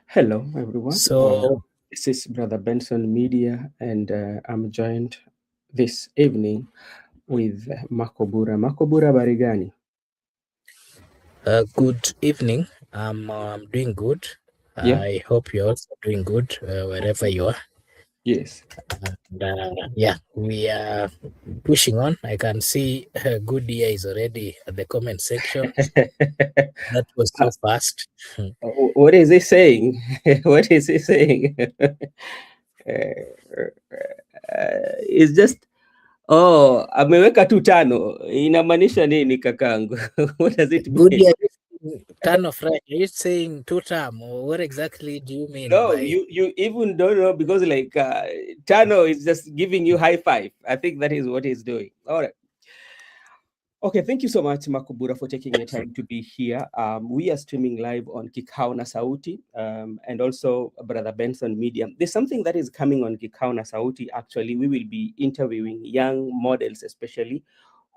Hello, everyone. So, This is Brother Benson Media, and I'm joined this evening with Makobura. Makobura Barigani. good evening. I'm doing good. Yeah, I hope you're also doing good wherever you are. yes. And, yeah, we are pushing on. I can see good year is already at the comment section. That was Uh, so fast. what is he saying? What is he saying? It's just ameweka tu tano. Inamaanisha nini kakangu? What does it Good mean? year, turn of right. Are you saying two term, or what exactly do you mean No, by you even don't know because like Tano is just giving you high five. I think that is what he's doing. All right. Okay, thank you so much, Makubura, for taking your time to be here. We are streaming live on Kikao na Sauti and also Brother Benson Media. There's something that is coming on Kikao na Sauti. Actually, we will be interviewing young models, especially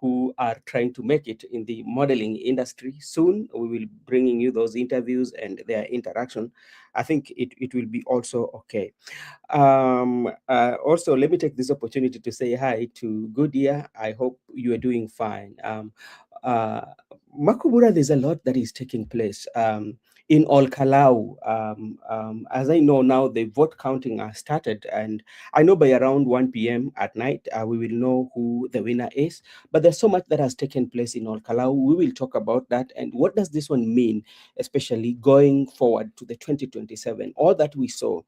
who are trying to make it in the modeling industry. Soon, we will bringing you those interviews and their interaction. I think it will be also okay. Also, let me take this opportunity to say hi to Goodyear. I hope you are doing fine. Uh, Makubura, there's a lot that is taking place. In all Kalau, as I know now, the vote counting has started, and I know by around 1 p.m. at night, we will know who the winner is. But there's so much that has taken place in all Kalau. We will talk about that and what does this one mean, especially going forward to the 2027. All that we saw,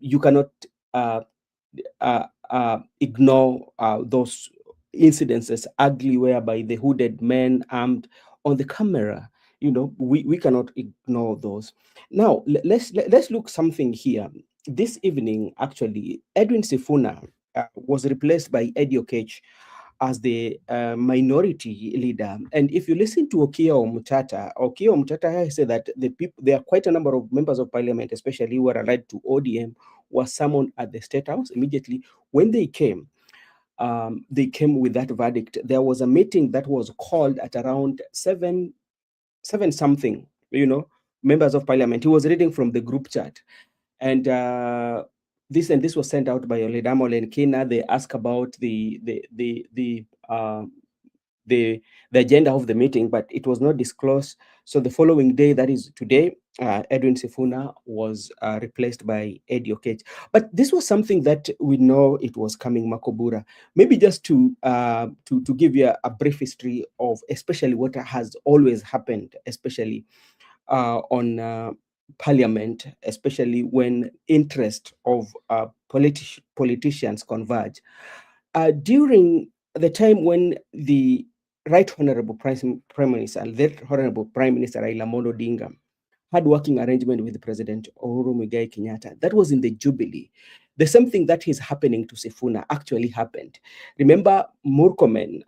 you cannot uh, ignore those incidences, ugly, whereby the hooded men armed on the camera. We cannot ignore those. Now, let's look something here. This evening, actually, Edwin Sifuna was replaced by Eddie Okech as the minority leader. And if you listen to Okiya Omutata said that there are quite a number of members of parliament, especially who are allied to ODM, were summoned at the State House immediately. When they came with that verdict. There was a meeting that was called at around seven something, members of parliament. He was reading from the group chat. And this was sent out by Oledamo Lenkina. They asked about the agenda of the meeting, but it was not disclosed. So the following day, that is today, Edwin Sifuna was replaced by Eddie Okech. But this was something that we know it was coming, Makobura. Maybe just to give you a brief history of especially what has always happened, especially on parliament, especially when interest of politicians converge. During the time when the Right Honorable Prime Minister, the Honorable Prime Minister Raila Amolo Odinga had working arrangement with President Uhuru Muigai Kenyatta. That was in the Jubilee. The same thing that is happening to Sifuna actually happened. Remember Murkomen,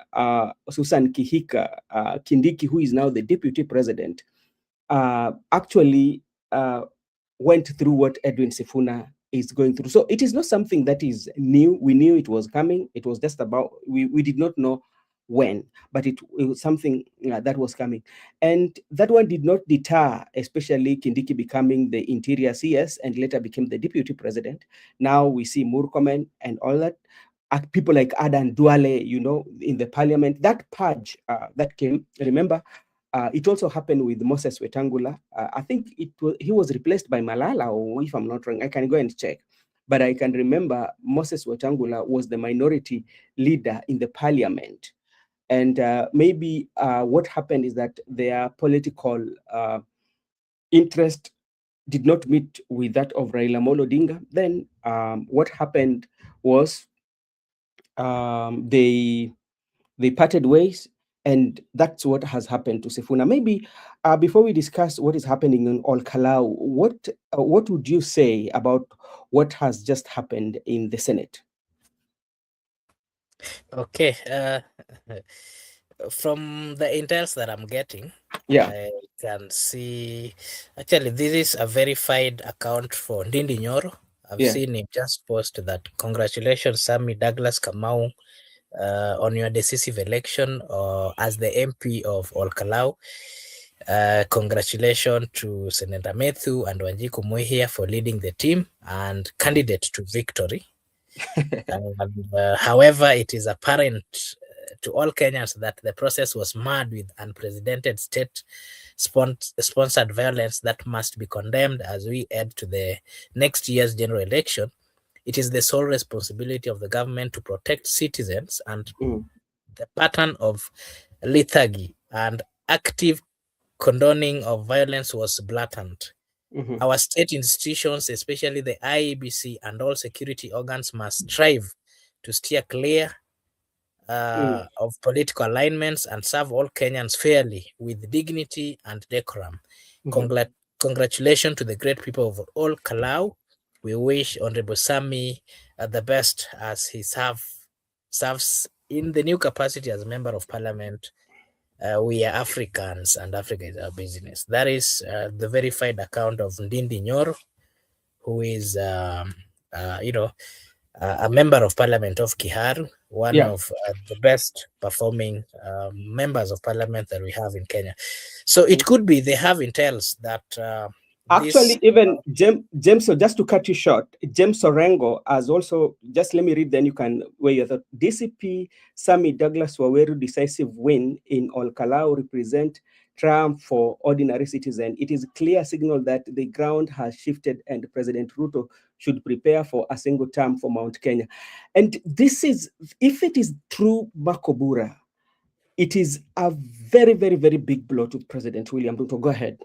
Susan Kihika, Kindiki, who is now the deputy president, actually went through what Edwin Sifuna is going through. So it is not something that is new. We knew it was coming. It was just about, we did not know when, but it was something that was coming. And that one did not deter, especially Kindiki becoming the interior CS and later became the deputy president. Now we see Murkomen and all that. People like Adan Duale, in the parliament, that purge that came, remember, it also happened with Moses Wetangula. I think he was replaced by Malala, or if I'm not wrong, I can go and check. But I can remember Moses Wetangula was the minority leader in the parliament. And maybe what happened is that their political interest did not meet with that of Raila Amolo Odinga. Then what happened was they parted ways, and that's what has happened to Sifuna. Maybe before we discuss what is happening in Ol Kalau, what would you say about what has just happened in the Senate? okay? From the intels that I'm getting, Yeah, I can see actually this is a verified account for Ndindi Nyoro. I've yeah, seen him just post that congratulations, Sammy Douglas Kamau, on your decisive election as the MP of Olkalau. Congratulations to Senator Methu and Wanjiku Muhia for leading the team and candidate to victory. However, it is apparent to all Kenyans that the process was marred with unprecedented state sponsored violence that must be condemned as we head to the next year's general election. It is the sole responsibility of the government to protect citizens, and Mm, the pattern of lethargy and active condoning of violence was blatant. mhm, Our state institutions, especially the IEBC and all security organs, must strive to steer clear mm, of political alignments and serve all Kenyans fairly with dignity and decorum. mhm, Congrat- Congratulations to the great people of all Kalou. We wish Honorable Sami the best as he serves in the new capacity as a member of parliament. We are Africans and Africa is our business. That is the verified account of Ndindi Nyoro, who is, a member of parliament of Kiharu, one yeah. of the best performing members of parliament that we have in Kenya. So it could be they have intells that this. Actually, even James, so just to cut you short, James Orengo has also, just let me read, then you can weigh your thought. DCP Sami Douglas Waweru decisive win in Olkalau represent triumph for ordinary citizen. It is a clear signal that the ground has shifted and President Ruto should prepare for a single term for Mount Kenya. And this is, if it is true, Makobura, it is a very, very, very big blow to President William Ruto. Go ahead.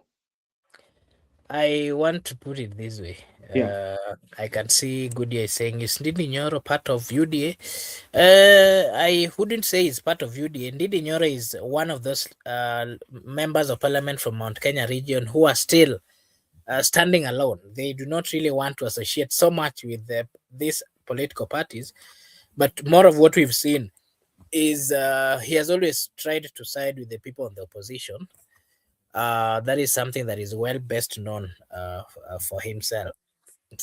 I want to put it this way. Yeah. I can see Goodia is saying, is Ndidi Nyoro part of UDA? I wouldn't say he's part of UDA. Ndidi Nyoro is one of those members of parliament from Mount Kenya region who are still standing alone. They do not really want to associate so much with these political parties. But more of what we've seen is he has always tried to side with the people in the opposition. That is something that is well best known for himself.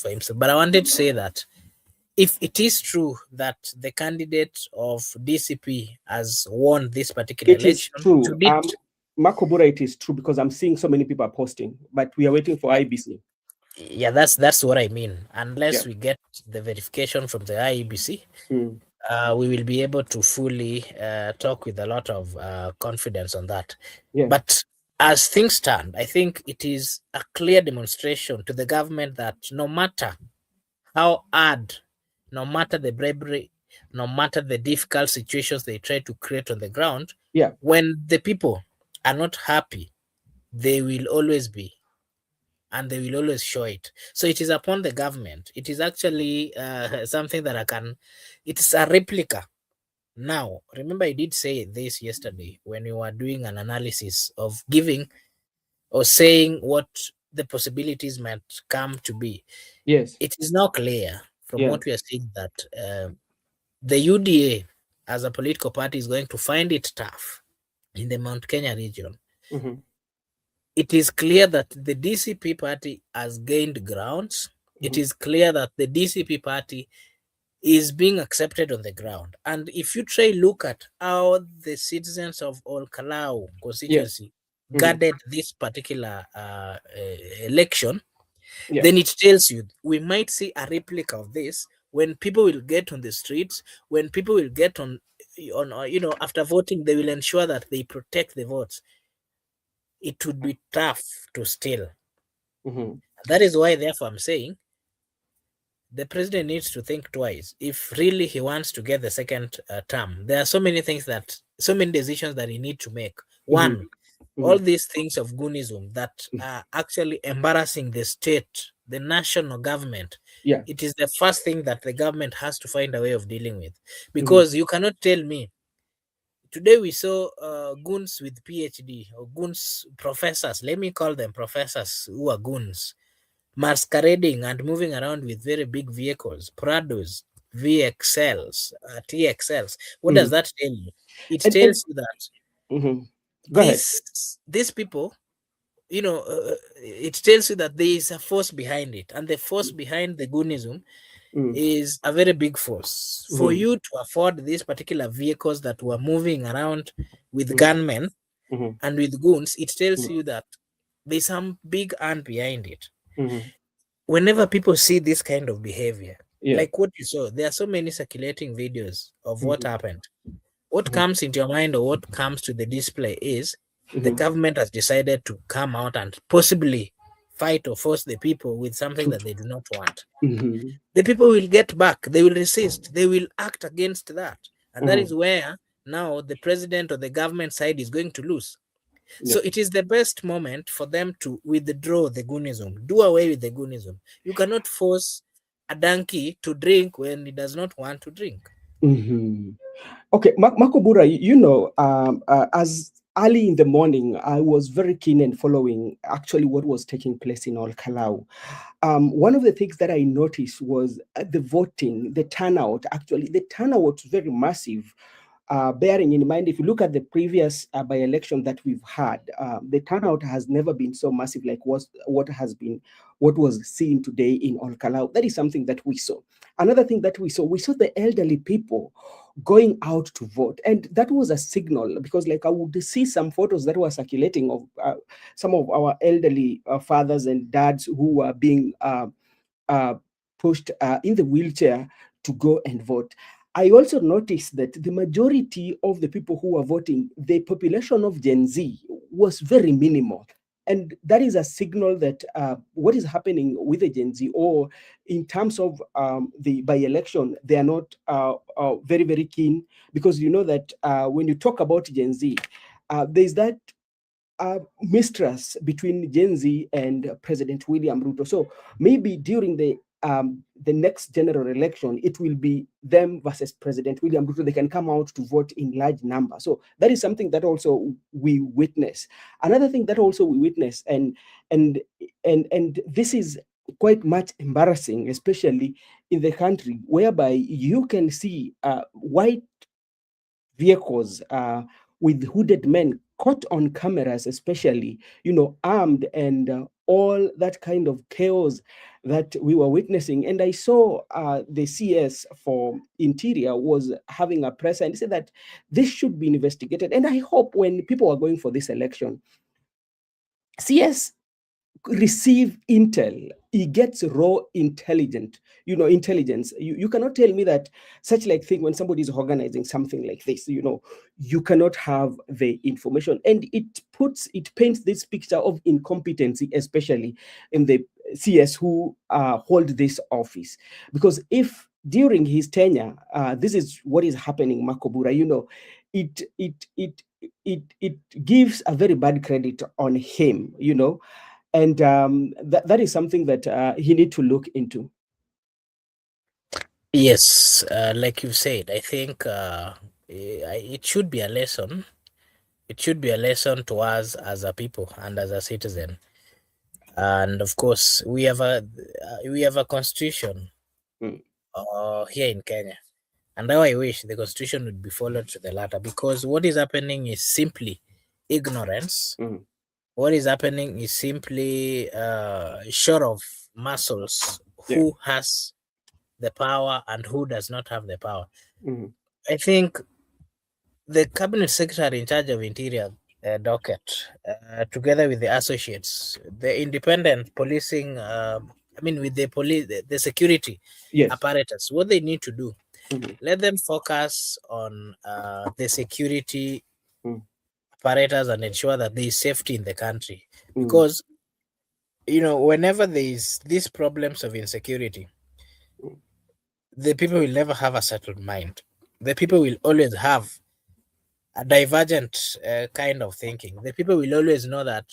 For himself, but I wanted to say that if it is true that the candidate of DCP has won this particular It is election, true. should it? Makobura, it is true because I'm seeing so many people are posting, but we are waiting for IBC. Yeah, that's what I mean. Yeah. Unless we get the verification from the IEBC, Mm. we will be able to fully talk with a lot of confidence on that. Yeah. But as things stand, I think it is a clear demonstration to the government that no matter how hard, no matter the bravery, no matter the difficult situations they try to create on the ground, Yeah. when the people are not happy, they will always be, and they will always show it. So it is upon the government. It is actually something that it's a replica. Now, remember, I did say this yesterday when we were doing an analysis of giving or saying what the possibilities might come to be. Yes. It is now clear from Yeah. what we are seeing that the UDA as a political party is going to find it tough in the Mount Kenya region. Mm-hmm. It is clear that the DCP party has gained grounds. It Mm-hmm. is clear that the DCP party is being accepted on the ground. And if you try look at how the citizens of Ol Kalou Yes. constituency Mm-hmm. guarded this particular election, Yeah. then it tells you we might see a replica of this when people will get on the streets, when people will get on after voting, they will ensure that they protect the votes. It would be tough to steal. Mm-hmm. That is why, therefore, I'm saying the president needs to think twice if really he wants to get the second term. There are so many decisions that he need to make. Mm-hmm. One, Mm-hmm. all these things of goonism that are actually embarrassing the state, the national government. Yeah. It is the first thing that the government has to find a way of dealing with, Mm-hmm. because you cannot tell me today we saw goons with PhD or goons professors. Let me call them professors who are goons masquerading and moving around with very big vehicles, Prados, VXLs, TXLs. What Mm-hmm. does that tell you? It And tells you that mm-hmm. Go ahead. these people, it tells you that there is a force behind it, and the force behind the Goonism Mm-hmm. is a very big force. For Mm-hmm. you to afford these particular vehicles that were moving around with Mm-hmm. gunmen, mhm, and with goons, it tells mhm, you that there's some big hand behind it. mhm. Whenever people see this kind of behavior, Yeah. like what you saw, there are so many circulating videos of what Mhm, happened. What mhm, comes into your mind or what comes to the display is the mhm. government has decided to come out and possibly fight or force the people with something True. that they do not want. Mhm, The people will get back, they will resist, they will act against that. And that is mhm. where now the president or the government side is going to lose. Yeah. So it is the best moment for them to withdraw the goonism, do away with the goonism. You cannot force a donkey to drink when it does not want to drink. Mhm. Okay, Makobura, as early in the morning, I was very keen and following actually what was taking place in All Kalau. One of the things that I noticed was the voting, the turnout. Actually, the turnout was very massive. Bearing in mind, if you look at the previous by-election that we've had, the turnout has never been so massive like what was seen today in Olkalau. That is something that we saw. Another thing that we saw the elderly people going out to vote, and that was a signal because, like, I would see some photos that were circulating of some of our elderly fathers and dads who were being uh, pushed in the wheelchair to go and vote. I also noticed that the majority of the people who were voting, the population of Gen Z was very minimal. And that is a signal that what is happening with the Gen Z, or in terms of the by election, they are not very, very keen because you know that when you talk about Gen Z, there's that mistrust between Gen Z and President William Ruto. So maybe during the next general election, it will be them versus President William Ruto. They can come out to vote in large numbers. So that is something that also we witness. Another thing that also we witness, and and this is quite much embarrassing, especially in the country, whereby you can see white vehicles with hooded men caught on cameras, especially, armed, and all that kind of chaos that we were witnessing. And I saw the CS for Interior was having a press and he said that this should be investigated. And I hope when people are going for this election, CS receive intel, he gets raw intelligence. You cannot tell me that such like thing when somebody is organizing something like this, you cannot have the information, and it paints this picture of incompetency, especially in the CS who hold this office. Because if during his tenure, this is what is happening, Makobura, it it it it gives a very bad credit on him, and that is something that he need to look into. Yes, like you said, I think it should be a lesson. It should be a lesson to us as a people and as a citizen. And of course, we have a constitution Mm, here in Kenya. And how I wish the constitution would be followed to the latter, because what is happening is simply ignorance. mm, What is happening is simply short of muscles, yeah. who has the power and who does not have the power. Mm, I think the cabinet secretary in charge of interior, docket, together with the associates, the independent policing, I mean, with the police, the security yes. apparatus, what they need to do, Mm, let them focus on the security mm, apparatus and ensure that there is safety in the country. mm, Because, whenever there is these problems of insecurity, mm, the people will never have a settled mind. The people will always have a divergent kind of thinking. The people will always know that,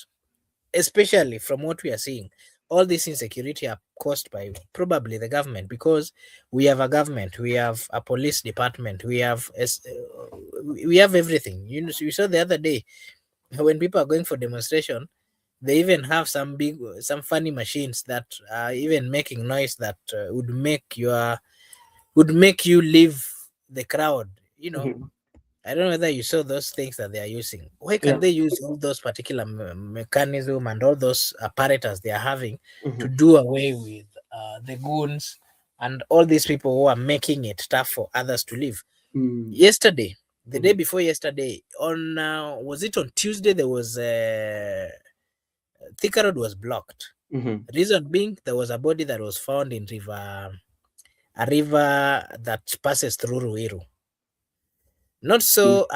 especially from what we are seeing, all this insecurity are caused by probably the government, because we have a government, we have a police department, we have everything. You saw the other day when people are going for demonstration, they even have some funny machines that are even making noise that would make you leave the crowd. mhm. I don't know whether you saw those things that they are using. Why can Yeah. they use all those particular mechanism and all those apparatus they are having to Mhm, do away with the goons and all these people who are making it tough for others to live? mm, Yesterday, The day before yesterday, on was it on Tuesday? There was Thika Road was blocked. Mm-hmm. Reason being, there was a body that was found in a river that passes through Ruiru. Not so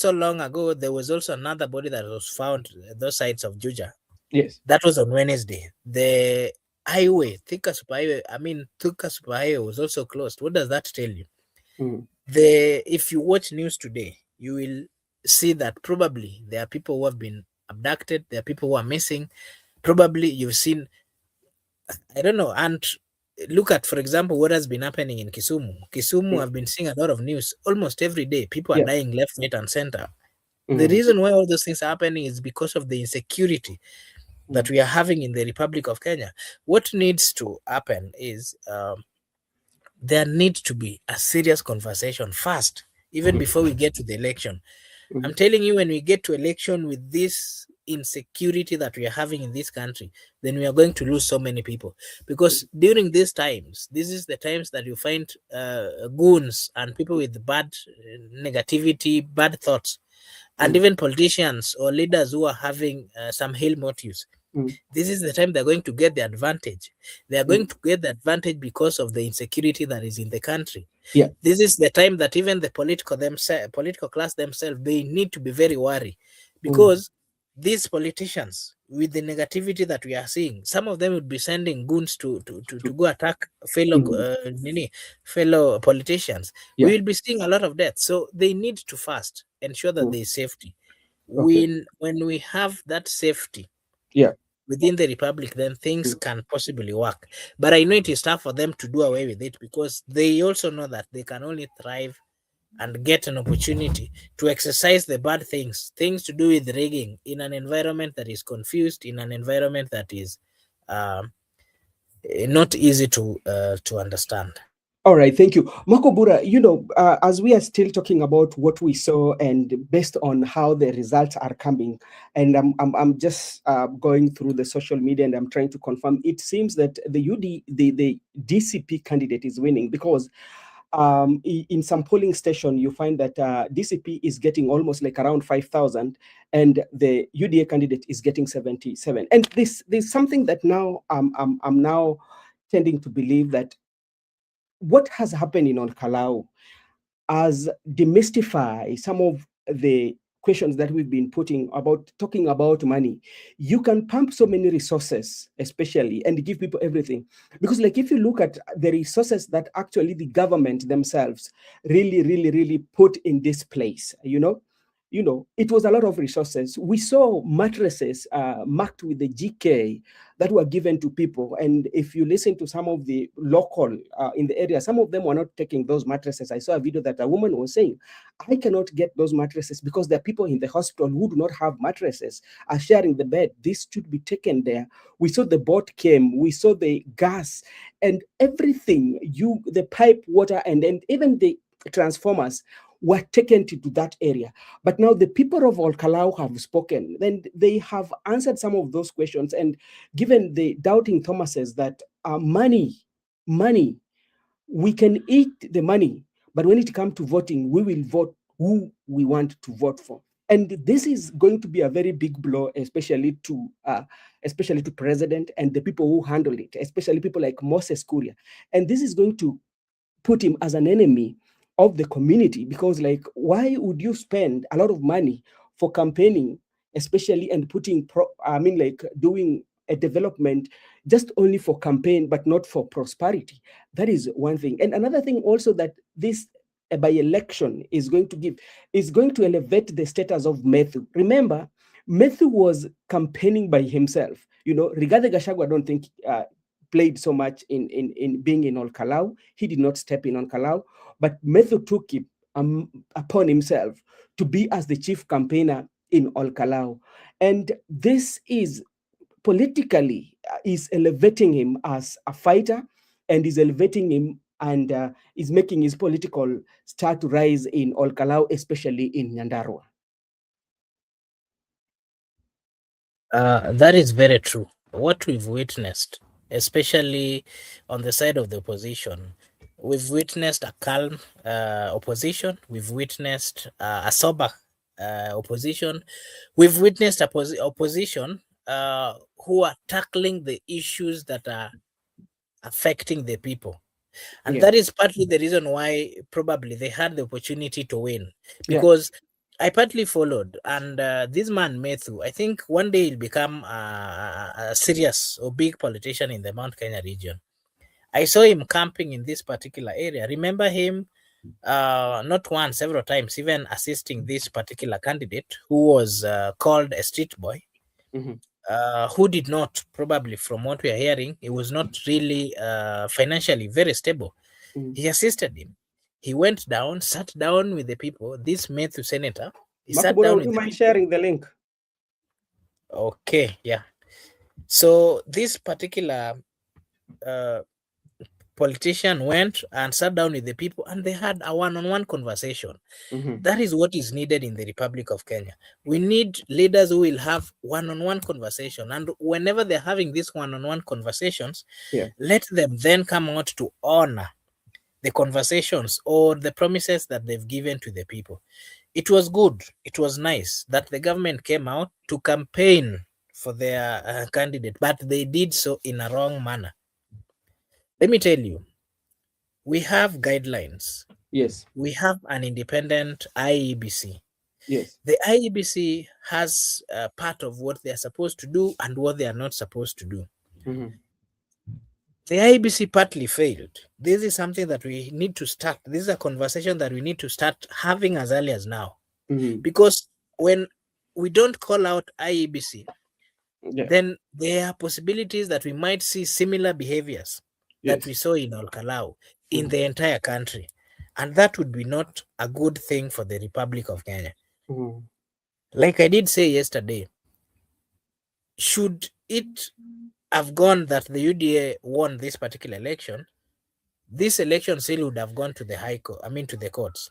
long ago, there was also another body that was found those sides of Juja. Yes. That was on Wednesday. The highway, Thika Super Highway, I mean Thika Super Highway was also closed. What does that tell you? Mm-hmm. The If you watch news today, you will see that probably there are people who have been abducted, there are people who are missing. Probably you've seen, I don't know, and look at, for example, what has been happening in Kisumu. Kisumu, I've been seeing a lot of news almost every day. People are Yeah. dying left, right, and center. The Mm-hmm. reason why all those things are happening is because of the insecurity that we are having in the Republic of Kenya. What needs to happen is there needs to be a serious conversation first, even Mm-hmm. before we get to the election. Mm-hmm. I'm telling you, when we get to election with this insecurity that we are having in this country, then we are going to lose so many people. Because during these times, this is the times that you find goons and people with bad negativity, bad thoughts, and Mm-hmm. even politicians or leaders who are having some ill motives. Mm-hmm. This is the time they're going to get the advantage. They are going to get the advantage because of the insecurity that is in the country. Yeah. This is the time that even the political class themselves, they need to be very worried, Mm-hmm. because these politicians, with the negativity that we are seeing, some of them would be sending goons to go attack Mm-hmm. fellow politicians. We Yeah. will be seeing a lot of death, so they need to first ensure that Mm. there is safety. Okay. When we have that safety Yeah. within the republic, then things Mm. can possibly work. But I know it is tough for them to do away with it, because they also know that they can only thrive and get an opportunity to exercise the bad things to do with rigging, in an environment that is confused, in an environment that is um, not easy to understand. All right, thank you. Makobura, as we are still talking about what we saw and based on how the results are coming, and I'm just going through the social media and I'm trying to confirm, it seems that the DCP candidate is winning because in some polling station, you find that DCP is getting almost like around 5,000 and the UDA candidate is getting 77. And there's something that now I'm now tending to believe that what has happened in Kalou has demystified some of the questions that we've been putting about talking about money. You can pump so many resources, especially, and give people everything. Because, like, if you look at the resources that actually the government themselves really, really, really put in this place, it was a lot of resources. We saw mattresses marked with the GK that were given to people. And if you listen to some of the local in the area, some of them were not taking those mattresses. I saw a video that a woman was saying, I cannot get those mattresses because there are people in the hospital who do not have mattresses, are sharing the bed. This should be taken there. We saw the boat came, we saw the gas and everything, the pipe water, and then even the transformers were taken to that area. But now the people of Olkalau have spoken. Then they have answered some of those questions and given the doubting Thomases that money, we can eat the money, but when it comes to voting, we will vote who we want to vote for. And this is going to be a very big blow, especially to president and the people who handle it, especially people like Moses Kuria. And this is going to put him as an enemy of the community because, like, why would you spend a lot of money for campaigning, especially, and like doing a development just only for campaign but not for prosperity? That is one thing. And another thing also that this by election is going to give is going to elevate the status of Methu. Remember, Methu was campaigning by himself. Rigathi Gachagua, I don't think played so much in being in Olkalau. He did not step in Olkalau, but Methu took it upon himself to be as the chief campaigner in Olkalau. And this is politically is elevating him as a fighter and is elevating him and is making his political star to rise in Olkalau, especially in Nyandarua. That is very true. What we've witnessed, especially on the side of the opposition, We've witnessed a calm opposition. We've witnessed a sober opposition. We've witnessed opposition who are tackling the issues that are affecting the people. And Yeah. that is partly the reason why probably they had the opportunity to win. Yeah. Because I partly followed, and this man Methu, I think one day he'll become a serious or big politician in the Mount Kenya region. I saw him camping in this particular area. Remember him not once, several times, even assisting this particular candidate who was called a street boy, Mm-hmm. who did not, probably from what we are hearing, he was not really financially very stable. Mm. He assisted him. He went down, sat down with the people. This Methu senator, he sat Makubura, down would with you the mind people. sharing the link? Okay, yeah. So this particular uh, politician went and sat down with the people and they had a one-on-one conversation. Mm-hmm. That is what is needed in the Republic of Kenya. We need leaders who will have one-on-one conversation, and whenever they're having these one-on-one conversations, Yeah. let them then come out to honor the conversations or the promises that they've given to the people. It was good, it was nice that the government came out to campaign for their candidate, but they did so in a wrong manner. Let me tell you, we have guidelines. Yes. We have an independent IEBC. Yes. The IEBC has part of what they are supposed to do and what they are not supposed to do. Mm-hmm. The IEBC partly failed. This is something that we need to start. This is a conversation that we need to start having as early as now. Mm-hmm. Because when we don't call out IEBC, Yeah. then there are possibilities that we might see similar behaviors that Yes. we saw in Kalou in Mm-hmm. the entire country. And that would be not a good thing for the Republic of Kenya. Mm-hmm. Like I did say yesterday, should it have gone that the UDA won this particular election, this election still would have gone to the high court, I mean to the courts.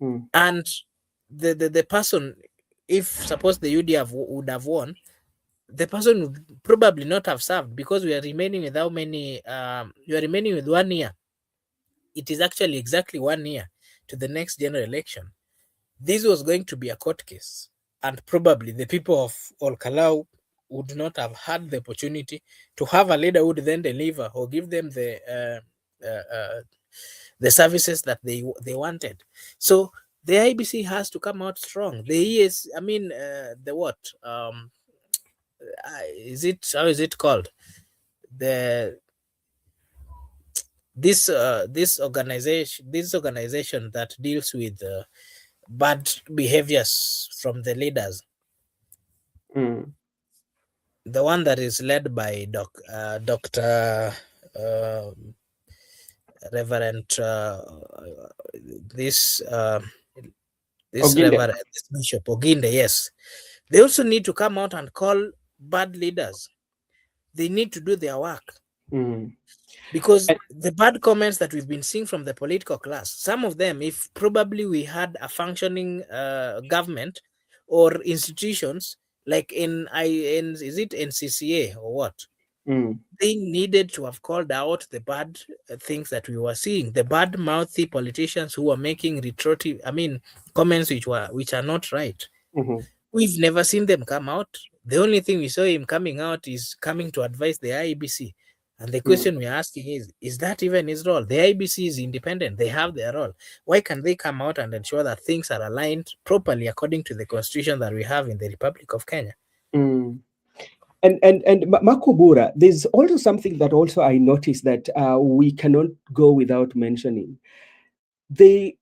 Mm-hmm. And the person, if suppose the UDA would have won, the person would probably not have served because we are remaining with how many you are remaining with 1 year. It is actually exactly 1 year to the next general election. This was going to be a court case, and probably the people of Olkalau would not have had the opportunity to have a leader who would then deliver or give them the services that they wanted. So the IBC has to come out strong. The ES, I mean, the what? Is it, how is it called? The this organization that deals with bad behaviors from the leaders, Mm. the one that is led by Dr. Reverend this this Oginde. Reverend this Bishop Oginde, yes, they also need to come out and call bad leaders. They need to do their work. Mm. Because And, the bad comments that we've been seeing from the political class, some of them, if probably we had a functioning government or institutions like in is it NCCA or what, mm. they needed to have called out the bad things that we were seeing, the bad mouthy politicians who were making retroactive, I mean, comments which are not right. Mm-hmm. We've never seen them come out. The only thing we saw him coming out is coming to advise the IEBC. And the Mm. question we're asking is that even his role? The IEBC is independent. They have their role. Why can they come out and ensure that things are aligned properly according to the constitution that we have in the Republic of Kenya? Mm. And Makubura, there's also something that also I noticed that we cannot go without mentioning. The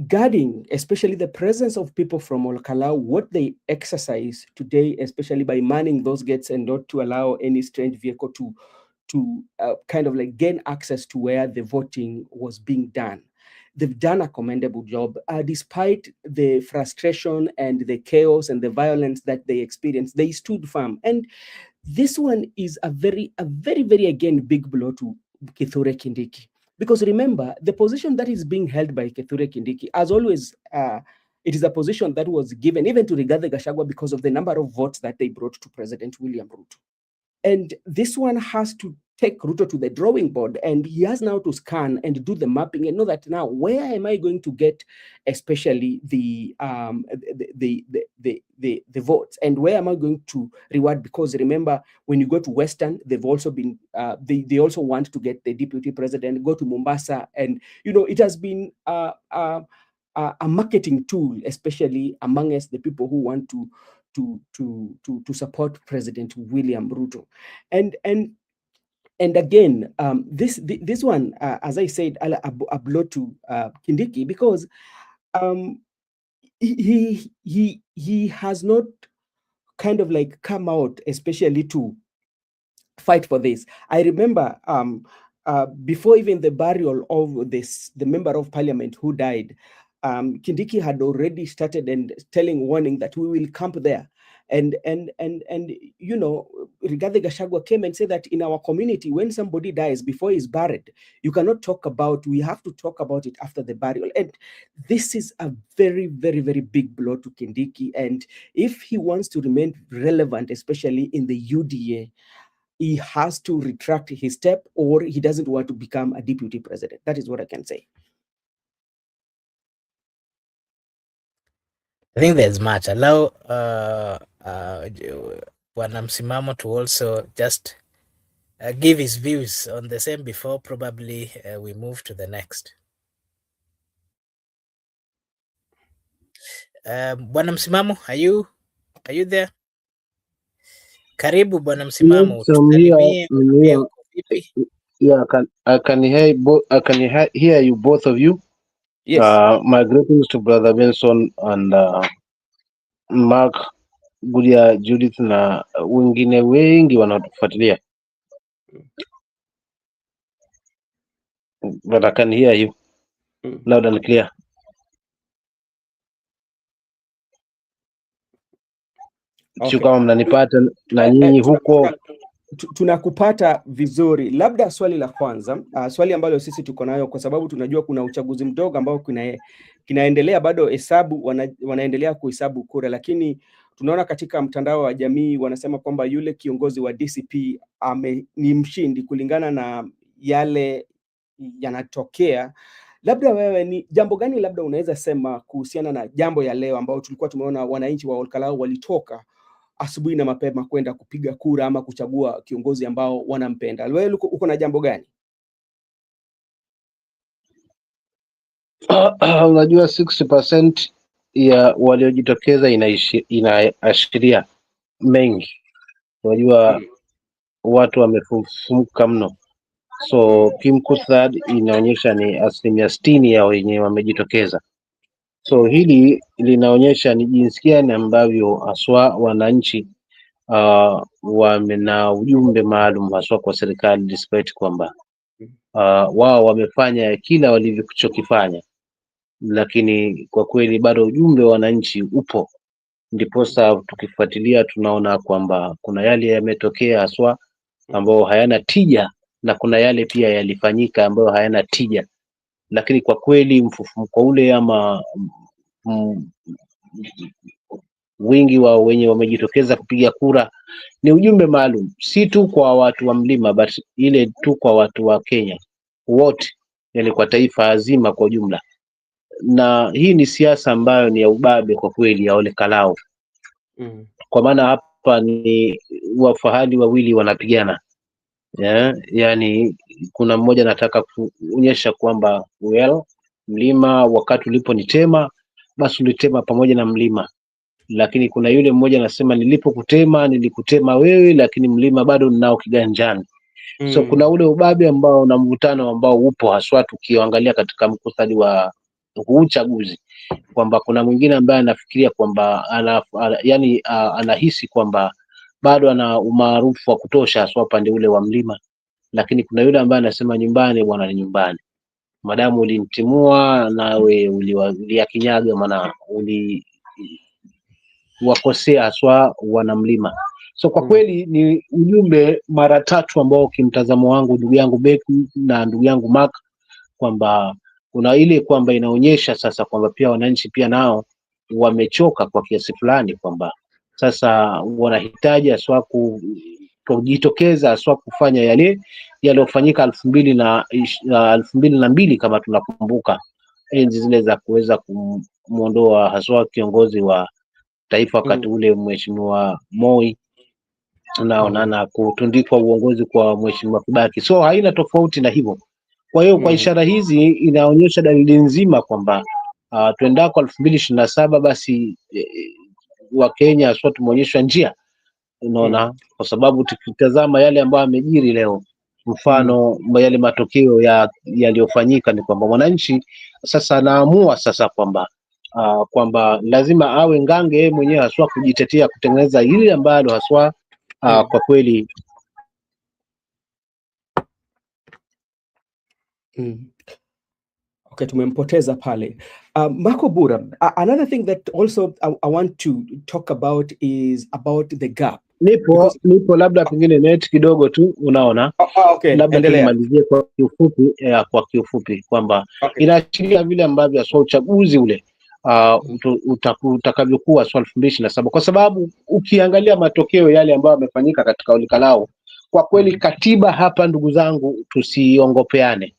guarding, especially the presence of people from Olkalau, what they exercise today, especially by manning those gates and not to allow any strange vehicle to kind of like gain access to where the voting was being done. They've done a commendable job, despite the frustration and the chaos and the violence that they experienced. They stood firm, and this one is a very again big blow to Kithure Kindiki. Because remember, the position that is being held by Kithure Kindiki, as always, it is a position that was given even to Rigathi Gachagua because of the number of votes that they brought to President William Ruto. And this one has to take Ruto to the drawing board, and he has now to scan and do the mapping and know that now where am I going to get, especially the votes, and where am I going to reward? Because remember, when you go to Western, they've also been they also want to get the deputy president. Go to Mombasa, and it has been a marketing tool, especially amongst the people who want to support President William Ruto, and again, this one, as I said, I'll blow to Kindiki, because he has not kind of like come out, especially to fight for this. I remember before even the burial of the member of parliament who died, Kindiki had already started and warning that we will camp there. And Rigathi Gachagua came and said that in our community, when somebody dies before he's buried, you cannot talk about, we have to talk about it after the burial. And this is a very, very, very big blow to Kindiki. And if he wants to remain relevant, especially in the UDA, he has to retract his step, or he doesn't want to become a deputy president. That is what I can say. I think there's much. Allow Bwana Msimamo to also just give his views on the same before probably we move to the next. Bwana Msimamo, are you there? Karibu Bwana Msimamo, Yes, I'm here. Yeah, I can hear you, both of you. Yes. My greetings to Brother Benson and Mark, Gudia, Judith na wengine wengi wanaotufuatilia. But I can hear you loud and clear. Okay. Kama mnanipata na nyinyi huko. Tunakupata vizuri. Labda swali la kwanza, swali ambalo sisi tuko nayo, kwa sababu tunajua kuna uchaguzi mdogo ambao kinaendelea bado, wanaendelea kuhesabu kura, lakini tunaona katika mtandao wa jamii wanasema kwamba yule kiongozi wa DCP ni mshindi kulingana na yale yanatokea. Labda wewe, ni jambo gani labda unaweza sema kuhusiana na jambo ya leo ambao tulikuwa tumeona wananchi wa Kalou walitoka asubuhi na mapema kwenda kupiga kura ama kuchagua kiongozi ambao wanampenda? Wewe uko na jambo gani? Unajua 60% ya waliojitokeza inaashiria mengi. Unajua watu wamefumuka mno, so kimkuthad inaonyesha ni 60% ya wenye wamejitokeza. So hili linaonyesha ni jinsi gani ambavyo haswa wananchi na ujumbe maalum haswa kwa serikali, despite kwamba wao wamefanya kila walivyokifanya, lakini kwa kweli bado ujumbe wa wananchi upo. Ndiposa tukifuatilia tunaona kwamba kuna yale yametokea haswa ambayo hayana tija, na kuna yale pia yalifanyika ambayo hayana tija, lakini kwa kweli mfufumuko ule ama wingi wa wenye wamejitokeza kupiga kura ni ujumbe maalum, si tu kwa watu wa mlima, but ile tu kwa watu wa Kenya wote, yani kwa taifa zima kwa ujumla. Na hii ni siasa ambayo ni ya ubabe kwa kweli ya Ole Kalou. Kwa maana hapa ni wafahali wawili wanapigana. Yani kuna mmoja anataka kuonyesha kwamba mlima wakati ulipo nitema, basi ulitema pamoja na mlima, lakini kuna yule mmoja anasema nilipokutema nilikutema wewe, lakini mlima bado ninao kiganjani. So kuna ule ubabe ambao na mvutano ambao upo haswa tukiangalia katika mkuthali wa uchaguzi, kwamba kuna mwingine ambaye anafikiria kwamba anahisi kwamba bado ana umaarufu wa kutosha haswa pande ule wa mlima, lakini kuna yule ambaye anasema nyumbani bwana ni nyumbani, madamu ulimtimua nawe uliyakinyaga, maana wakosea haswa wanamlima. So kwa kweli ni ujumbe mara tatu ambao kimtazamo wangu, ndugu yangu Beku na ndugu yangu Mark, kwamba kuna ile kwamba inaonyesha sasa kwamba pia wananchi pia nao wamechoka kwa kiasi fulani, kwamba sasa wanahitaji haswa kujitokeza haswa kufanya yale yaliyofanyika 2002 kama tunakumbuka, enzi zile za kuweza kumuondoa haswa kiongozi wa taifa wakati ule Mheshimiwa Moi na kutundikwa uongozi kwa Mheshimiwa Kibaki. So haina tofauti na hivyo. Kwa hiyo kwa ishara hizi inaonyesha dalili nzima kwamba tuendako 2027 basi Wakenya haswa tumeonyeshwa njia, unaona, kwa sababu tukitazama yale ambayo amejiri leo, mfano yale matokeo yaliyofanyika ni kwamba mwananchi sasa anaamua sasa kwamba lazima awe ngange yeye mwenyewe haswa kujitetea, kutengeneza ile ambalo haswa kwa kweli Okay, tumempoteza pale. Marco Bura, another thing that also I want to talk about is about the gap. Nipo labda pengine net kidogo tu, unaona. Okay, labda tumalizie kwa kiufupi kwamba inaashiria vile ambavyo aswa uchaguzi ule utakavyokuwa 2027, kwa sababu ukiangalia matokeo yale ambayo yamefanyika katika Kalou, kwa kweli katiba hapa, ndugu zangu, tusiongopeane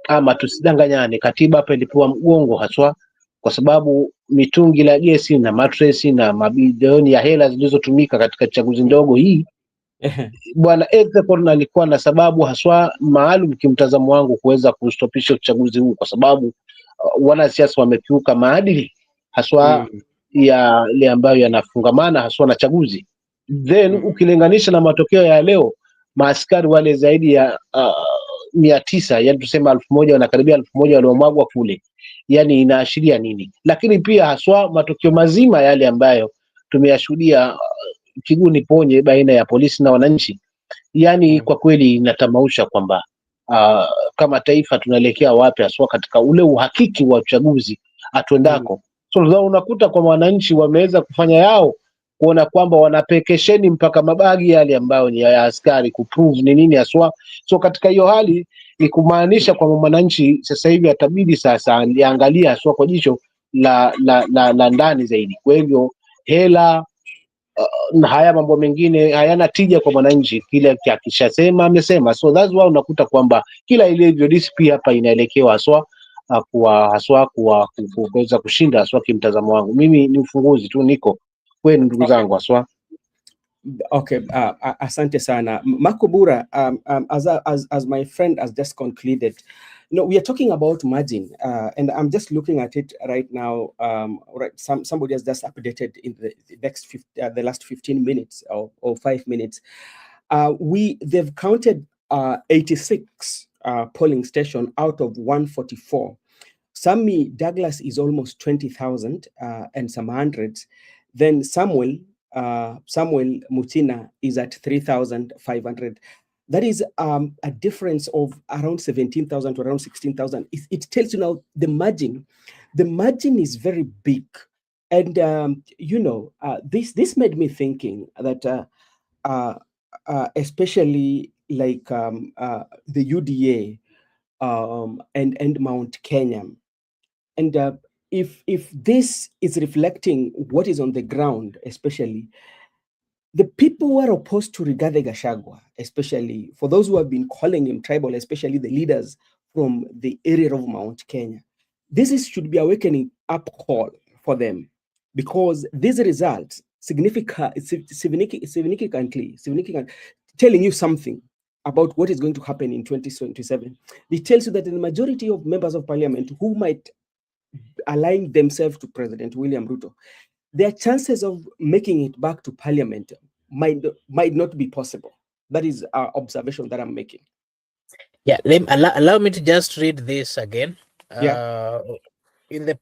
ama tusidanganyane. Katiba hapa ilipewa mgongo haswa, kwa sababu mitungi la gesi na matresi na mabilioni ya hela zilizotumika katika chaguzi ndogo hii Bwana Execon alikuwa na sababu haswa maalum kimtazamo wangu kuweza kustopisha uchaguzi huu, kwa sababu wanasiasa wamekiuka maadili haswa yale ambayo yanafungamana haswa na chaguzi. Then ukilinganisha na matokeo ya leo, maaskari wale zaidi ya 900, yani tuseme 1000, wanakaribia 1000 waliomwagwa kule, yani inaashiria nini? Lakini pia haswa matokeo mazima yale ambayo tumeyashuhudia kiguni ponye baina ya polisi na wananchi, yani kwa kweli inatamausha kwamba kama taifa tunaelekea wapi haswa katika ule uhakiki wa uchaguzi atuendako. So unakuta kwa wananchi wameweza kufanya yao, kuona kwamba wanapekesheni mpaka mabagi yale ambayo ni ya askari kuprove ni nini haswa. So katika hiyo hali ni kumaanisha kwamba mwananchi sasa hivi atabidi sasa aliangalia haswa kwa jicho la ndani zaidi. Kwa hivyo hela na haya mambo mengine hayana tija kwa mwananchi, kile akishasema amesema. So that's why unakuta kwamba kila ilivyo DCP hapa inaelekewa haswa kuweza kushinda haswa. Kimtazamo wangu mimi ni ufunguzi tu, niko kwenu ndugu zangu haswa. Okay, asante sana Marco Bura. As my friend has just concluded, we are talking about margin, and I'm just looking at it right now. Right, somebody has just updated in the last 15 minutes or 5 minutes. They've counted 86 polling station out of 144. Sammy Douglas is almost 20,000 and some hundreds. Then Samuel Mutina is at 3,500. That is a difference of around 17,000 to around 16,000. It tells you now the margin. The margin is very big, and this made me thinking that especially like the UDA and Mount Kenya, and if this is reflecting what is on the ground, especially the people who are opposed to Rigathi Gachagua, especially for those who have been calling him tribal, especially the leaders from the area of Mount Kenya, should be a wakening up call for them, because these results significantly telling you something about what is going to happen in 2027. It tells you that the majority of members of parliament who might align themselves to President William Ruto, their chances of making it back to parliament might not be possible. That is our observation that I'm making. Yeah, allow me to just read this again. Yeah. In the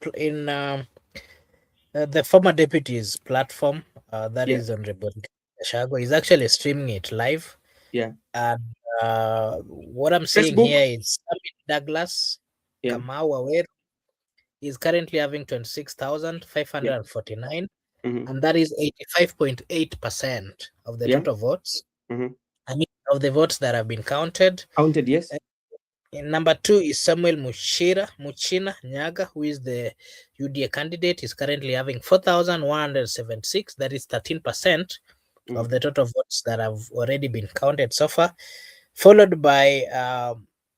former deputy's platform, that is on Gachagua, is actually streaming it live. Yeah. And what I'm seeing here is Douglas Kamau Aweru is currently having 26,549, and that is 85.8% of the total votes. I mean, of the votes that have been counted. Counted, yes. And number 2 is Samuel Muchina Nyaga, who is the UDA candidate. Is currently having 4,176. That is 13%. of the total votes that have already been counted so far, followed by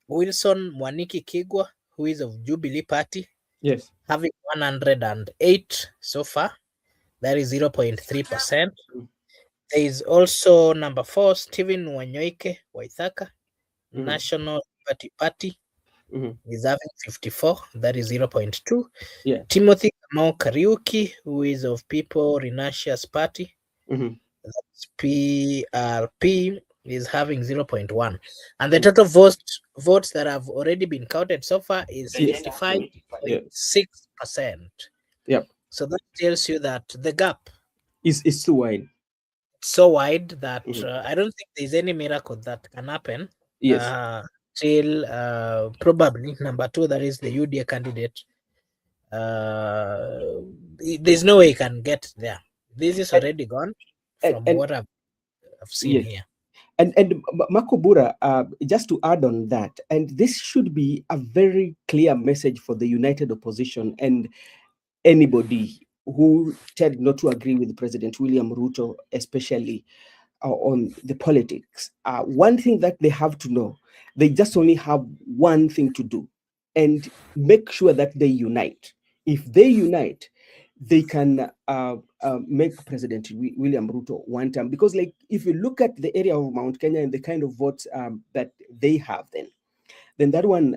Wilson Mwaniki Kigwa, who is of Jubilee Party, Yes. having 108 so far. That is 0.3%. There is also number 4, Stephen Wanyoike Waithaka, National Liberty Party, is having 54. That is 0.2. Yeah. Timothy Kamau Kariuki, who is of People Renacious Party, that's PRP, is having 0.1. And the total votes that have already been counted so far is 55.6%. Yep. So that tells you that the gap Is too wide. so wide that I don't think there's any miracle that can happen. Yes. Till probably number 2, that is the UDA candidate. There's no way you can get there. This is already gone from what I've seen here. And Makobura, just to add on that, and this should be a very clear message for the united opposition and anybody who tend not to agree with President William Ruto, especially on the politics. One thing that they have to know, they just only have one thing to do, and make sure that they unite. If they unite, they can make President William Ruto one term. Because, like, if you look at the area of Mount Kenya and the kind of votes that they have, then that one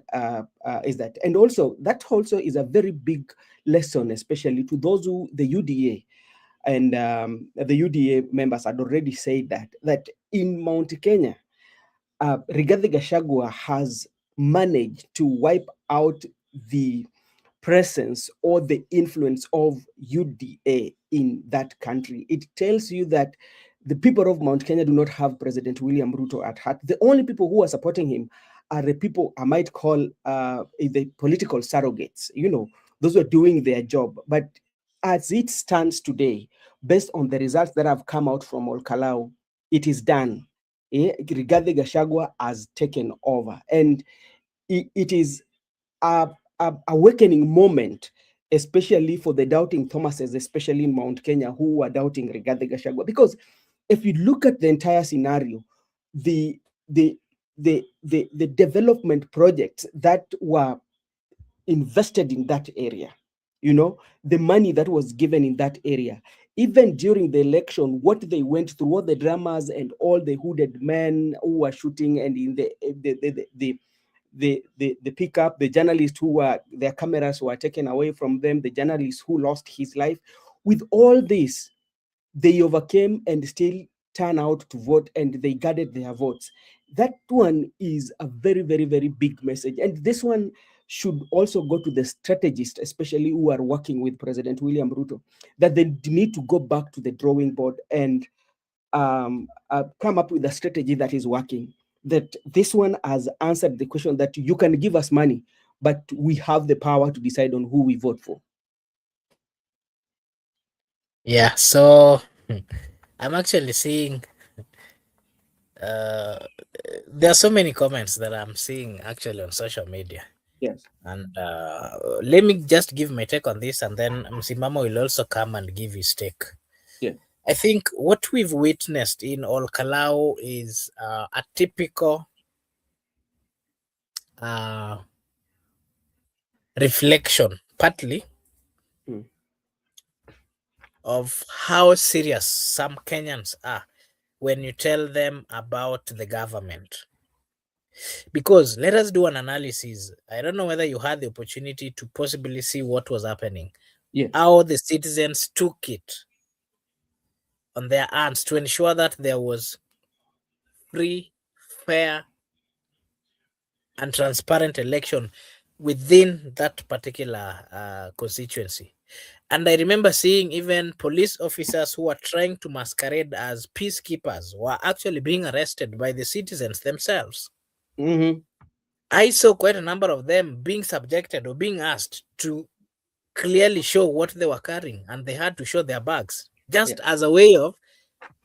is that. And also, that also is a very big lesson, especially to those who, the UDA, and the UDA members had already said that in Mount Kenya, Rigathi Gachagua has managed to wipe out the presence or the influence of UDA in that country. It tells you that the people of Mount Kenya do not have President William Ruto at heart. The only people who are supporting him are the people I might call the political surrogates, those who are doing their job. But as it stands today, based on the results that have come out from Kalou, it is done. Rigathi Gachagua has taken over, and it is a awakening moment, especially for the doubting Thomases, especially in Mount Kenya, who are doubting Rigathi Gachagua. Because if you look at the entire scenario, the development projects that were invested in that area, the money that was given in that area, even during the election, what they went through, all the dramas and all the hooded men who were shooting, and in the pickup, the journalists who were, their cameras were taken away from them, the journalist who lost his life. With all this, they overcame and still turn out to vote, and they guarded their votes. That one is a very, very, very big message. And this one should also go to the strategists, especially who are working with President William Ruto, that they need to go back to the drawing board and come up with a strategy that is working. That this one has answered the question that you can give us money, but we have the power to decide on who we vote for. Yeah, so I'm actually seeing there are so many comments that I'm seeing actually on social media. Yes. And let me just give my take on this, and then Msimamo will also come and give his take. Yeah. I think what we've witnessed in Kalou is a typical reflection, partly, of how serious some Kenyans are when you tell them about the government. Because let us do an analysis. I don't know whether you had the opportunity to possibly see what was happening. Yes. How the citizens took it on their hands to ensure that there was free, fair, and transparent election within that particular constituency. And I remember seeing even police officers who were trying to masquerade as peacekeepers were actually being arrested by the citizens themselves. I saw quite a number of them being subjected or being asked to clearly show what they were carrying, and they had to show their bags, just as a way of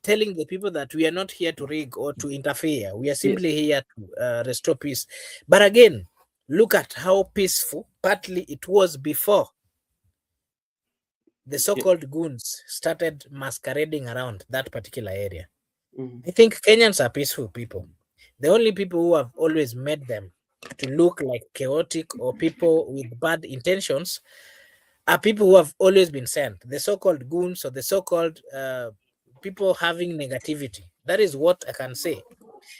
telling the people that we are not here to rig or to interfere. We are simply here to restore peace. But again, look at how peaceful partly it was before the so-called goons started masquerading around that particular area. Mm. I think Kenyans are peaceful people. The only people who have always made them to look like chaotic or people with bad intentions are people who have always been sent. The so-called goons or the so-called people having negativity. That is what I can say.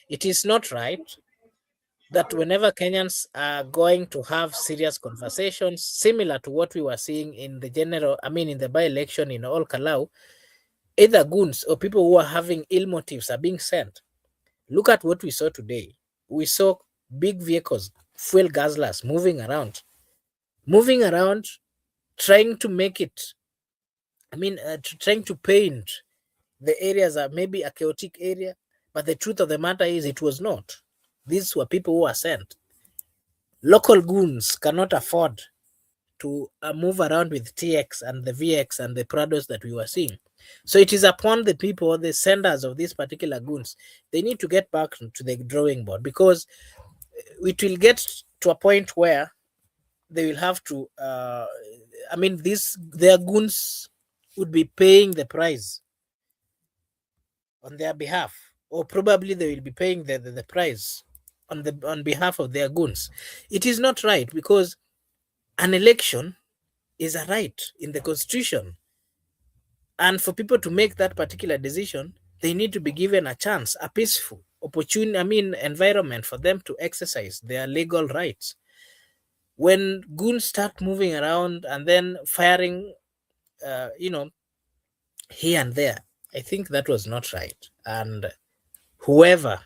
It is not right that whenever Kenyans are going to have serious conversations, similar to what we were seeing in the in the by-election in all Kalou, either goons or people who are having ill motives are being sent. Look at what we saw today. We saw big vehicles, fuel guzzlers moving around, trying to make it, trying to paint the areas are maybe a chaotic area, but the truth of the matter is it was not. These were people who were sent. Local goons cannot afford to move around with TX and the VX and the Prados that we were seeing. So it is upon the people, the senders of these particular goons, they need to get back to the drawing board, because it will get to a point where they will have to, their goons would be paying the price on their behalf, or probably they will be paying the price on behalf of their goons. It is not right, because an election is a right in the constitution, and for people to make that particular decision, they need to be given a chance, a peaceful environment for them to exercise their legal rights. When goons start moving around and then firing here and there, I think that was not right. And whoever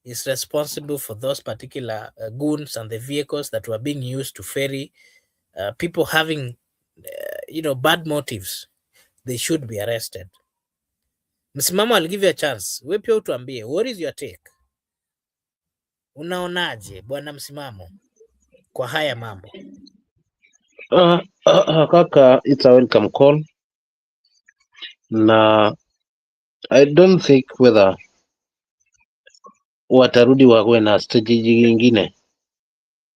is responsible for those particular goons and the vehicles that were being used to ferry people having bad motives, they should be arrested. Msimamo, I'll give you a chance. We pia utuambie, what is your take? Unaonaje bwana Msimamo kwa haya mambo? Kaka, it's a welcome call, na I don't think whether watarudi wawe na strategy nyingine.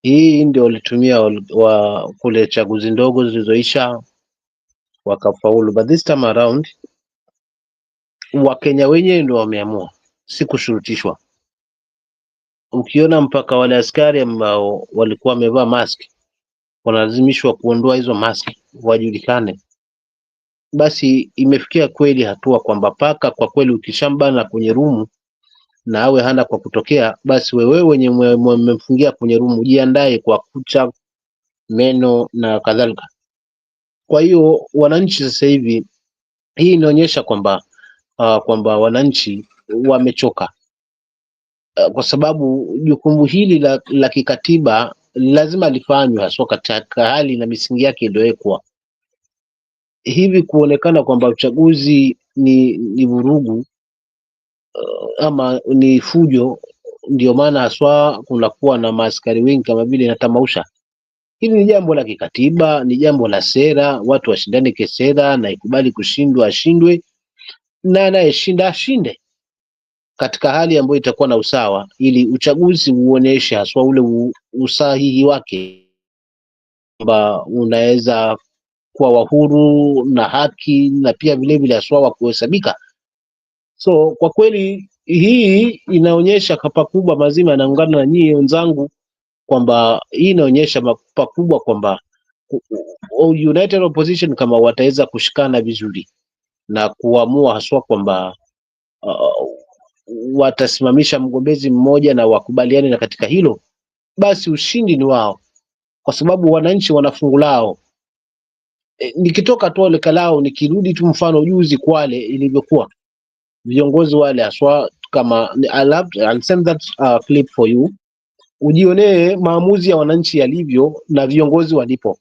Hii ndio walitumia wa kule chaguzi ndogo zilizoisha wakafaulu, but this time around Wakenya wenyewe ndio wameamua, si kushurutishwa. Ukiona mpaka wale askari ambao walikuwa wamevaa mask wanalazimishwa kuondoa hizo mask wajulikane, basi imefikia kweli hatua kwamba paka kwa kweli ukishambana kwenye rumu na awe hana kwa kutokea, basi wewe wenye mmemfungia kwenye rumu jiandae kwa kucha, meno na kadhalika. Kwa hiyo wananchi sasa hivi, hii inaonyesha kwamba wananchi wamechoka, kwa sababu jukumu hili la kikatiba lazima lifanywe, haswa katika hali na misingi yake iliyowekwa. Hivi kuonekana kwamba uchaguzi ni vurugu ama ni fujo, ndio maana haswa kunakuwa na maaskari wengi kama vile natamausha. Hili ni jambo la kikatiba, ni jambo la sera, watu washindane kisera, na ikubali kushindwa ashindwe, na anayeshinda ashinde katika hali ambayo itakuwa na usawa, ili uchaguzi uoneshe haswa ule usahihi wake, kwamba unaweza kuwa wa huru na haki, na pia vile vile haswa wa kuhesabika. So kwa kweli hii inaonyesha pakubwa mazima, naungana na nyie wenzangu kwamba hii inaonyesha pakubwa kwamba United Opposition kama wataweza kushikana vizuri na kuamua haswa kwamba watasimamisha mgombezi mmoja na wakubaliane na katika hilo, basi ushindi ni wao, kwa sababu wananchi wana fungu lao. Nikitoka tu ile Kalou, nikirudi tu mfano juzi Kwale ilivyokuwa, viongozi wale haswa kama I'll send that clip for you, ujionee maamuzi ya wananchi yalivyo na viongozi walipo,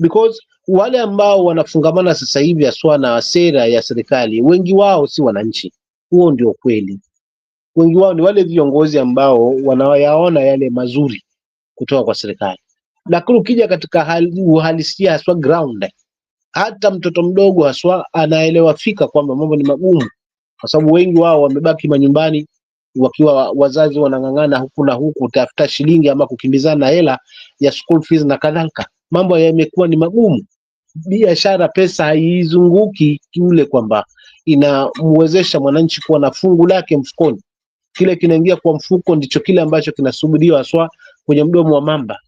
because wale ambao wanafungamana sasa hivi haswa na sera ya serikali, wengi wao si wananchi. Huo ndio kweli. Wengi wao ni wale viongozi ambao wanayaona yale mazuri kutoka kwa serikali, lakini ukija katika uhalisia haswa ground, hata mtoto mdogo haswa anaelewa fika kwamba mambo ni magumu, kwa sababu wengi wao wamebaki manyumbani wakiwa wazazi wanang'ang'ana huku na huku kutafuta shilingi ama kukimbizana na hela ya school fees na kadhalika. Mambo yamekuwa ni magumu, biashara, pesa haizunguki kule kwamba inamwezesha mwananchi kuwa na fungu lake mfukoni. Kile kinaingia kwa mfuko ndicho kile ambacho kinasubiriwa haswa kwenye mdomo wa mamba.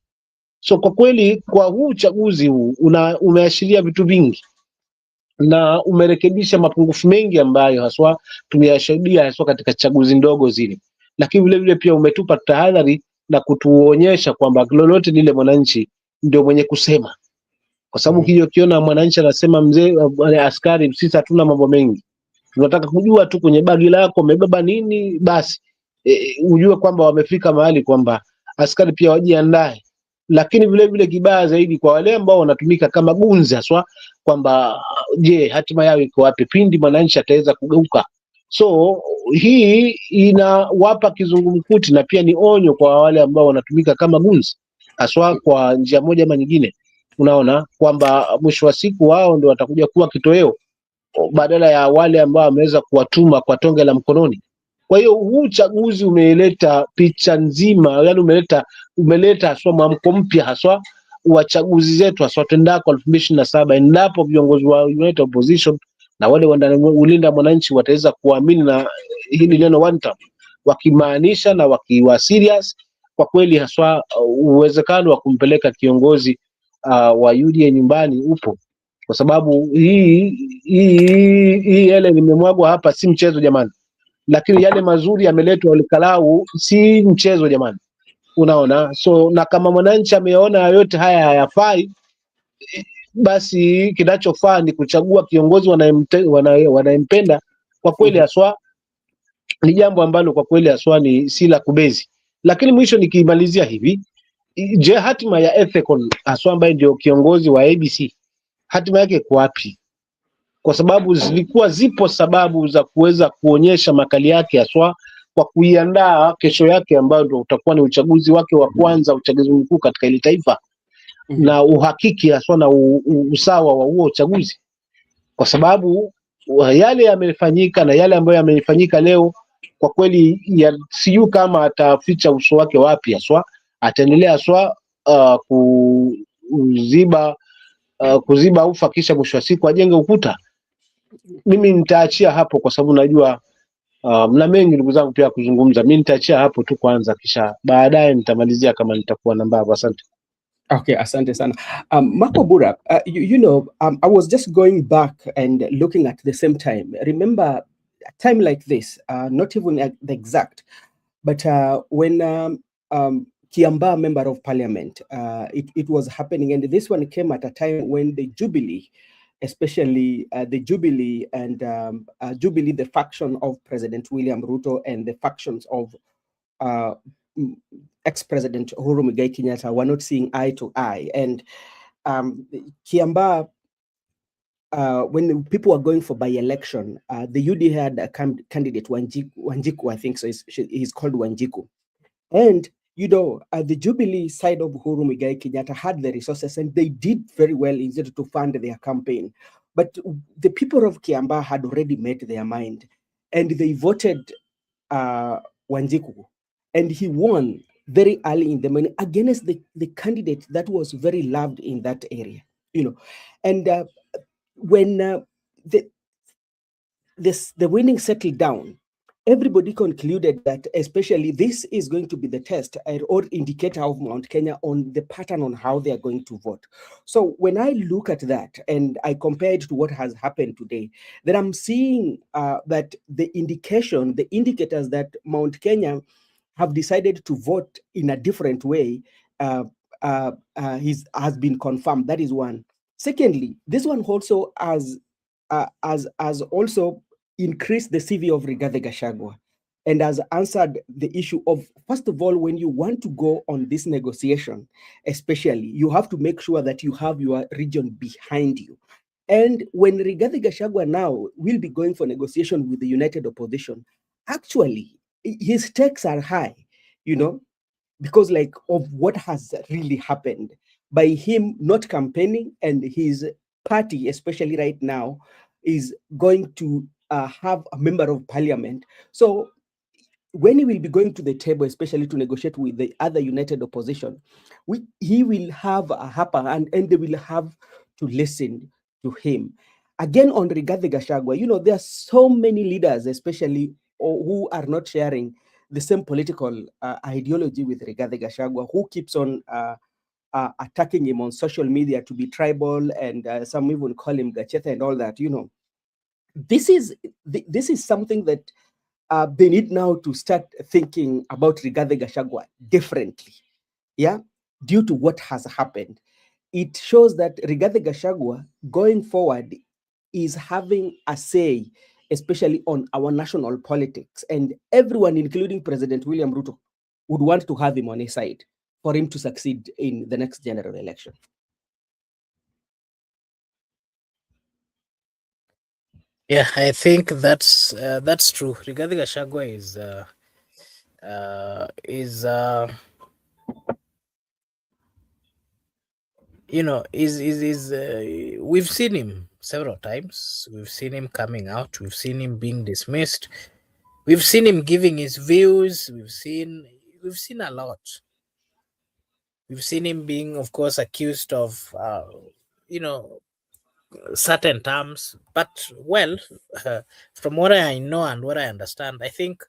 So kwa kweli kwa huu uchaguzi huu umeashiria vitu vingi na umerekebisha mapungufu mengi ambayo haswa tumeyashuhudia haswa katika chaguzi ndogo zile, lakini vile vile pia umetupa tahadhari na kutuonyesha kwamba lolote lile mwananchi ndio mwenye kusema, kwa sababu hiyo ukiona mwananchi anasema mzee, askari, sisi hatuna mambo mengi, tunataka kujua tu kwenye bagi lako umebeba nini, basi ujue kwamba wamefika mahali kwamba askari pia wajiandae. Lakini vile vile kibaya zaidi kwa wale ambao wanatumika kama gunzi haswa, kwamba je, hatima yao iko wapi pindi mwananchi ataweza kugeuka? So hii inawapa kizungumkuti na pia ni onyo kwa wale ambao wanatumika kama gunzi haswa kwa njia moja ama nyingine. Unaona kwamba mwisho wa siku wao ndio watakuja kuwa kitoweo badala ya wale ambao wameweza kuwatuma kwa tonge la mkononi. Kwa hiyo huu uchaguzi umeleta picha nzima, yani umeleta haswa mwamko mpya haswa wa chaguzi zetu haswa tendako 2027, endapo viongozi wa United Opposition na wale wanaolinda mwananchi wataweza kuamini na hili neno one term, wakimaanisha na wakiwa serious kwa kweli haswa, uwezekano wa kumpeleka kiongozi wa UDA nyumbani upo, kwa sababu hii yale limemwagwa hapa si mchezo jamani, lakini yale mazuri yameletwa Kalou si mchezo jamani, unaona. So na kama mwananchi ameona yote haya hayafai, basi kinachofaa ni kuchagua kiongozi wanayempenda kwa kweli haswa. Ni jambo ambalo kwa kweli haswa ni si la kubezi. Lakini mwisho nikimalizia hivi, je, hatima ya Ethekon haswa ambaye ndio kiongozi wa ABC hatima yake iko wapi? Kwa sababu zipo sababu za kuweza kuonyesha makali yake haswa kwa kuiandaa kesho yake ambayo ndio utakuwa ni uchaguzi wake wa kwanza, uchaguzi mkuu katika ile taifa, na uhakiki haswa na usawa wa huo uchaguzi, kwa sababu yale yamefanyika na yale ambayo yamefanyika leo kwa kweli sijui kama ataficha uso wake wapi haswa, ataendelea haswa kuziba ufa kisha mwisho wa siku ajenge ukuta. Mimi nitaachia hapo kwa sababu najua mna mengi ndugu zangu pia kuzungumza. Mimi nitaachia hapo tu kwanza, kisha baadaye nitamalizia kama nitakuwa na mbavu. Asante. Okay, asante sana. Marco Bura, you know, I was just going back and looking at the same time. Remember a time like this, not even the exact, but when Kiambaa Member of Parliament, it was happening, and this one came at a time when the Jubilee, especially the Jubilee and Jubilee, the faction of President William Ruto and the factions of ex-President Uhuru Muigai Kenyatta were not seeing eye to eye. And Kiambaa, when people were going for by-election, the UD had a candidate, Wanjiku, I think so. He's called Wanjiku. And, you know, the Jubilee side of Uhuru Muigai Kenyatta had the resources and they did very well in order to fund their campaign. But the people of Kiambaa had already made their mind and they voted Wanjiku. And he won very early in the morning against the candidate that was very loved in that area, you know. And when the winning settled down, everybody concluded that especially this is going to be the test or indicator of Mount Kenya on the pattern on how they are going to vote. So when I look at that and I compare it to what has happened today, then I'm seeing that the indicators that Mount Kenya have decided to vote in a different way has been confirmed. That is one. Secondly, this one also has also increased the CV of Rigathi Gachagua and has answered the issue of, first of all, when you want to go on this negotiation, especially, you have to make sure that you have your region behind you. And when Rigathi Gachagua now will be going for negotiation with the United Opposition, actually, his stakes are high, you know, because like of what has really happened by him not campaigning, and his party, especially right now, is going to have a member of parliament. So when he will be going to the table, especially to negotiate with the other United Opposition, he will have a upper hand, and they will have to listen to him. Again, on Rigathi Gachagua, there are so many leaders, especially who are not sharing the same political ideology with Rigathi Gachagua, who keeps on attacking him on social media to be tribal, and some even call him Gacheta and all that. This is something that they need now to start thinking about Rigathi Gachagua differently. Yeah, due to what has happened, it shows that Rigathi Gachagua going forward is having a say, especially on our national politics, and everyone, including President William Ruto, would want to have him on his side for him to succeed in the next general election. Yeah, I think that's true. Rigathi Gachagua is we've seen him several times. We've seen him coming out. We've seen him being dismissed. We've seen him giving his views. We've seen a lot. We've seen him being, of course, accused of certain terms. But well, from what I know and what I understand, I think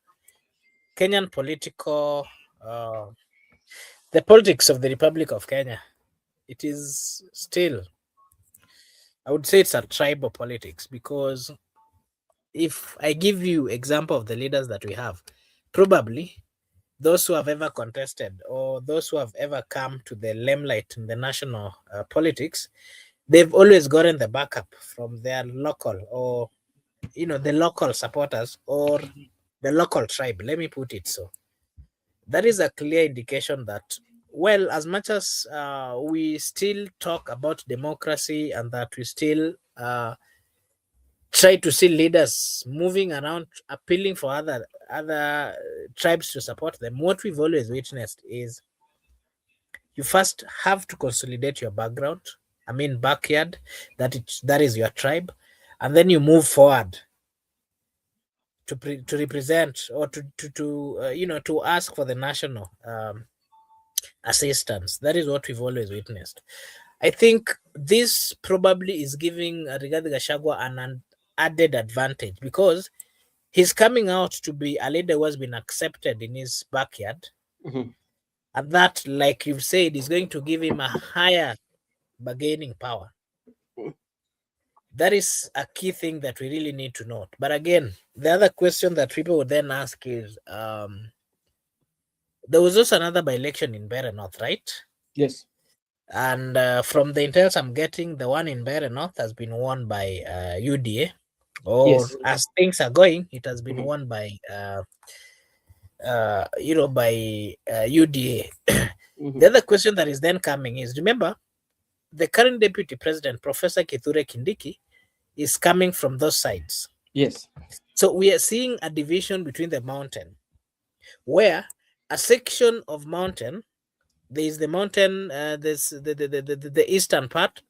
Kenyan the politics of the Republic of Kenya, it is still, I would say it's a tribal politics, because if I give you example of the leaders that we have, probably those who have ever contested or those who have ever come to the limelight in the national politics, they've always gotten the backup from their local, or the local supporters, or the local tribe. Let me put it so. That is a clear indication that, well, as much as we still talk about democracy, and that we still try to see leaders moving around appealing for other tribes to support them, what we've always witnessed is you first have to consolidate your background, backyard, that is your tribe, and then you move forward to represent, or to ask for the national assistance. That is what we've always witnessed. I think this probably is giving Rigathi Gachagua an added advantage, because he's coming out to be a leader who has been accepted in his backyard. Mm-hmm. And that, like you've said, is going to give him a higher bargaining power. That is a key thing that we really need to note. But again, the other question that people would then ask is, there was also another by-election in Bere North, right? Yes. And from the intel I'm getting, the one in Bere North has been won by UDA, or Yes. as things are going, it has been Mm-hmm. won by UDA. Mm-hmm. The other question that is then coming is, remember, the current deputy president, Professor Kithure Kindiki, is coming from those sides. Yes. So we are seeing a division between the mountain, where a section of mountain, there is the mountain, there's the eastern part.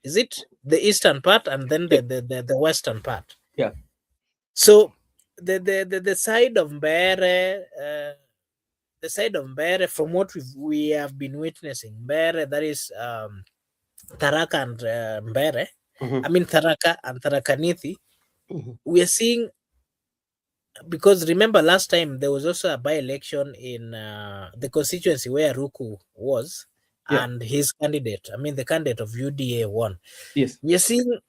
Is it the eastern part, and then the western part? Yeah. So the side of Mbere, from what we have been witnessing, Mbere, that is Tharaka and Mbere, Mm-hmm. Tharaka and Tharaka Nithi, Mm-hmm. we are seeing, because remember last time there was also a by-election in the constituency where Ruku was, Yeah. and his candidate, the candidate of UDA won. Yes. We are seeing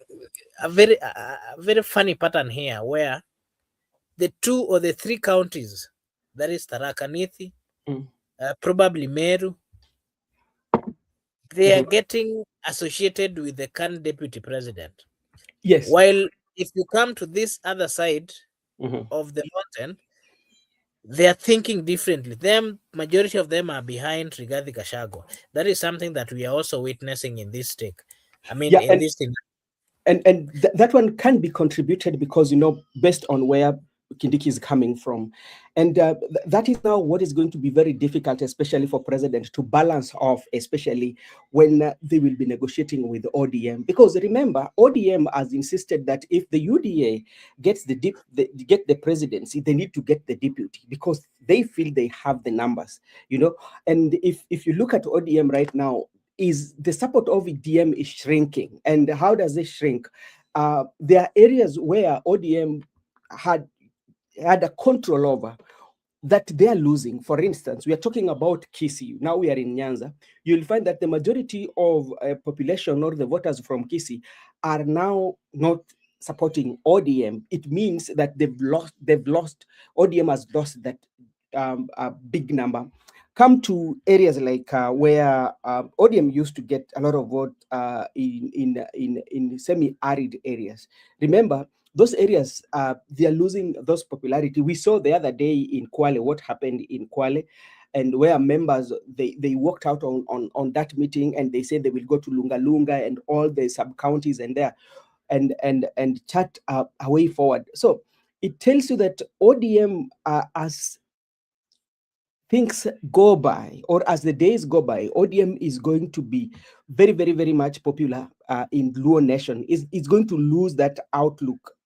a very funny pattern here, where the 2 or the 3 counties, that is Tharaka Nithi, probably Meru, they are getting associated with the current deputy president. Yes. While if you come to this other side of the mountain, they are thinking differently. Majority of them are behind Rigathi Gachagua. That is something that we are also witnessing in this stake. Yeah, this thing. And that one can be contributed because, based on where Kindiki is coming from. And that is now what is going to be very difficult, especially for president, to balance off, especially when they will be negotiating with ODM. Because remember, ODM has insisted that if the UDA gets get the presidency, they need to get the deputy, because they feel they have the numbers, And if you look at ODM right now, is the support of ODM is shrinking. And how does it shrink? There are areas where ODM had a control over that they are losing. For instance, we are talking about Kisii. Now we are in Nyanza. You'll find that the majority of population or the voters from Kisii are now not supporting ODM. It means that they've lost. ODM has lost that a big number. Come to areas like where ODM used to get a lot of vote in semi-arid areas. Remember, those areas, they are losing those popularity. We saw the other day in Kwale what happened in Kwale, and where members they walked out on that meeting and they said they will go to Lunga and all the sub counties and there and chat a way forward. So it tells you that ODM, as things go by, or as the days go by, ODM is going to be very, very, very much popular in Luo Nation. It's going to lose that outlook,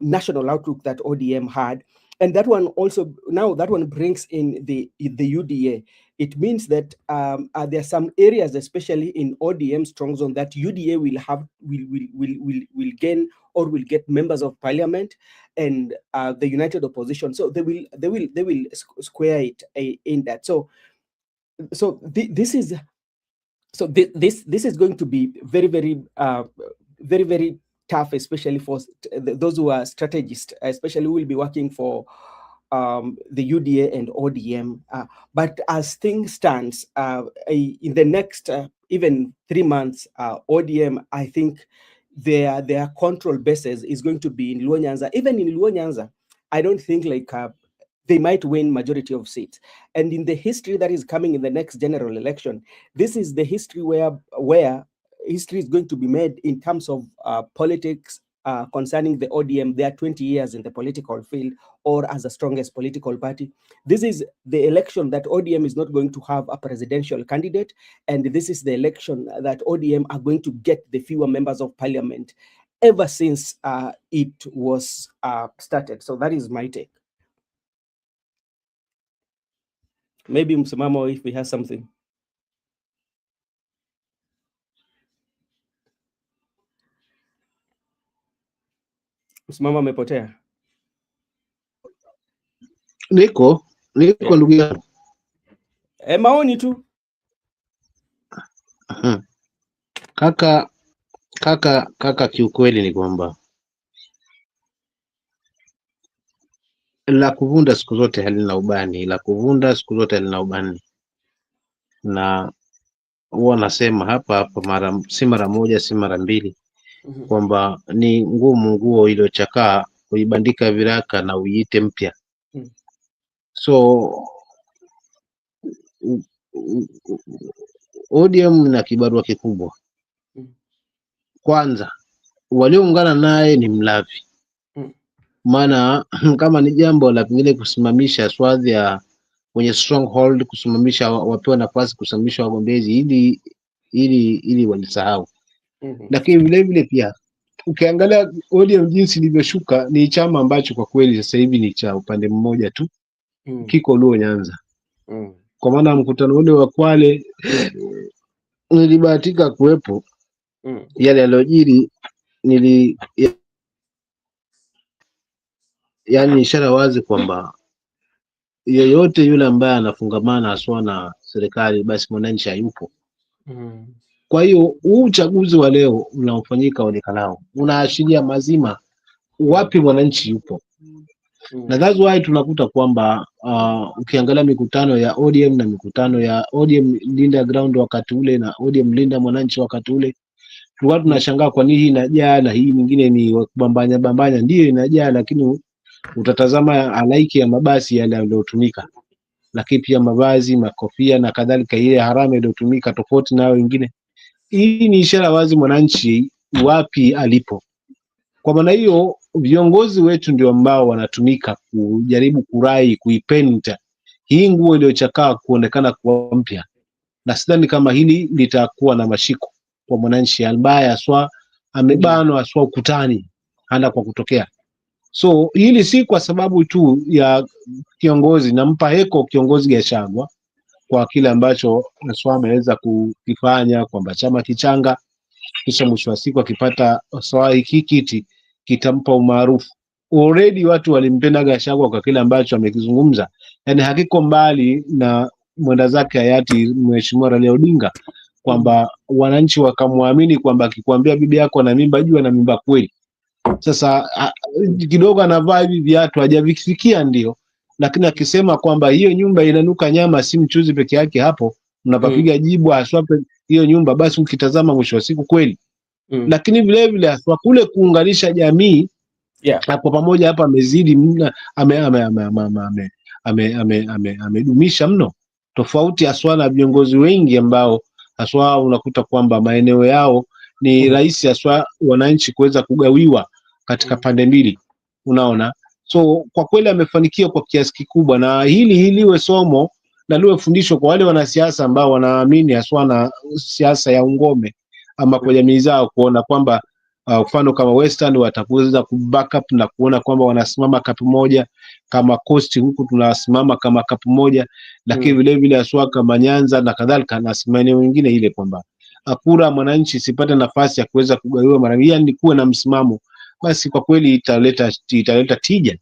national outlook that ODM had. And that one also, now that one brings in the UDA. It means that there are some areas, especially in ODM strong zone, that UDA will gain or will get members of parliament and the united opposition. So they will square it in that. This is going to be very, very very, very tough, especially for those who are strategists, especially who will be working for the UDA and ODM. But as things stands, in the next even 3 months, ODM, I think their control basis is going to be in Luo Nyanza. Even in Luo Nyanza, I don't think like they might win majority of seats. And in the history that is coming in the next general election, this is the history where history is going to be made in terms of politics concerning the ODM. They are 20 years in the political field or as the strongest political party. This is the election that ODM is not going to have a presidential candidate. And this is the election that ODM are going to get the fewer members of parliament ever since it was started. So that is my take. Maybe Msimamo, if we have something. Msimamo amepotea. Niko ndugu yangu. Maoni tu. Kaka, kiukweli ni kwamba la kuvunda siku zote halina ubani, na huwa nasema hapa si mara moja si mara mbili kwamba ni ngumu nguo iliyochakaa kuibandika viraka na uiite mpya. So ODM na kibarua kikubwa. Kwanza walioungana naye ni mlavi, maana kama ni jambo la pengine kusimamisha swadhi ya wenye stronghold, kusimamisha wapewa nafasi, kusimamisha wagombezi ili walisahau. Lakini vile vile pia ukiangalia ODM jinsi ilivyoshuka, ni chama ambacho kwa kweli sasa hivi ni cha upande mmoja tu, kiko Luo Nyanza. Kwa maana mkutano ule wa Kwale nilibahatika kuwepo. Yale yaliyojiri yani ishara wazi kwamba yeyote yule ambaye anafungamana aswa na serikali basi mwananchi hayupo. Kwa hiyo huu uchaguzi wa leo unaofanyika wa Kalou unaashiria mazima wapi mwananchi yupo. Na that's why tunakuta kwamba ukiangalia mikutano ya ODM na mikutano ya ODM Linda Ground wakati ule na ODM Linda Mwananchi wakati ule, tulikuwa tunashangaa kwa nini hii inajaa na hii nyingine ni bambanya. Ndio inajaa, lakini utatazama halaiki ya mabasi yale yaliyotumika, lakini pia mavazi, makofia na kadhalika, ile harame iliyotumika tofauti na wengine. Hii ni ishara wazi mwananchi wapi alipo. Kwa maana hiyo viongozi wetu ndio ambao wanatumika kujaribu kurai kuipenta hii nguo iliyochakaa kuonekana kuwa mpya, na sidhani kama hili litakuwa na mashiko kwa mwananchi ambaye aswa amebanwa aswa ukutani hana kwa kutokea. So hili si kwa sababu tu ya kiongozi, nampa heko kiongozi Gachagua kwa kile ambacho Haswa ameweza kukifanya, kwamba chama kichanga, kisha mwisho wa siku akipata Haswa hiki kiti kitampa umaarufu. Already watu walimpenda Gachagua kwa kile ambacho amekizungumza, yani hakiko mbali na mwenda zake hayati Mheshimiwa Raila Odinga, kwamba wananchi wakamwamini kwamba akikwambia bibi yako na mimba, jua na mimba kweli. Sasa kidogo anavaa hivi viatu, hajavifikia ndio, lakini akisema kwamba hiyo nyumba inanuka nyama, si mchuzi peke yake, hapo mnapapiga jibu haswa hiyo nyumba, basi ukitazama mwisho wa siku kweli. Lakini vile vile haswa kule kuunganisha jamii hapo pamoja, hapa amezidi, amedumisha mno, tofauti haswa na viongozi wengi ambao haswa unakuta kwamba maeneo yao ni rahisi haswa wananchi kuweza kugawiwa katika pande mbili, unaona. So kwa kweli amefanikiwa kwa kiasi kikubwa, na hili liwe somo na liwe fundisho kwa wale wanasiasa ambao wanaamini haswa na siasa ya ungome ama kwa jamii zao, kuona kwamba mfano kama Western watakuweza kubackup na kuona kwamba wanasimama kapu moja, kama Coast huku tunasimama kama kapu moja, lakini vile vile haswa kama Nyanza na kadhalika na maeneo mengine, ile kwamba kura mwananchi sipate nafasi ya kuweza kugawiwa mara nyingi, yani kuwe na msimamo, basi kwa kweli italeta tija,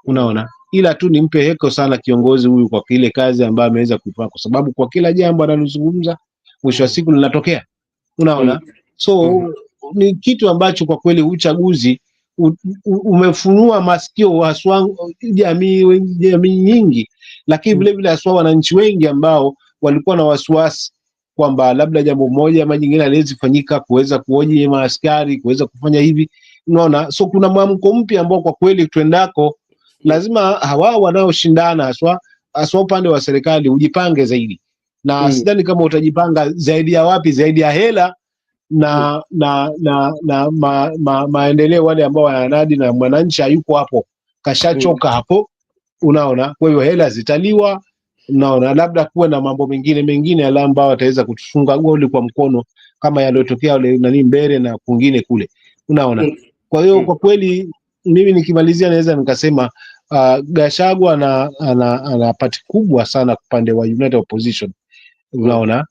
unaona. Ila tu nimpe heko sana kiongozi huyu kwa kile kazi ambayo ameweza kuifanya, kwa sababu kwa kila jambo analozungumza mwisho wa siku linatokea, unaona. So ni kitu ambacho kwa kweli uchaguzi umefunua masikio haswa jamii nyingi, lakini vile vile haswa wananchi wengi ambao walikuwa na wasiwasi kwamba labda jambo moja ama jingine haliwezi fanyika, kuweza kuoji maaskari, kuweza kufanya hivi, unaona. So kuna mwamko mpya ambao kwa kweli tuendako lazima hawa wanaoshindana haswa upande wa serikali ujipange zaidi, na sidhani kama utajipanga zaidi ya wapi, zaidi ya hela na maendeleo wale ambao wananadi, na mwananchi hayuko hapo, kashachoka hapo, unaona. Kwa hiyo hela zitaliwa, unaona, labda kuwe na mambo mengine yale ambao wataweza kutufunga goli kwa mkono kama yaliyotokea wale nani Mbere na kwingine kule, unaona. Kwa hiyo kwa kweli mimi nikimalizia naweza nikasema Gachagua ana pati kubwa sana upande wa United Opposition, unaona,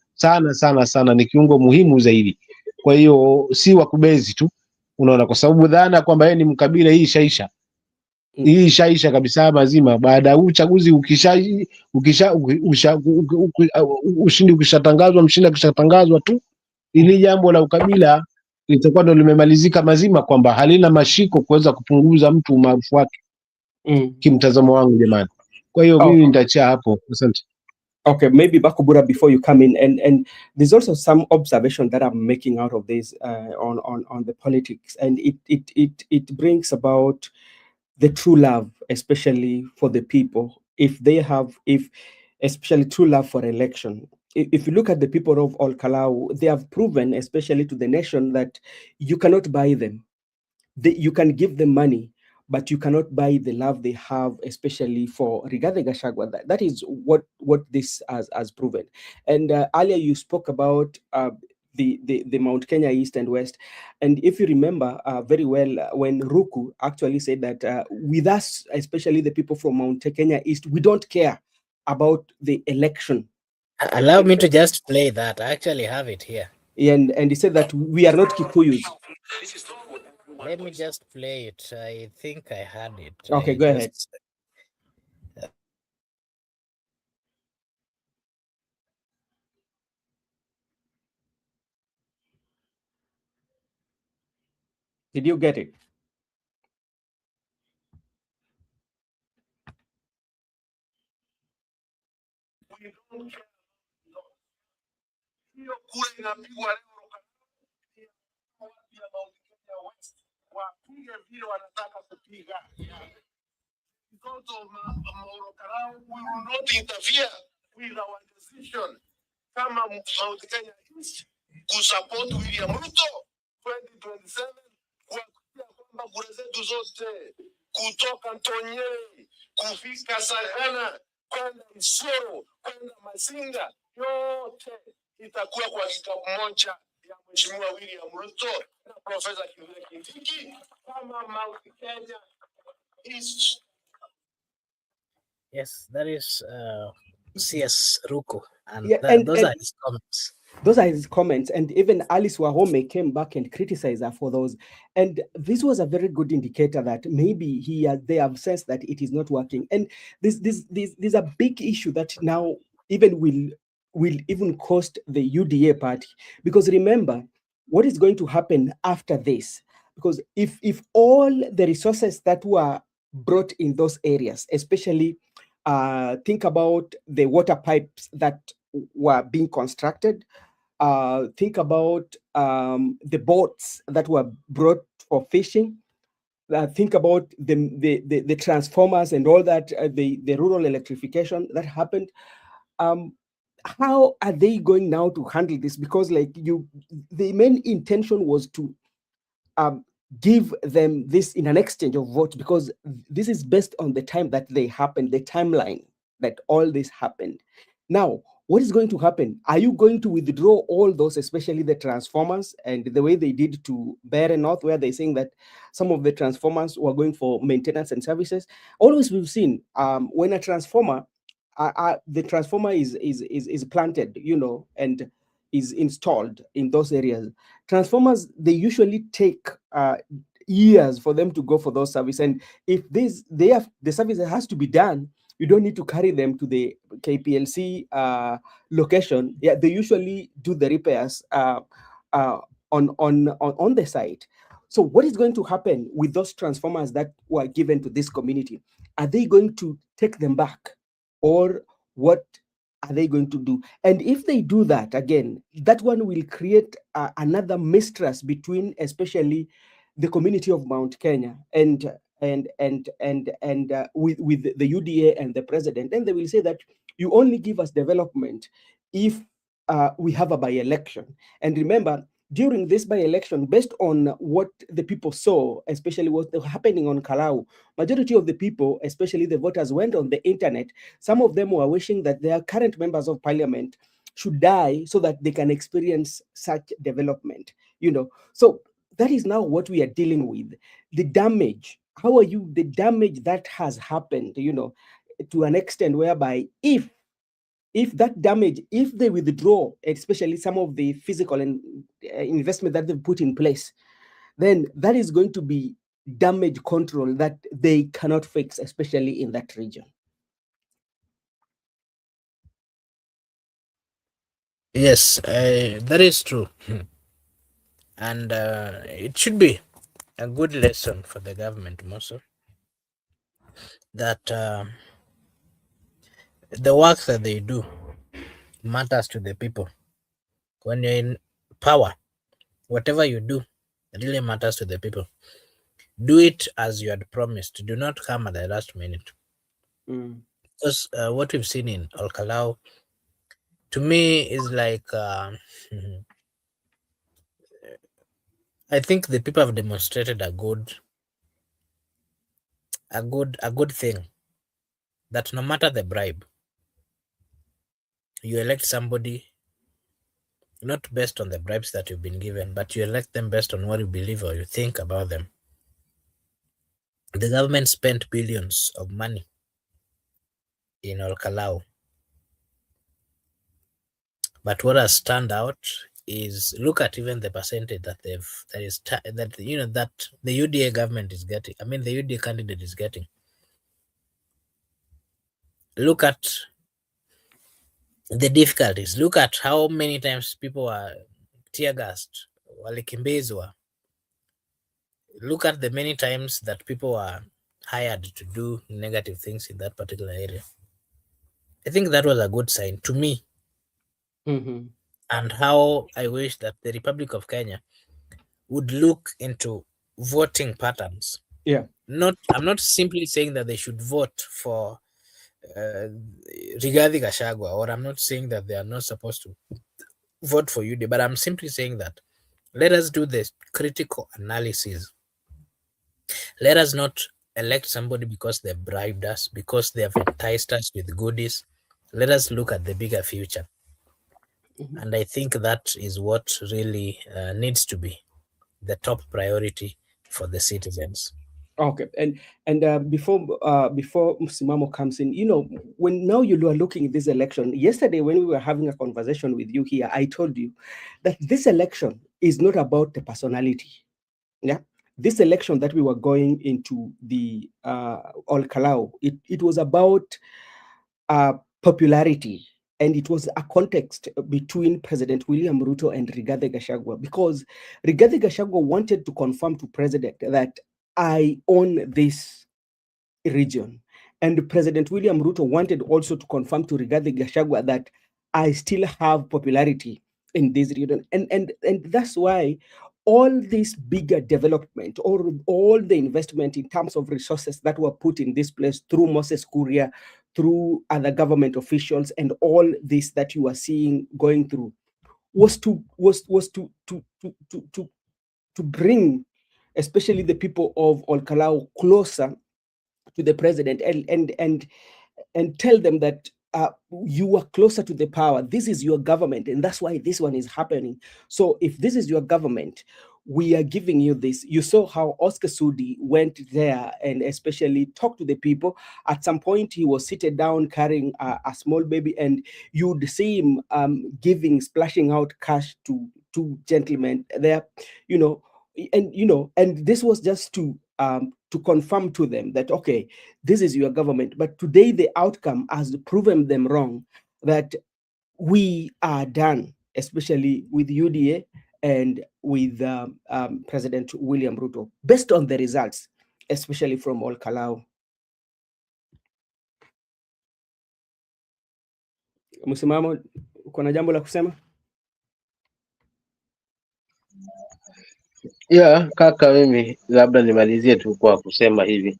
sana ni kiungo muhimu zaidi. Kwa hiyo si wakubezi tu, unaona, kwa sababu dhana kwamba yeye ni mkabila hii ishaisha kabisa mazima. Baada ya uchaguzi ushindi ukishatangazwa, mshindi ukishatangazwa tu, ili jambo la ukabila litakuwa ndo limemalizika mazima, kwamba halina mashiko kuweza kupunguza mtu umaarufu wake, kimtazamo wangu jamani. Kwa hiyo mimi nitachia hapo, asante. Okay, maybe Bakubura, before you come in, and there's also some observation that I'm making out of this on the politics, and it brings about the true love, especially for the people, if especially true love for election. If you look at the people of all Kalou, they have proven, especially to the nation, that you cannot buy them. You can give them money, but you cannot buy the love they have, especially for Rigathi Gachagua. That is what this has proven. And earlier you spoke about the Mount Kenya East and West. And if you remember very well, when Ruku actually said that with us, especially the people from Mount Kenya East, we don't care about the election. Allow me to just play that. I actually have it here. And he said that we are not Kikuyus. Let me just play it. I think I had it. Okay, go ahead. Did you get it? Because of Maurokarau, we will not interfere with our decision. Kama Mount Kenya East kusupport William Ruto 2027, kuhakikisha kwamba kura zetu zote kutoka Ntonyei kufika Sagana kwenda Isiolo kwenda Masinga yote itakuwa kwa kikapu moja ya Mheshimiwa William Ruto na Profesa Kithure Kindiki kama Mount Kenya East. Yes, that is CS Ruko, and Yeah, and those are his comments. those are his comments. And even Alice Wahome came back and criticized her for those. And this was a very good indicator that maybe they have sensed that it is not working. And this is a big issue that now even will even cost the UDA party. Because remember, what is going to happen after this? Because if all the resources that were brought in those areas, especially think about the water pipes that were being constructed, think about the boats that were brought for fishing. Think about the transformers and all that, the rural electrification that happened. Um, how are they going now to handle this? Because the main intention was to um, give them this in an exchange of votes, because this is based on the time that they happened, the timeline that all this happened. Now, what is going to happen? Are you going to withdraw all those, especially the transformers, and the way they did to Bear North, where they're saying that some of the transformers were going for maintenance and services? Always we've seen when a transformer, the transformer is planted, and is installed in those areas. Transformers, they usually take years for them to go for those services. And if the service has to be done, you don't need to carry them to the KPLC location. Yeah, they usually do the repairs on the site. So what is going to happen with those transformers that were given to this community? Are they going to take them back, or what are they going to do? And if they do that, again, that one will create another mistrust between, especially, the community of Mount Kenya and with the UDA and the president. And they will say that you only give us development if we have a by-election. And remember, during this by-election, based on what the people saw, especially what was happening on Kalou, majority of the people, especially the voters, went on the internet. Some of them were wishing that their current members of parliament should die so that they can experience such development. So that is now what we are dealing with. The damage. How are you? The damage that has happened, to an extent whereby if that damage, if they withdraw, especially some of the physical and investment that they've put in place, then that is going to be damage control that they cannot fix, especially in that region. Yes, that is true. And it should be a good lesson for the government also, that the work that they do matters to the people. When you're in power, whatever you do really matters to the people. Do it as you had promised. Do not come at the last minute. Mm. Because what we've seen in Olkalau, to me, is like I think the people have demonstrated a good thing, that no matter the bribe, you elect somebody not based on the bribes that you've been given, but you elect them based on what you believe or you think about them. The government spent billions of money in Olkalau, but what has stand out is, look at even the percentage that that the UDA government is getting. I mean, the UDA candidate is getting. Look at the difficulties. Look at how many times people are tear gassed, walikimbizwa. Look at the many times that people are hired to do negative things in that particular area. I think that was a good sign to me. Mm-hmm. And how I wish that the Republic of Kenya would look into voting patterns. Yeah. I'm not simply saying that they should vote for Rigathi Gachagua, or I'm not saying that they are not supposed to vote for UD, but I'm simply saying that let us do this critical analysis. Let us not elect somebody because they bribed us, because they have enticed us with goodies. Let us look at the bigger future. Mm-hmm. And I think that is what really needs to be the top priority for the citizens. Okay, and before Msimamo comes in, when now you are looking at this election. Yesterday, when we were having a conversation with you here, I told you that this election is not about the personality. Yeah, this election that we were going into the Ol Kalou, it was about popularity. And it was a context between President William Ruto and Rigathi Gachagua, because Rigathi Gachagua wanted to confirm to President that I own this region. And President William Ruto wanted also to confirm to Rigathi Gachagua that I still have popularity in this region. And that's why all this bigger development, or all the investment in terms of resources that were put in this place through Moses Kuria, through other government officials, and all this that you are seeing going through, was to bring especially the people of Ol Kalou closer to the president, and tell them that you are closer to the power. This is your government, and that's why this one is happening. So if this is your government, we are giving you this. You saw how Oscar Sudi went there and especially talked to the people. At some point, he was seated down carrying a small baby, and you'd see him splashing out cash to two gentlemen there, and this was just to confirm to them that, okay, this is your government. But today the outcome has proven them wrong, that we are done, especially with UDA and with President William Ruto, based on the results, especially from Ol Kalou. Msimamo, uko na jambo la kusema? Yeah, kaka, mimi labda nimalizie tu kwa kusema hivi.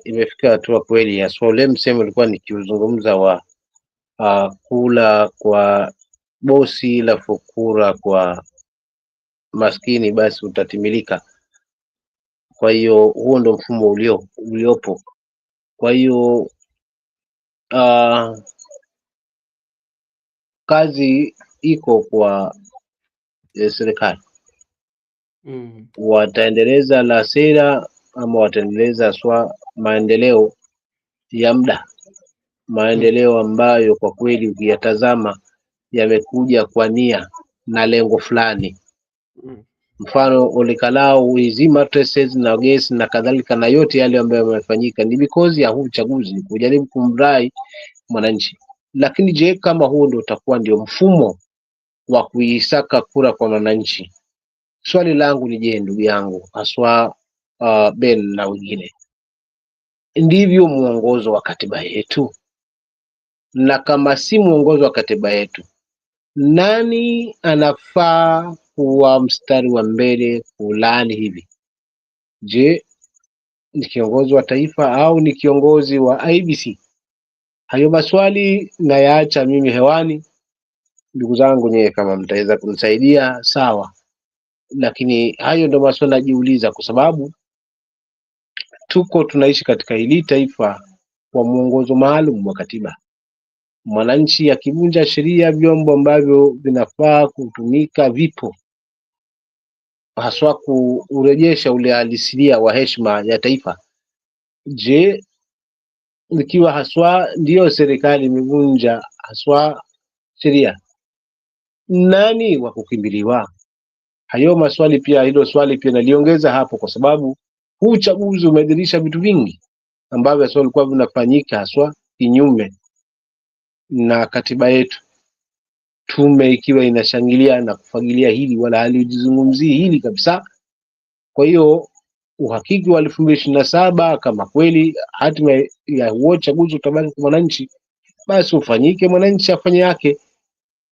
Imefika hatua kweli ya ule msemo ulikuwa nikiuzungumza wa kula kwa bosi la fukura kwa maskini basi utatimilika. Kwa hiyo huo ndo mfumo uliopo. Kwa hiyo kazi iko kwa serikali. Wataendeleza la sera ama wataendeleza maendeleo ya muda, maendeleo ambayo kwa kweli ukiyatazama yamekuja kwa nia na lengo fulani. Mfano Ol Kalou, hizi mattresses na gesi na kadhalika, na yote yale ambayo yamefanyika ni because ya huu uchaguzi kujaribu kumrai mwananchi. Lakini je, kama huo ndio utakuwa ndio mfumo wa kuisaka kura kwa mwananchi, swali langu ni je, ndugu yangu haswa Ben na wengine, ndivyo muongozo wa katiba yetu? Na kama si muongozo wa katiba yetu, nani anafaa kuwa mstari wa mbele fulani hivi? Je, ni kiongozi wa taifa au ni kiongozi wa IBC? Hayo maswali nayaacha mimi hewani. Ndugu zangu, nyewe kama mtaweza kunisaidia sawa, lakini hayo ndio maswali najiuliza, kwa sababu tunaishi katika hili taifa kwa muongozo maalum wa katiba. Mwananchi akivunja sheria, vyombo ambavyo vinafaa kutumika vipo, haswa kurejesha ule halisia wa heshima ya taifa. Je, ikiwa haswa ndiyo serikali imevunja haswa sheria, nani wa kukimbiliwa? Hayo maswali pia, hilo swali pia naliongeza hapo, kwa sababu huu uchaguzi umedhihirisha vitu vingi ambavyo haswa vilikuwa vinafanyika haswa kinyume na katiba yetu. Tume ikiwa inashangilia na kufagilia hili, wala halijizungumzii hili kabisa. Kwa hiyo uhakiki wa 2027 kama kweli hatima ya huo uchaguzi utabaki kwa mwananchi, basi ufanyike, mwananchi afanye yake,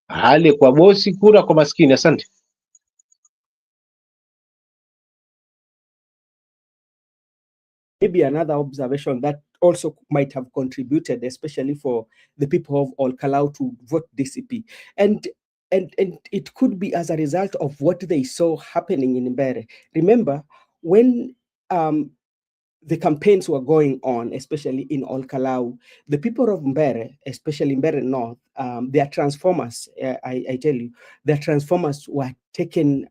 hali kwa bosi, kura kwa maskini. Asante. Maybe another observation that also might have contributed, especially for the people of Ol Kalou, to vote DCP. And it could be as a result of what they saw happening in Mbere. Remember, when the campaigns were going on, especially in Ol Kalou, the people of Mbere, especially Mbere North, their transformers, I tell you, their transformers were taken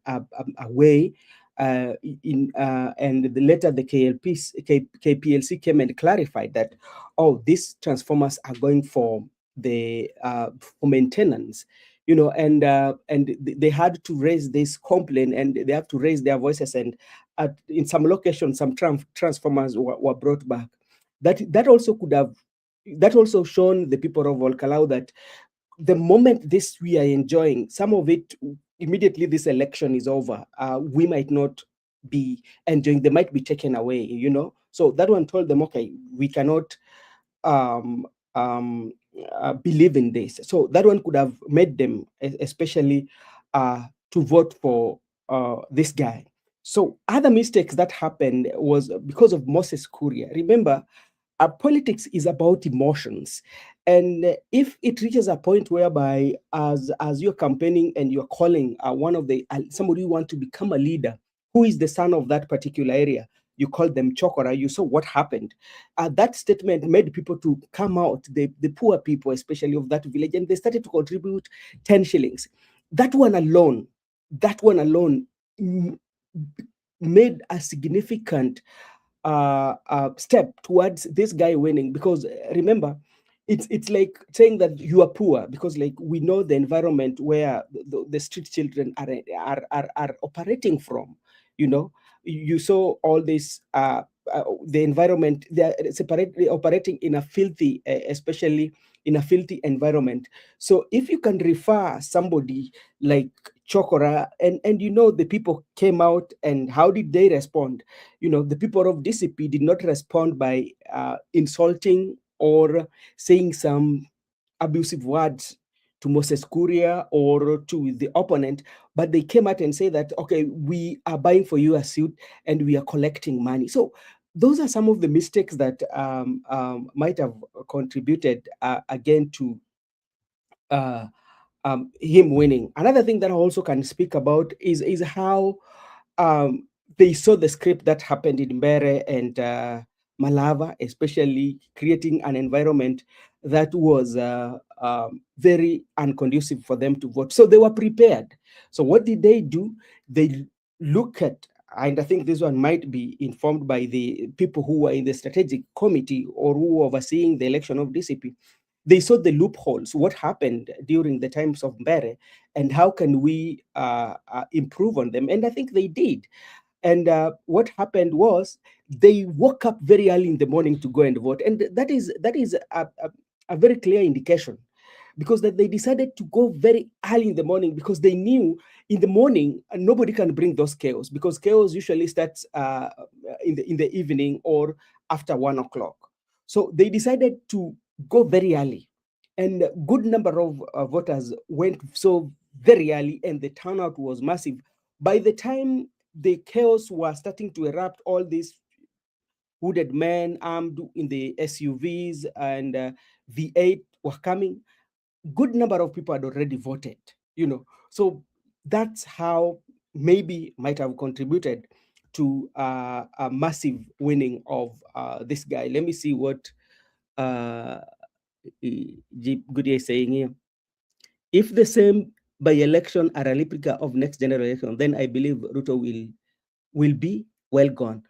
away and later the KPLC came and clarified that, oh, these transformers are going for maintenance, and they had to raise this complaint, and they have to raise their voices, and in some locations some transformers were brought back. That also shown the people of Kalou that the moment this we are enjoying, some of it immediately this election is over, we might not be enjoying, they might be taken away, So that one told them, okay, we cannot um, believe in this. So that one could have made them, especially to vote for this guy. So other mistakes that happened was because of Moses Kuria. Remember, politics is about emotions, and if it reaches a point whereby as you're campaigning and you're calling one of the somebody who want to become a leader who is the son of that particular area, you call them chokora, you saw what happened. That statement made people to come out, the poor people especially of that village, and they started to contribute 10 shillings. That one alone made a significant step towards this guy winning, because remember, it's like saying that you are poor because, like, we know the environment where the street children are operating from. You saw all this the environment, they are separately operating in a filthy, especially in a filthy environment. So if you can refer somebody like Chokora, and the people came out, and how did they respond? The people of DCP did not respond by insulting or saying some abusive words to Moses Kuria or to the opponent, but they came out and say that, okay, we are buying for you a suit and we are collecting money. So those are some of the mistakes that might have contributed again to him winning. Another thing that I also can speak about is how they saw the script that happened in Mbere and Malava, especially creating an environment that was very unconducive for them to vote. So they were prepared. So what did they do? They look at, and I think this one might be informed by the people who were in the strategic committee or who were overseeing the election of DCP. They saw the loopholes, what happened during the times of Mbere, and how can we improve on them? And I think they did. And what happened was they woke up very early in the morning to go and vote. And that is a very clear indication, because that they decided to go very early in the morning, because they knew in the morning nobody can bring those chaos, because chaos usually starts in the evening or after 1 o'clock. So they decided to go very early, and a good number of voters went so very early, and the turnout was massive. By the time the chaos was starting to erupt, all these hooded men armed in the SUVs and V8 were coming, good number of people had already voted, So that's how maybe might have contributed to a massive winning of this guy. Let me see what Goody is saying here. If the same by-election are a replica of next general election, then I believe Ruto will be well gone.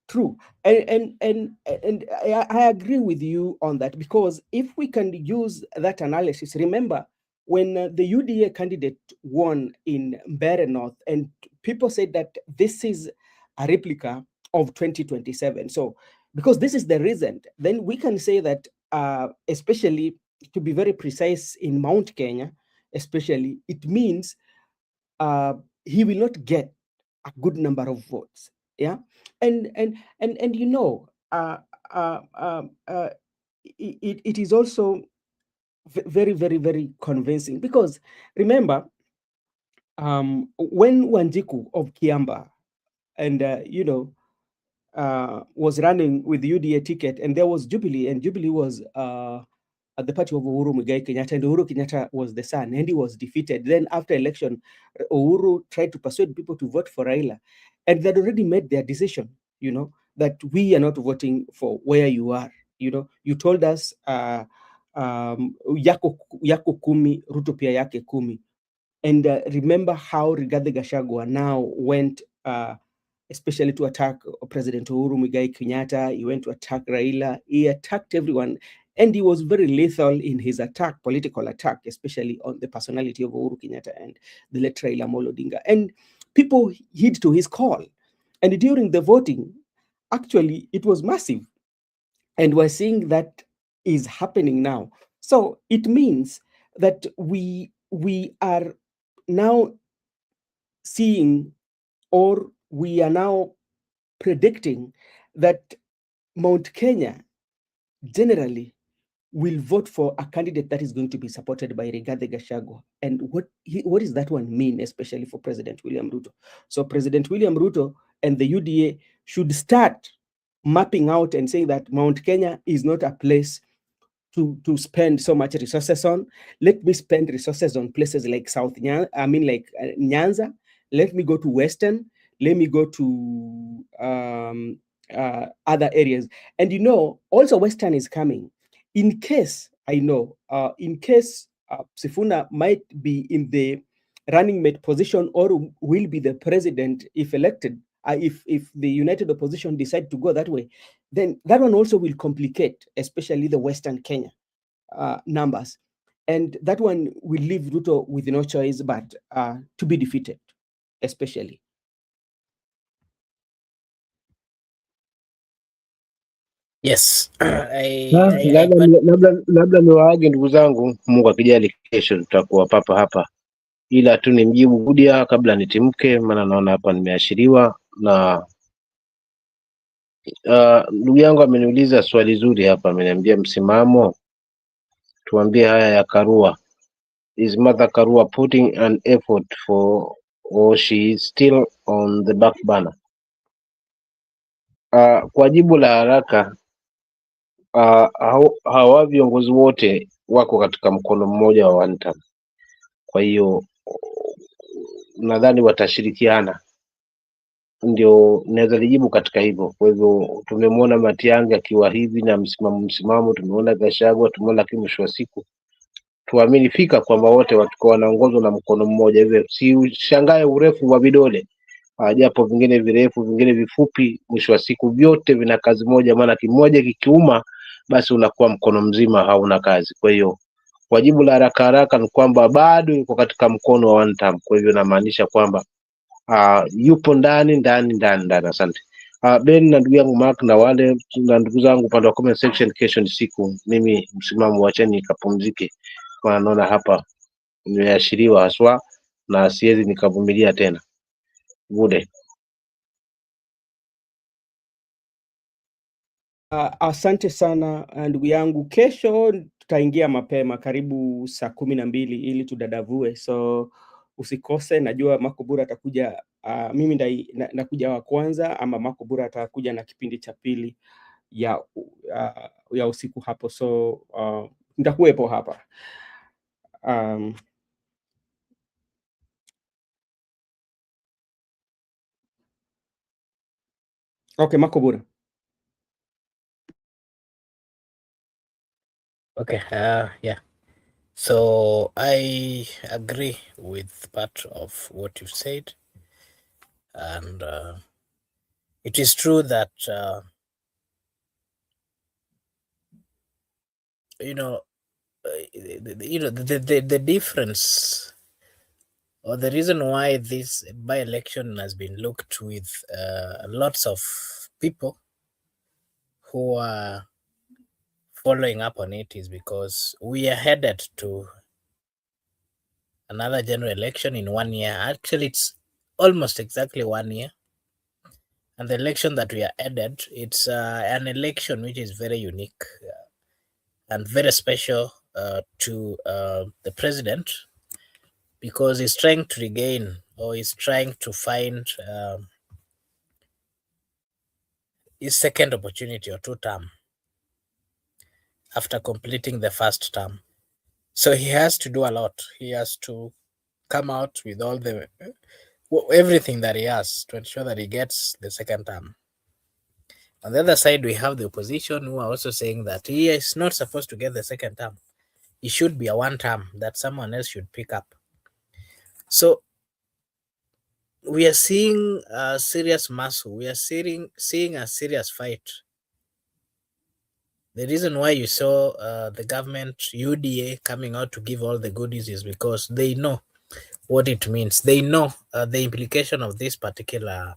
True, and I agree with you on that, because if we can use that analysis, remember when the UDA candidate won in Mbere North, and people said that this is a replica of 2027. So because this is the reason, then we can say that, especially to be very precise, in Mount Kenya, especially, it means he will not get a good number of votes. Yeah, and it is also very, very, very convincing, because remember, when Wanjiku of Kiamba and was running with the UDA ticket, and there was Jubilee, and Jubilee was at the party of Uhuru Muigai Kenyatta, and Uhuru Kenyatta was the son, and he was defeated. Then after election, Uhuru tried to persuade people to vote for Raila, and they'd already made their decision, that we are not voting for where you are. You told us yako kumi, Ruto pia yake kumi. And remember how Rigathi Gachagua now went especially to attack President Uhuru Muigai Kenyatta. He went to attack Raila. He attacked everyone. And he was very lethal in his attack, political attack, especially on the personality of Uhuru Kenyatta and the late Raila Amolo Odinga. And people heed to his call. And during the voting, actually, it was massive. And we're seeing that is happening now. So it means that we are now seeing, or we are now predicting, that Mount Kenya generally will vote for a candidate that is going to be supported by Rigathi Gachagua. And what does that one mean, especially for President William Ruto? So President William Ruto and the UDA should start mapping out and saying that Mount Kenya is not a place to spend so much resources on. Let me spend resources on places like Nyanza. Let me go to Western. Let me go to other areas. And also Western is coming. In case Sifuna might be in the running mate position or will be the president if elected, if the United Opposition decide to go that way, then that one also will complicate, especially the Western Kenya numbers. And that one will leave Ruto with no choice but to be defeated, especially. Yes. Labda niwaage ndugu zangu, Mungu akijali, kesho tutakuwa papa hapa, ila tu nimjibu Gudia kabla nitimke, maana naona hapa nimeashiriwa na ndugu yangu ameniuliza swali zuri hapa, ameniambia msimamo, tuambie haya ya Karua. Is Mother Karua putting an effort or she is still on the back burner? Kwa jibu la haraka, hawa viongozi wote wako katika mkono mmoja wa one term. Kwa hiyo nadhani watashirikiana, ndio naweza lijibu katika hivyo. Kwa hivyo tumemwona Matiang'i akiwa hivi na msimamo, tumeona Gachagua, tumeona, lakini mwisho wa siku tuamini fika kwamba wote watakuwa wanaongozwa na mkono mmoja. Hivyo si ushangae urefu wa vidole, japo vingine virefu vingine vifupi, mwisho wa siku vyote vina kazi moja, maana kimoja kikiuma basi unakuwa mkono mzima hauna kazi. Kwa hiyo kwa jibu la haraka haraka ni kwamba bado yuko katika mkono wa one term. Kwa hivyo namaanisha kwamba yupo ndani. Asante Ben na ndugu yangu Mark na wale na ndugu zangu upande wa comment section. Kesho ni siku, mimi msimamo, wacheni nikapumzike, kwa naona hapa nimeashiriwa haswa na siwezi nikavumilia tena. Bude. Asante sana ndugu yangu. Kesho tutaingia mapema karibu saa 12 ili tudadavue, so usikose. Najua Makobura atakuja, mimi nakuja wa kwanza, ama Makobura atakuja na kipindi cha pili ya usiku hapo, so nitakuwepo hapa. Okay, Makobura. Okay, yeah. So I agree with part of what you said, and it is true that the difference, or the reason why this by-election has been looked with lots of people who are following up on it, is because we are headed to another general election in 1 year. Actually, it's almost exactly 1 year. And the election that we are headed, it's an election which is very unique and very special to the president, because he's trying to regain, or he's trying to find his second opportunity or two term after completing the first term. So he has to do a lot. He has to come out with all the everything that he has to ensure that he gets the second term. On the other side, we have the opposition who are also saying that he is not supposed to get the second term. It should be a one term that someone else should pick up. So we are seeing a serious muscle. We are seeing a serious fight. The reason why you saw the government UDA coming out to give all the goodies is because they know what it means. They know the implication of this particular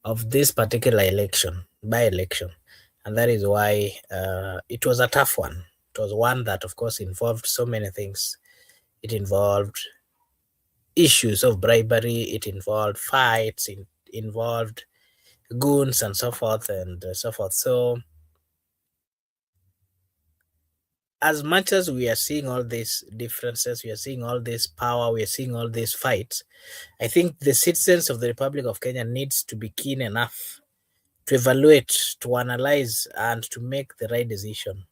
election, by election, and that is why it was a tough one. It was one that, of course, involved so many things. It involved issues of bribery. It involved fights. It involved goons and so forth and so forth. So as much as we are seeing all these differences, we are seeing all this power, we are seeing all these fights, I think the citizens of the Republic of Kenya needs to be keen enough to evaluate, to analyze, and to make the right decision.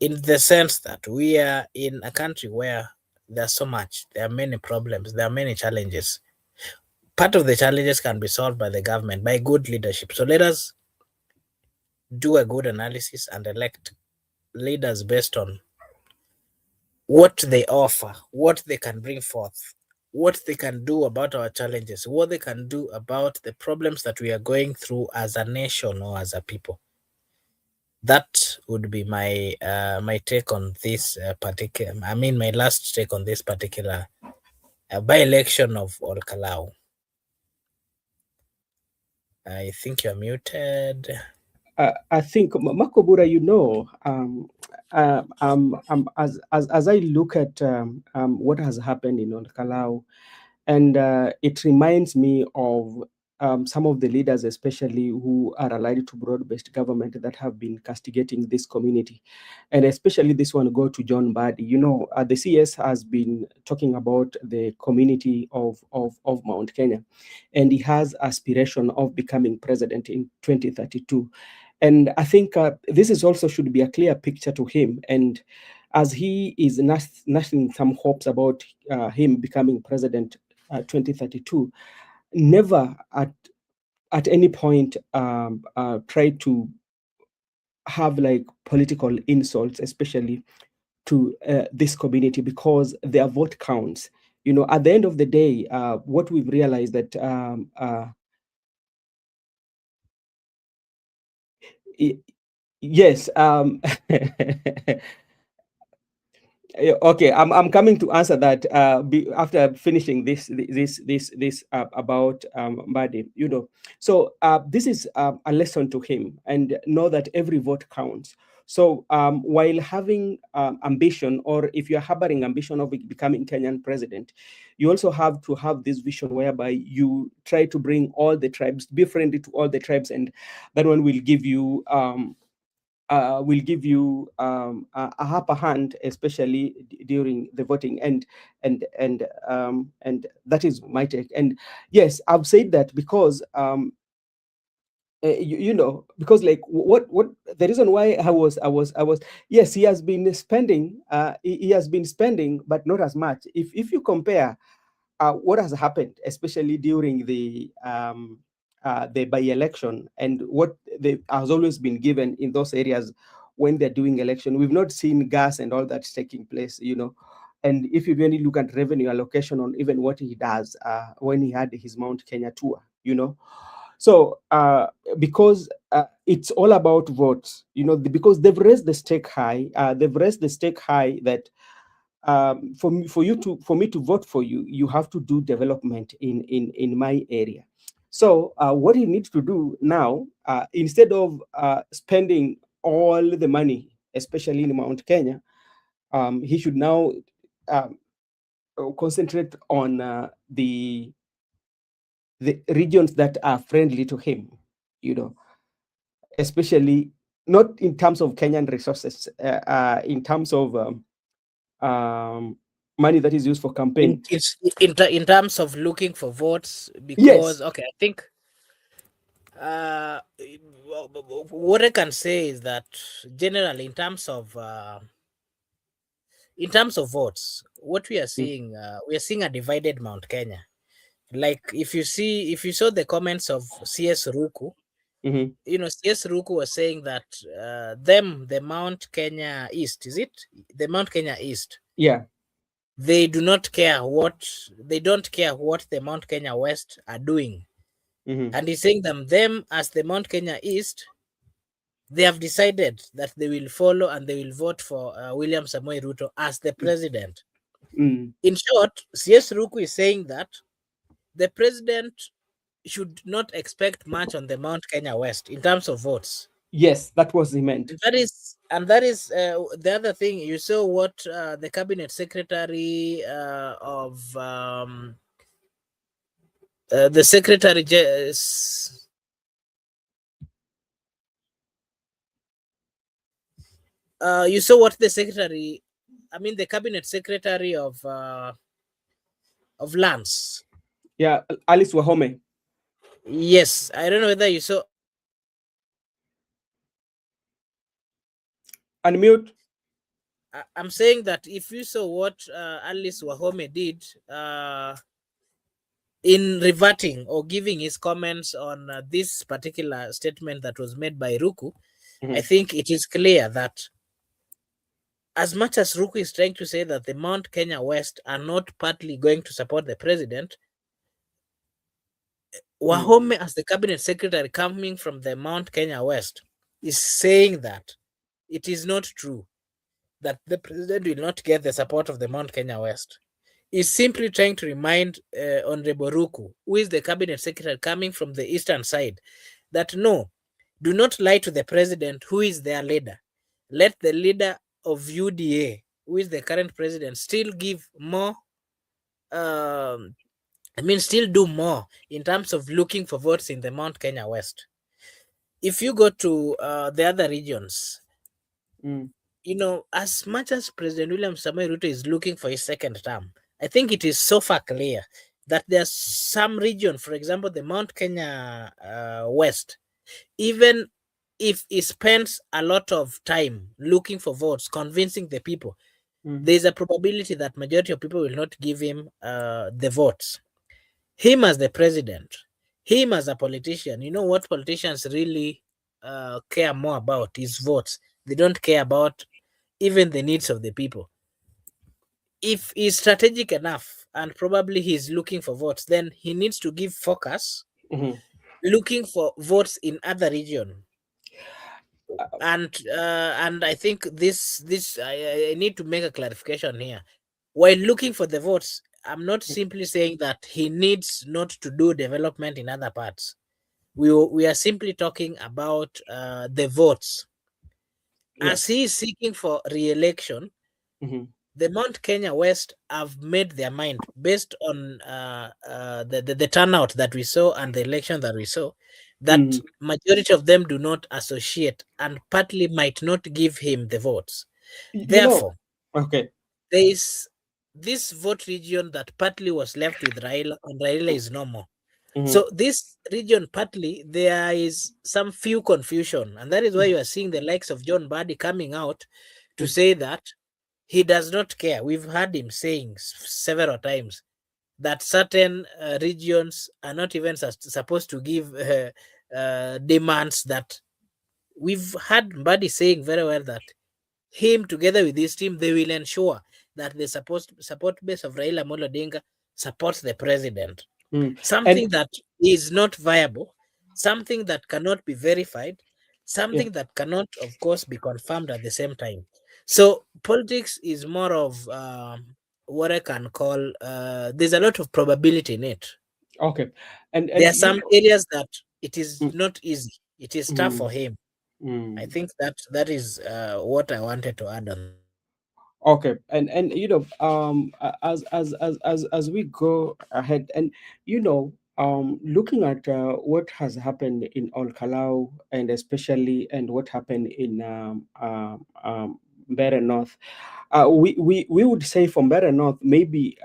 In the sense that we are in a country where there's so much, there are many problems, there are many challenges. Part of the challenges can be solved by the government, by good leadership. So let us do a good analysis and elect leaders based on what they offer, what they can bring forth, what they can do about our challenges, what they can do about the problems that we are going through as a nation or as a people. That would be my my take on this particular. I mean, my last take on this particular by-election of Kalou. I think you're muted. I think Makobura, as I look at what has happened in Kalau, and it reminds me of some of the leaders, especially who are allied to broad-based government, that have been castigating this community, and especially this one go to John Badi. The CS has been talking about the community of Mount Kenya, and he has aspiration of becoming president in 2032. And I think this is also should be a clear picture to him. And as he is nursing some hopes about him becoming president 2032, never at any point try to have like political insults, especially to this community, because their vote counts. At the end of the day, what we've realized that yes. Okay, I'm coming to answer that after finishing this about Mbadi. So this is a lesson to him, and know that every vote counts. So while having ambition, or if you're harboring ambition of becoming Kenyan president, you also have to have this vision whereby you try to bring all the tribes, be friendly to all the tribes, and that one will give you a upper hand, especially during the voting. And that is my take. And yes, I've said that because because like what the reason why I was yes, he has been spending he has been spending, but not as much. If you compare what has happened, especially during the by-election, and what has always been given in those areas when they're doing election. We've not seen gas and all that taking place. And if you really look at revenue allocation on even what he does when he had his Mount Kenya tour. So because it's all about votes, because they've raised the stake high. They've raised the stake high that for me to vote for you, you have to do development in my area. So what he needs to do now, instead of spending all the money, especially in Mount Kenya, he should now concentrate on the regions that are friendly to him, especially not in terms of Kenyan resources, in terms of money that is used for campaign. In terms of looking for votes, Yes. because okay, I think what I can say is that generally in terms of votes, what we are seeing, we are seeing a divided Mount Kenya. Like if you saw the comments of CS Ruku, CS Ruku was saying that the Mount Kenya East, is it the Mount Kenya East? Yeah. they don't care what the Mount Kenya West are doing. Mm-hmm. And he's saying them as the Mount Kenya East, they have decided that they will follow and they will vote for William Samoei Ruto as the president. Mm. In short, CS Ruku is saying that the president should not expect much on the Mount Kenya West in terms of votes. Yes, that was he meant. And that is the other thing. You saw what the cabinet secretary of the secretary you saw what the secretary, I mean the cabinet secretary of lands. Yeah, Alice Wahome. Yes, I don't know whether you saw. Unmute. I'm saying that if you saw what Alice Wahome did in reverting or giving his comments on this particular statement that was made by Ruku, I think it is clear that as much as Ruku is trying to say that the Mount Kenya West are not partly going to support the president, Wahome, as the cabinet secretary coming from the Mount Kenya West, is saying that it is not true that the president will not get the support of the Mount Kenya West. Is simply trying to remind Honorable Ruku, who is the cabinet secretary coming from the eastern side, that no, do not lie to the president, who is their leader. Let the leader of UDA, who is the current president, still give more. Still do more in terms of looking for votes in the Mount Kenya West. If you go to the other regions, as much as President William Samoei Ruto is looking for his second term, I think it is so far clear that there's some region, for example, the Mount Kenya West, even if he spends a lot of time looking for votes, convincing the people, there's a probability that majority of people will not give him the votes. Him as the president, him as a politician, you know what politicians really care more about is votes. They don't care about even the needs of the people. If he's strategic enough and probably he's looking for votes, then he needs to give focus looking for votes in other region. And I think this I need to make a clarification here. While looking for the votes, I'm not simply saying that he needs not to do development in other parts. We are simply talking about the votes. As he is seeking for re-election, the Mount Kenya West have made their mind based on the turnout that we saw and the election that we saw, that majority of them do not associate and partly might not give him the votes. Therefore, okay, there is this vote region that partly was left with Raila, and Raila is no more. So this region partly there is some few confusion, and that is why you are seeing the likes of John Badi coming out to say that he does not care. We've heard him saying several times that certain regions are not even supposed to give demands. That we've heard Mbadi saying very well that him together with his team, they will ensure that the support base of Raila Amolo Odinga supports the president. Something that is not viable, something that cannot be verified, something that cannot, of course, be confirmed at the same time. So politics is more of what I can call there's a lot of probability in it. Okay, and There are some areas that it is not easy. It is tough for him. I think that is what I wanted to add on. Okay, and as we go ahead, and looking at what has happened in Kalou, and especially and what happened in Mbeere North, we would say from Mbeere North, maybe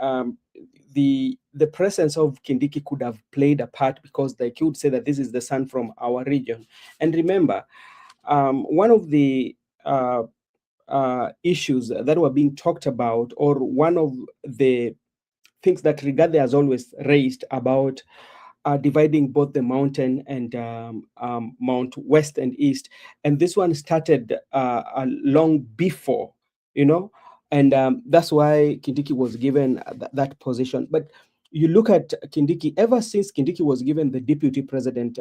the presence of Kindiki could have played a part, because they could say that this is the son from our region. And remember, one of the issues that were being talked about, or one of the things that Rigathi has always raised about dividing both the mountain and Mount West and East. And this one started long before, And that's why Kindiki was given that position. But you look at Kindiki, ever since Kindiki was given the deputy president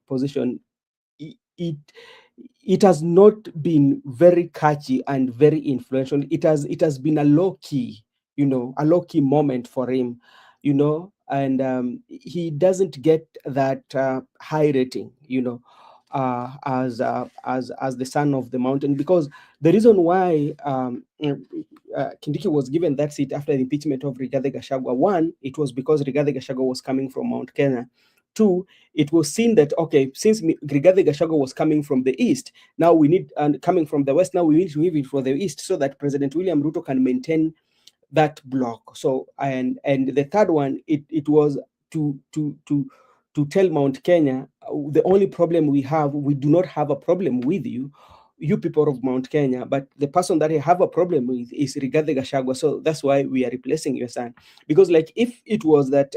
position, it it has not been very catchy and very influential. It has been a low key, a low key moment for him, and he doesn't get that high rating, as the son of the mountain, because the reason why Kindiki was given that seat after the impeachment of Rigathi Gachagua, one, it was because Rigathi Gachagua was coming from Mount Kenya. Two, it was seen that, okay, since Rigathi Gachagua was coming from the east, now we need, and coming from the west, now we need to move it for the east so that President William Ruto can maintain that block. So, and the third one, it was to tell Mount Kenya, the only problem we do not have a problem with you people of Mount Kenya, but the person that I have a problem with is Rigathi Gachagua. So that's why we are replacing your son. Because like if it was that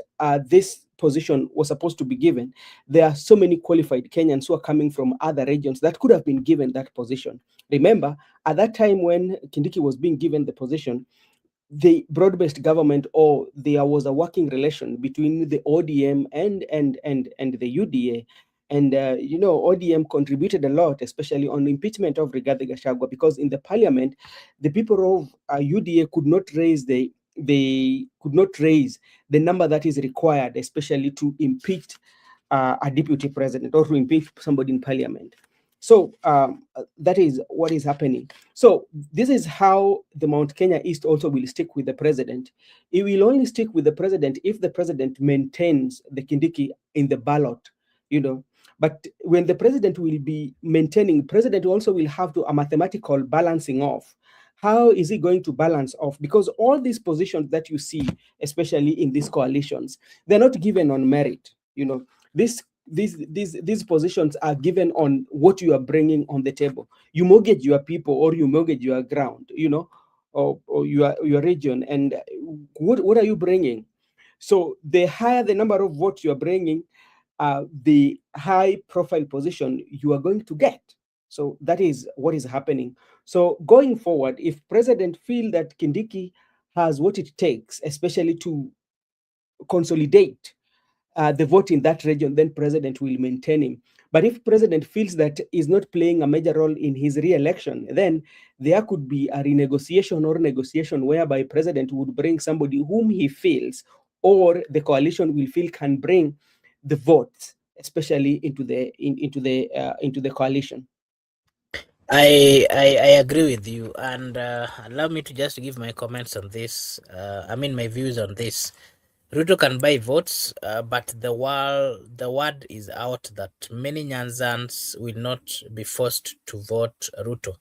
this position was supposed to be given, there are so many qualified Kenyans who are coming from other regions that could have been given that position. Remember, at that time when Kindiki was being given the position, the broad-based government, or there was a working relation between the ODM and the UDA. And ODM contributed a lot, especially on the impeachment of Rigathi Gachagua, because in the parliament, the people of UDA could not raise the number that is required, especially to impeach a deputy president or to impeach somebody in parliament. So that is what is happening. So this is how the Mount Kenya East also will stick with the president. It will only stick with the president if the president maintains the Kindiki in the ballot. But when the president will be maintaining, president also will have to a mathematical balancing off. How is he going to balance off? Because all these positions that you see, especially in these coalitions, they're not given on merit. This these positions are given on what you are bringing on the table. You mortgage your people, or you mortgage your ground, or your region, and what are you bringing? So the higher the number of votes you are bringing, the high profile position you are going to get. So that is what is happening. So going forward, if president feel that Kindiki has what it takes, especially to consolidate the vote in that region, then president will maintain him. But if president feels that is not playing a major role in his re-election, then there could be a renegotiation or negotiation whereby president would bring somebody whom he feels, or the coalition will feel can bring the votes, especially into the coalition. I agree with you, and allow me to just give my comments on this. My views on this. Ruto can buy votes, but the word is out that many Nyanzans will not be forced to vote Ruto.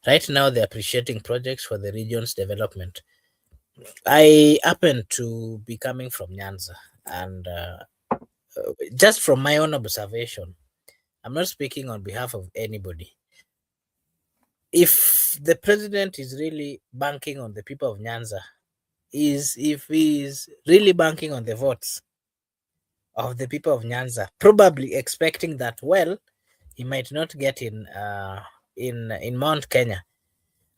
Right now, they're appreciating projects for the region's development. I happen to be coming from Nyanza, and just from my own observation, I'm not speaking on behalf of anybody. If the president is really banking on the people of Nyanza, if he is really banking on the votes of the people of Nyanza, probably expecting that, well, he might not get in Mount Kenya.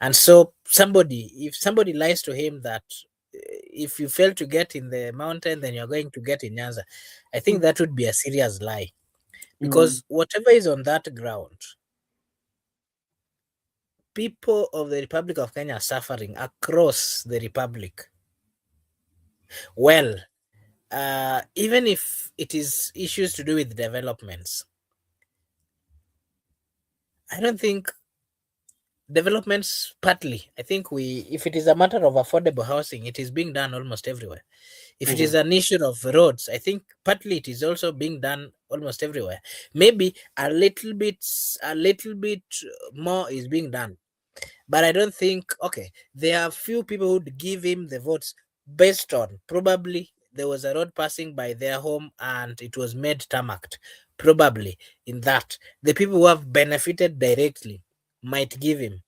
And so if somebody lies to him that if you fail to get in the mountain, then you're going to get in Nyanza, I think that would be a serious lie. Because whatever is on that ground, people of the Republic of Kenya are suffering across the Republic. Well, even if it is issues to do with developments, I don't think developments partly. I think if it is a matter of affordable housing, it is being done almost everywhere. If it is an issue of roads, I think partly it is also being done almost everywhere. Maybe a little bit more is being done. But I don't think, okay, there are few people who would give him the votes based on probably there was a road passing by their home and it was made tarmacked. Probably in that, the people who have benefited directly might give him.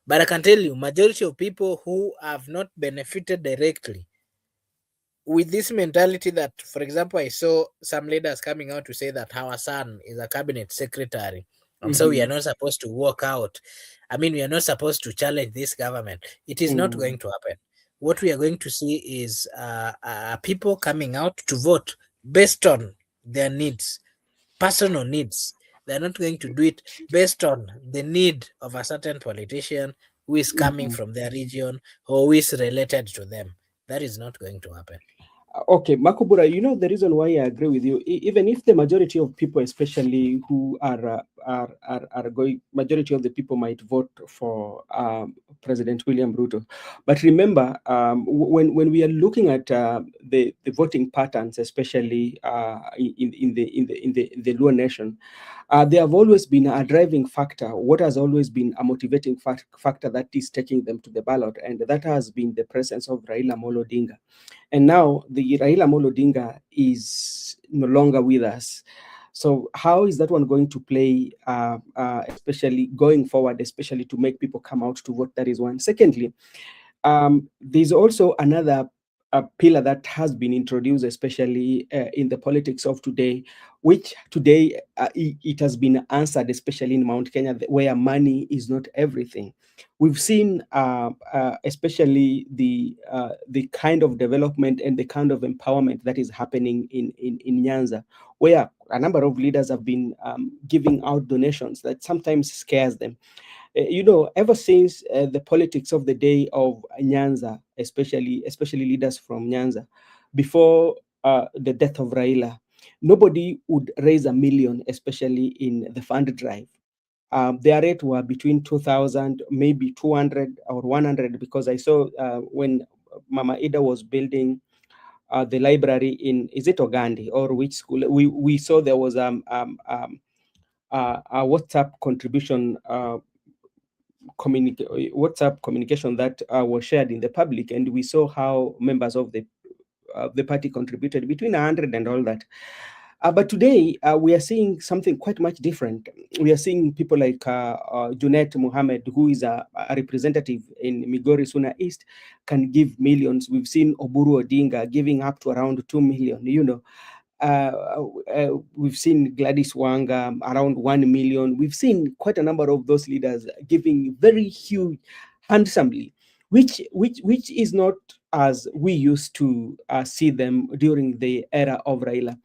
But I can tell you, majority of people who have not benefited directly, with this mentality that, for example, I saw some leaders coming out to say that our son is a cabinet secretary, and so we are not supposed to walk out. I mean, we are not supposed to challenge this government. It is not going to happen. What we are going to see is people coming out to vote based on their needs, personal needs. They're not going to do it based on the need of a certain politician who is coming from their region or who is related to them. That is not going to happen. Okay, Makubura, you know the reason why I agree with you, even if the majority of people, especially who are going, majority of the people might vote for President William Ruto, but remember, when we are looking at the voting patterns, especially in the Luo nation, they have always been a driving factor. What has always been a motivating factor that is taking them to the ballot, and that has been the presence of Raila Amolo Odinga. And now the Raila Amolo Odinga is no longer with us. So how is that one going to play, especially going forward, especially to make people come out to vote? That is one. Secondly, there's also another pillar that has been introduced, especially in the politics of today, which today it has been answered, especially in Mount Kenya, where money is not everything. We've seen, especially the kind of development and the kind of empowerment that is happening in Nyanza, where a number of leaders have been giving out donations that sometimes scares them. You know, ever since the politics of the day of Nyanza, especially leaders from Nyanza, before the death of Raila, nobody would raise $1 million, especially in the fund drive. Their rate were between 2,000, maybe 200 or 100, because I saw when Mama Ida was building the library in, is it Ogandi or which school? We saw there was a WhatsApp contribution, WhatsApp communication that was shared in the public, and we saw how members of the party contributed between 100 and all that. But today, we are seeing something quite much different. We are seeing people like Junet Mohammed, who is a representative in Migori Suna East, can give millions. We've seen Oburu Odinga giving up to around 2 million, you know. We've seen Gladys Wanga around 1 million. We've seen quite a number of those leaders giving very huge, handsomely, which is not as we used to see them during the era of Raila.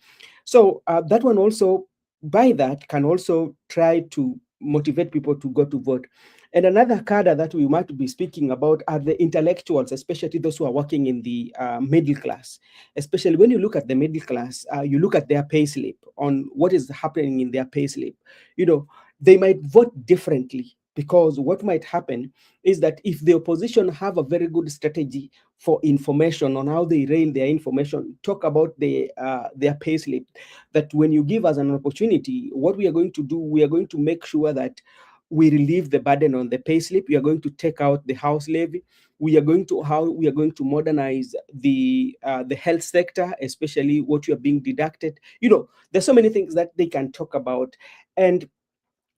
So that one also, by that, can also try to motivate people to go to vote. And another cadre that we might be speaking about are the intellectuals, especially those who are working in the middle class. Especially when you look at the middle class, you look at their pay slip, on what is happening in their pay slip. You know, they might vote differently, because what might happen is that if the opposition have a very good strategy for information on how they rail their information, talk about their pay slip, that when you give us an opportunity, what we are going to do, we are going to make sure that we relieve the burden on the pay slip. We are going to take out the house levy. We are going to modernize the health sector, especially what you are being deducted. You know, there's so many things that they can talk about. And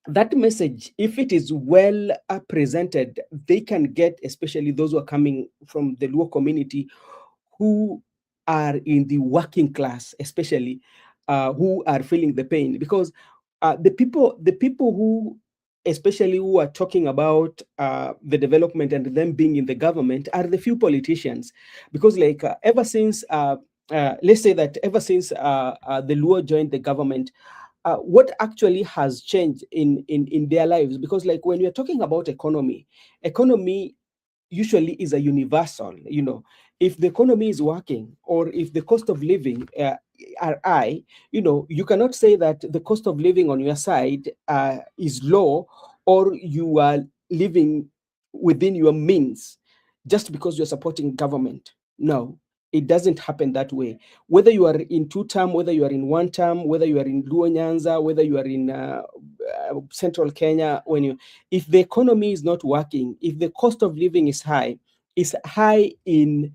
that message, if it is well presented, they can get, especially those who are coming from the Luo community, who are in the working class, especially who are feeling the pain, because the people who, especially who are talking about the development and them being in the government, are the few politicians. Because like ever since let's say that ever since the Luo joined the government, what actually has changed in their lives? Because like when you're talking about economy usually is a universal. You know, if the economy is working, or if the cost of living are high, you know, you cannot say that the cost of living on your side is low, or you are living within your means just because you're supporting government. No, it doesn't happen that way. Whether you are in 2 term, whether you are in 1 term, whether you are in Luo Nyanza, whether you are in central Kenya, if the economy is not working, if the cost of living is high, it's high in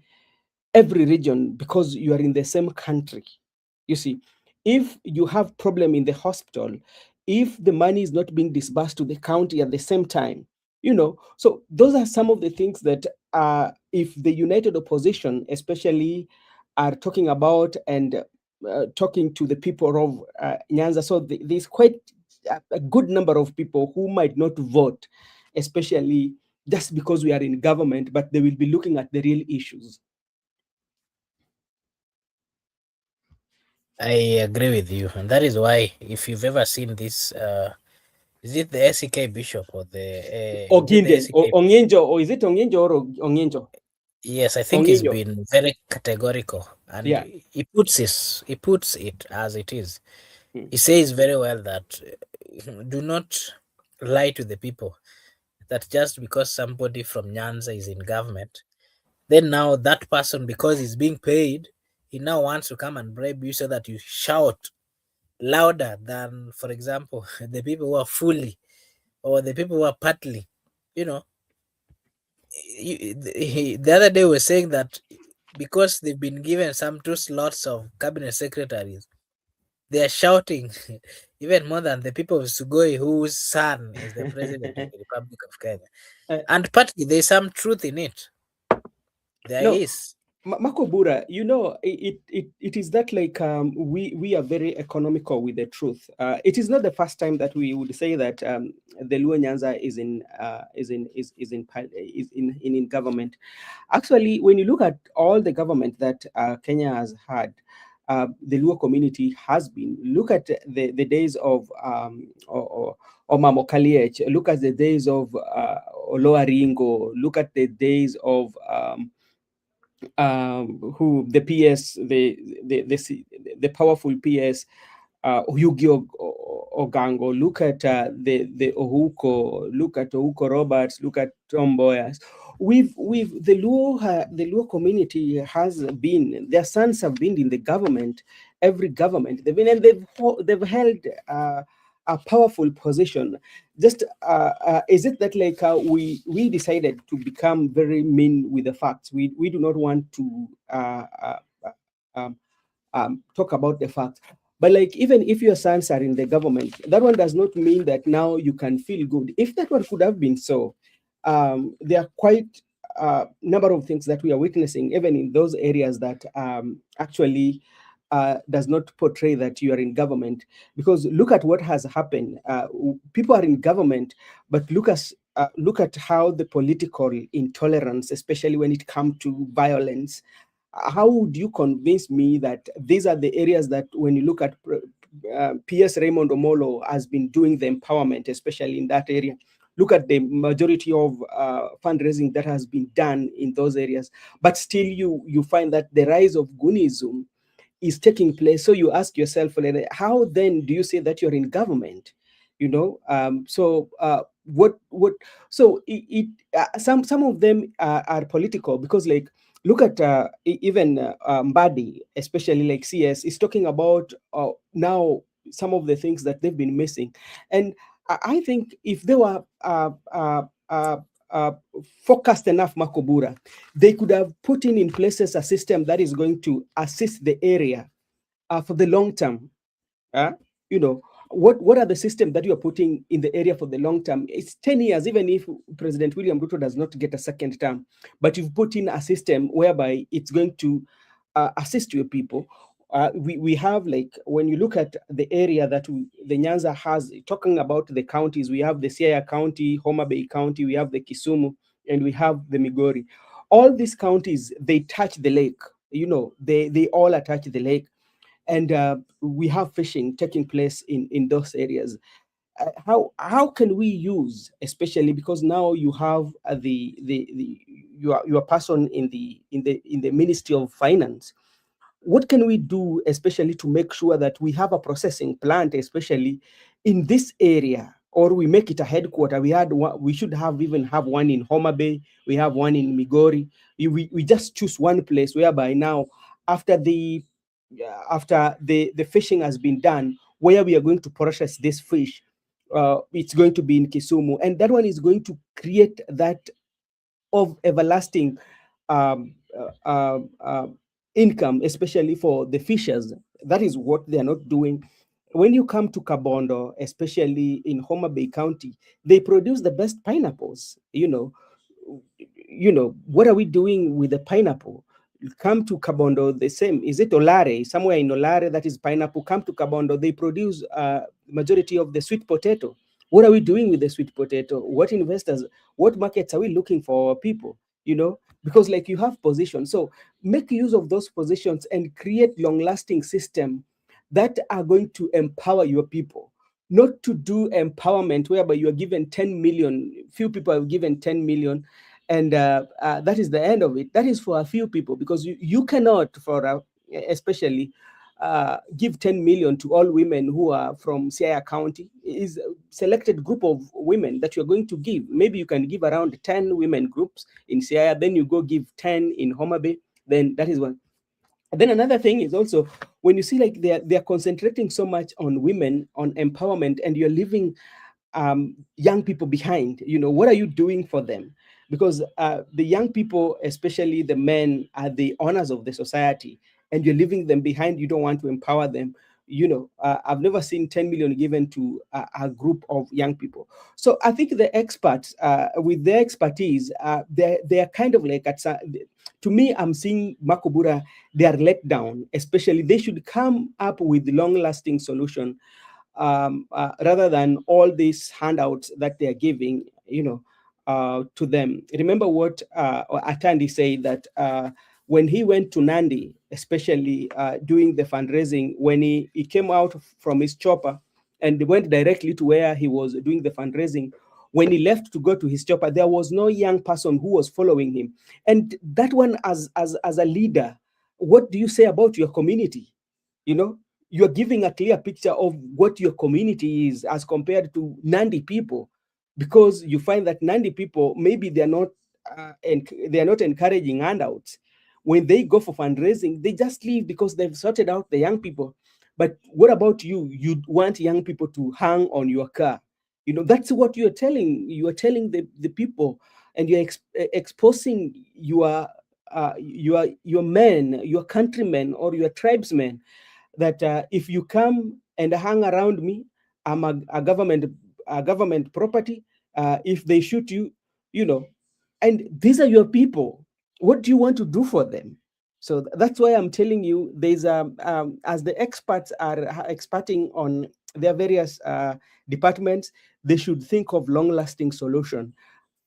every region, because you are in the same country. You see, if you have problem in the hospital, if the money is not being disbursed to the county at the same time, you know, so those are some of the things that if the united opposition especially are talking about, and talking to the people of Nyanza, so there's quite a good number of people who might not vote, especially just because we are in government, but they will be looking at the real issues. I agree with you, and that is why if you've ever seen this, is it the SEK bishop or is it the Oginde, SEK? Onyenjo, or is it Onyenjo or Onyenjo? Yes, I think he's Onyenjo. been very categorical, and Yeah. he puts it as it is. Mm. He says very well that do not lie to the people that just because somebody from Nyanza is in government, then now that person, because he's being paid, he now wants to come and bribe you so that you shout louder than, for example, the people who are fully or the people who are partly, you know. The other day was saying that because they've been given some two slots of cabinet secretaries, they are shouting even more than the people of Sugoi, whose son is the president of the Republic of Kenya. Uh, And partly there's some truth in it. There no, is. Makobura, it is that like we are very economical with the truth. It is not the first time that we would say that the Luo Nyanza is in government. Actually, when you look at all the government that Kenya has had, the Luo community has been. Look at the days of or Mamo Kaliech. Look at the days of Oloa Ringo. Look at the days of who the PS, the powerful PS, Yugi Ogango. Look at the Ohuko. Look at Ohuko Roberts. Look at Tom Boyas. We've the Luo community has been, their sons have been in the government, every government they've been, and they've held a powerful position. Just is it that like we decided to become very mean with the facts? We do not want to um, talk about the facts. But like, even if your sons are in the government, that one does not mean that now you can feel good. If that one could have been so, there are quite a number of things that we are witnessing, even in those areas that actually does not portray that you are in government. Because look at what has happened. People are in government, but look at how the political intolerance, especially when it comes to violence, how would you convince me that these are the areas that when you look at PS Raymond Omolo has been doing the empowerment, especially in that area? Look at the majority of fundraising that has been done in those areas, but still you find that the rise of Gunism is taking place. So you ask yourself, how then do you say that you're in government? What so some of them are political, because like, look at even Mbadi, especially like CS, is talking about now some of the things that they've been missing. And I think if they were focused enough, Makobura, they could have put in places a system that is going to assist the area for the long term. You know, what are the systems that you are putting in the area for the long term? It's 10 years, even if President William Ruto does not get a second term, but you've put in a system whereby it's going to assist your people. We have, like, when you look at the area that the Nyanza has, talking about the counties, we have the Siaya County, Homa Bay County, we have the Kisumu, and we have the Migori. All these counties, they touch the lake. They all attach the lake, and we have fishing taking place in those areas. How can we use, especially because now you have your person in the Ministry of Finance? What can we do, especially to make sure that we have a processing plant, especially in this area, or we make it a headquarter? We should even have one in Homa Bay. We have one in Migori. We just choose one place whereby now, after the fishing has been done, where we are going to process this fish, it's going to be in Kisumu, and that one is going to create that of everlasting um, uh, uh, uh, income, especially for the fishers. That is what they are not doing. When you come to Kabondo, especially in Homa Bay County, they produce the best pineapples. What are we doing with the pineapple? Come to Kabondo, the same. Is it Olare? Somewhere in Olare, that is pineapple. Come to Kabondo, they produce majority of the sweet potato. What are we doing with the sweet potato? What investors, what markets are we looking for our people? Because like you have positions. So make use of those positions and create long-lasting system that are going to empower your people, not to do empowerment whereby you are given 10 million, few people are given 10 million, and that is the end of it. That is for a few people, because you cannot, especially, give 10 million to all women who are from Siaya County. Is a selected group of women that you're going to give. Maybe you can give around 10 women groups in Siaya, then you go give 10 in Homa Bay. Then that is one. And then another thing is also, when you see like they're concentrating so much on women, on empowerment, and you're leaving young people behind. What are you doing for them? Because the young people, especially the men, are the owners of the society, and you're leaving them behind. You don't want to empower them. I've never seen 10 million given to a group of young people. So I think the experts, with their expertise, they're kind of like, to me, I'm seeing Makobura, they are let down. Especially, they should come up with long-lasting solution, rather than all these handouts that they are giving, to them. Remember what Atandi said, that when he went to Nandi, especially doing the fundraising, when he came out from his chopper and went directly to where he was doing the fundraising, when he left to go to his chopper, there was no young person who was following him. And that one, as a leader, what do you say about your community? You're giving a clear picture of what your community is as compared to Nandi people, because you find that Nandi people, maybe they're not encouraging handouts. When they go for fundraising, they just leave because they've sorted out the young people. But what about you? You want young people to hang on your car. That's what you're telling. You are telling the people, and you're exposing your men, your countrymen, or your tribesmen, that if you come and hang around me, I'm a government property. If they shoot you, and these are your people. What do you want to do for them? So that's why I'm telling you, there's as the experts are experting on their various departments, they should think of long-lasting solution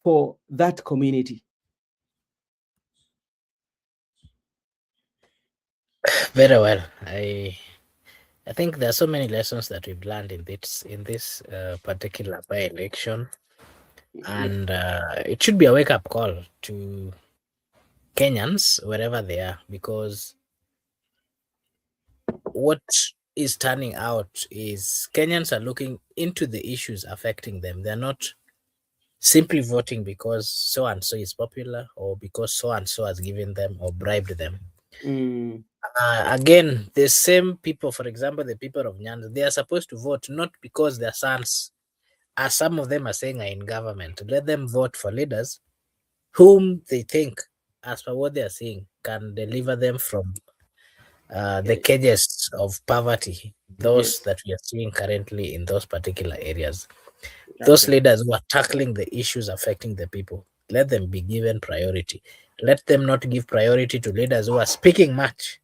for that community. Very well. I think there are so many lessons that we've learned in this particular by-election, and it should be a wake-up call to Kenyans wherever they are, because what is turning out is Kenyans are looking into the issues affecting them. They're not simply voting because so and so is popular, or because so and so has given them or bribed them. Mm, Again, the same people, for example, the people of Nyanza, they are supposed to vote not because their sons, as some of them are saying, are in government. Let them vote for leaders whom they think, as per what they are saying, can deliver them from the cages of poverty, those yes. that we are seeing currently in those particular areas. Those Okay. leaders who are tackling the issues affecting the people, let them be given priority. Let them not give priority to leaders who are speaking much,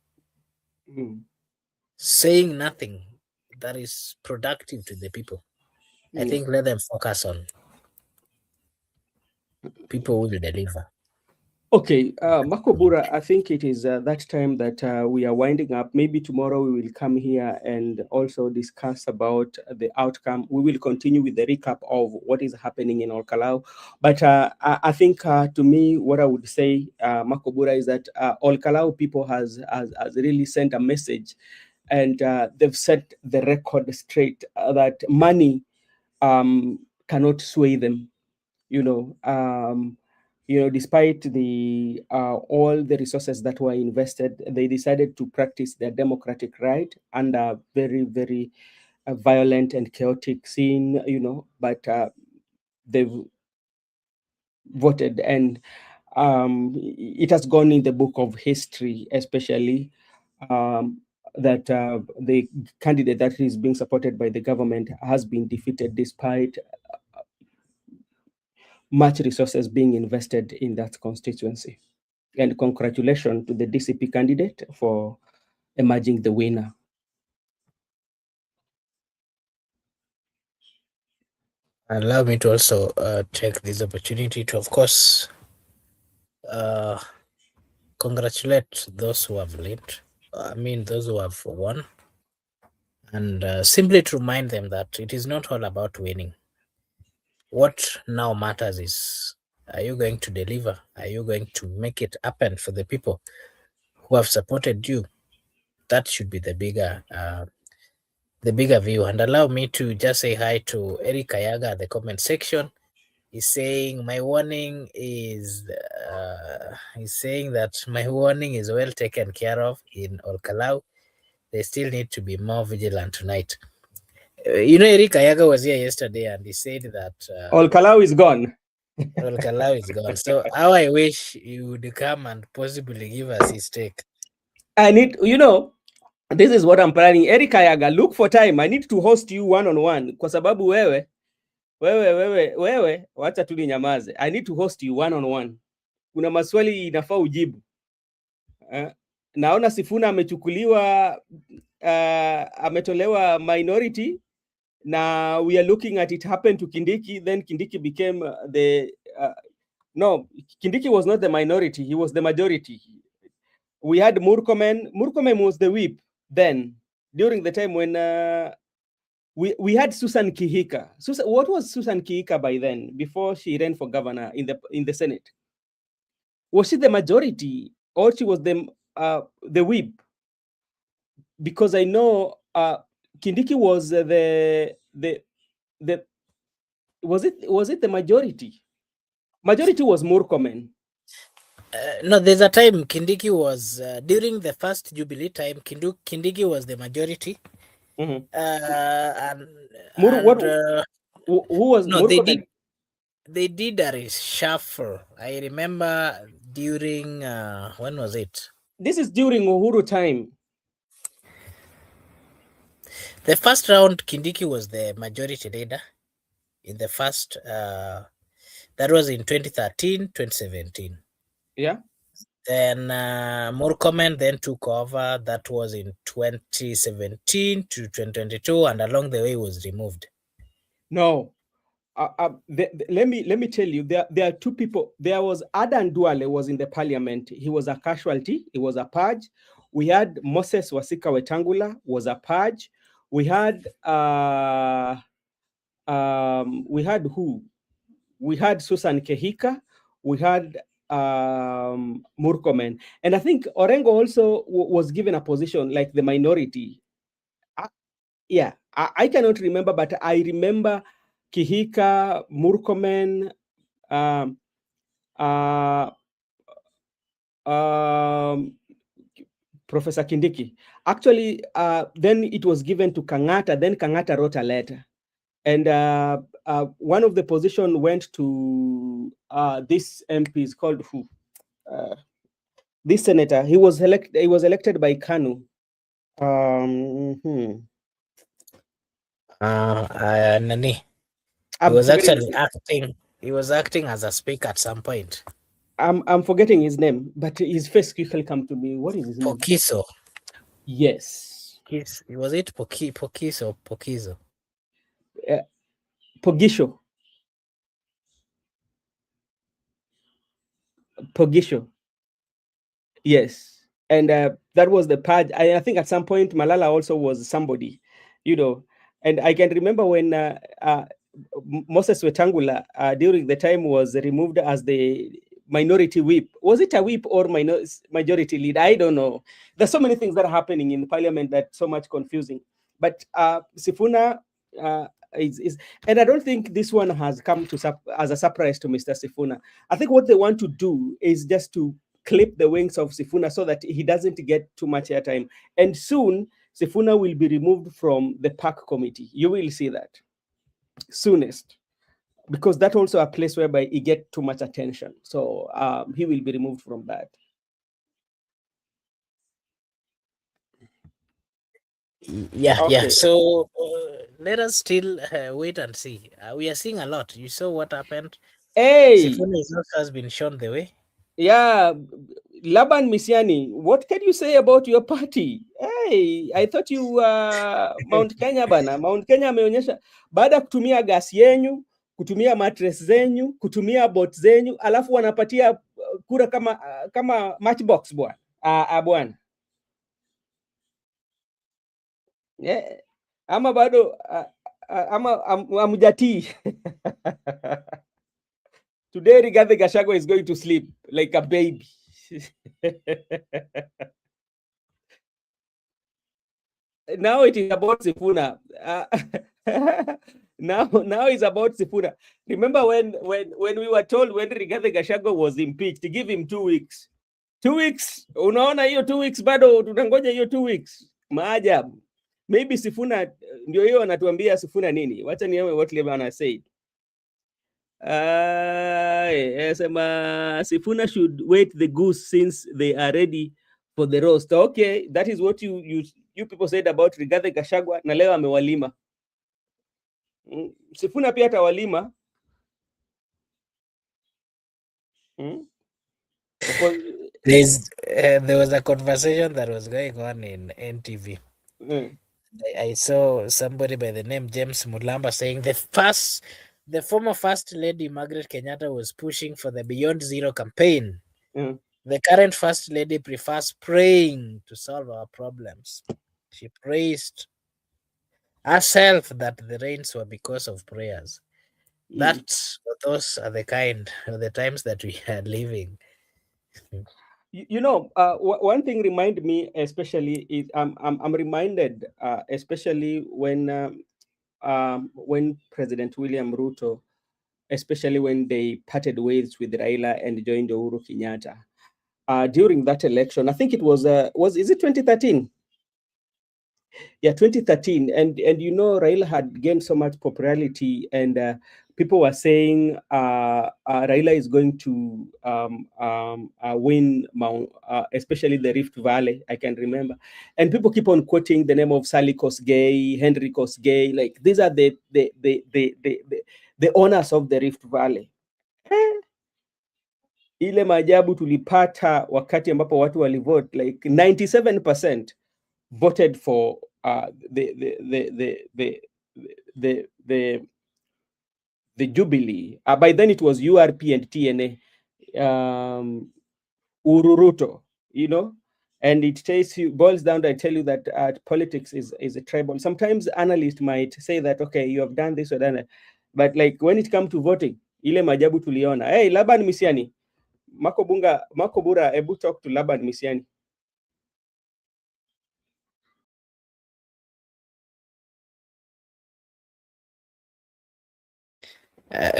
Mm, saying nothing that is productive to the people. I yeah. think let them focus on people who will deliver. Okay, Makobura, I think it is that time that we are winding up. Maybe tomorrow we will come here and also discuss about the outcome. We will continue with the recap of what is happening in Olkalau. But I think, to me, what I would say, Makobura, is that Olkalau people has really sent a message, and they've set the record straight, that money cannot sway them. you know um Despite the all the resources that were invested, they decided to practice their democratic right under very, very violent and chaotic scene. But they've voted, and it has gone in the book of history, especially that the candidate that is being supported by the government has been defeated, despite much resources being invested in that constituency. And congratulations to the DCP candidate for emerging the winner. Allow me to also take this opportunity to, of course, congratulate those who have led. I mean, those who have won, and simply to remind them that it is not all about winning. What now matters is, are you going to deliver? Are you going to make it happen for the people who have supported you? That should be the bigger view. And allow me to just say hi to Eric Ayaga at the comment section. He's saying my warning is he's saying that my warning is well taken care of in Kalou. They still need to be more vigilant tonight. Eric Ayaga was here yesterday and he said that Kalou is gone. Kalou is gone. So how I wish you would come and possibly give us his take. I need, this is what I'm planning. Eric Ayaga, look for time. I need to host you one-on-one kwa sababu wewe wacha tu ninyamaze. I need to host you one-on-one. Kuna maswali inafaa ujibu. Naona Sifuna amechukuliwa ametolewa minority. Now we are looking at it happened to Kindiki, then Kindiki became no, Kindiki was not the minority, he was the majority. We had Murkomen. Murkomen was the whip then, during the time when we had Susan Kihika. What was Susan Kihika by then, before she ran for governor in the Senate? Was she the majority or she was the whip? Because I know Kindiki was the was it the majority? Majority was Murkomen. No, there's a time Kindiki was during the first Jubilee time. Kindiki was the majority. Mm-hmm. Who was no? Murkomen? They did a reshuffle. I remember during when was it? This is during Uhuru time. The first round, Kindiki was the majority leader. In the first, that was in 2013, 2017. Yeah. Then Murkomen then took over. That was in 2017 to 2022, and along the way was removed. No, let me tell you, there are two people. There was Adan Duale was in the parliament. He was a casualty. He was a purge. We had Moses Wasika Wetangula was a purge. We had who? We had Susan Kehika. We had Murkomen. And I think Orengo also was given a position like the minority. I cannot remember, but I remember Kihika, Murkomen, Professor Kindiki. Actually, then it was given to Kangata. Then Kangata wrote a letter. And one of the position went to this MP is called who? This senator. He was elected by Kalou. Nani? He was actually acting. He was acting as a speaker at some point. I'm forgetting his name, but his face quickly come to me. What is his name? Pokiso. Yes. Yes. Was it Pokiso? Pokiso. Pogisho. Pogisho. Yes. And that was the purge. I think at some point Malala also was somebody, and I can remember when Moses Wetangula during the time was removed as the minority whip. Was it a whip or majority leader? I don't know. There's so many things that are happening in parliament that's so much confusing. But Sifuna is, and I don't think this one has come as a surprise to Mr. Sifuna. I think what they want to do is just to clip the wings of Sifuna so that he doesn't get too much airtime. And soon, Sifuna will be removed from the park committee. You will see that soonest, because that's also a place whereby he get too much attention. So he will be removed from that. Yeah, okay. Yeah. So let us still wait and see. We are seeing a lot. You saw what happened. Hey, Sifuna has been shown the way. Yeah, Laban Misiani, what can you say about your party? Hey, I thought you Mount Kenya bana. Mount Kenya ameonyesha baada ya kutumia gas yenyu kutumia mattress zenyu, kutumia bot zenyu, alafu wanapatia kura kama matchbox bwana. Yeah. Ama bado ama amjatii. Today Rigathi Gachagua is going to sleep like a baby. Now it is about Sifuna. Now it's about Sifuna. Remember when we were told when Rigathi Gachagua was impeached to give him 2 weeks. 2 weeks. Unaona hiyo 2 weeks bado tunangoja hiyo 2 weeks. Maajabu. Maybe Sifuna ndio hiyo anatuambia Sifuna nini? Wacha nione what Levan has said. Sifuna should wait the goose since they are ready for the roast. Okay, that is what you people said about Rigathi Gachagua, na leo amewalima. Sifuna pia atawalima. There was a conversation that was going on in NTV. I saw somebody by the name James Mulamba saying the former First Lady Margaret Kenyatta was pushing for the Beyond Zero campaign. The current First Lady prefers praying to solve our problems. She praised herself that the rains were because of prayers. Those are the kind of the times that we are living. One thing remind me, especially is I'm reminded, especially when President William Ruto, especially when they parted ways with Raila and joined Uhuru Kenyatta. During that election, I think it was is it 2013? Yeah, 2013, and Raila had gained so much popularity, and people were saying Raila is going to win especially the Rift Valley. I can remember, and people keep on quoting the name of Sally Kosgei, Henry Kosgei, like these are the owners of the Rift Valley. Ile maajabu tulipata wakati ambapo watu walivote, like 97% voted for the Jubilee. By then it was URP and TNA, Ururuto, and it boils down to, I tell you that politics is a tribal. Sometimes analysts might say that, okay, you have done this or done that, but like when it comes to voting, ile majabu tuliona. Hey, Laban Misiani, Makobura, ebu talk to Laban Misiani.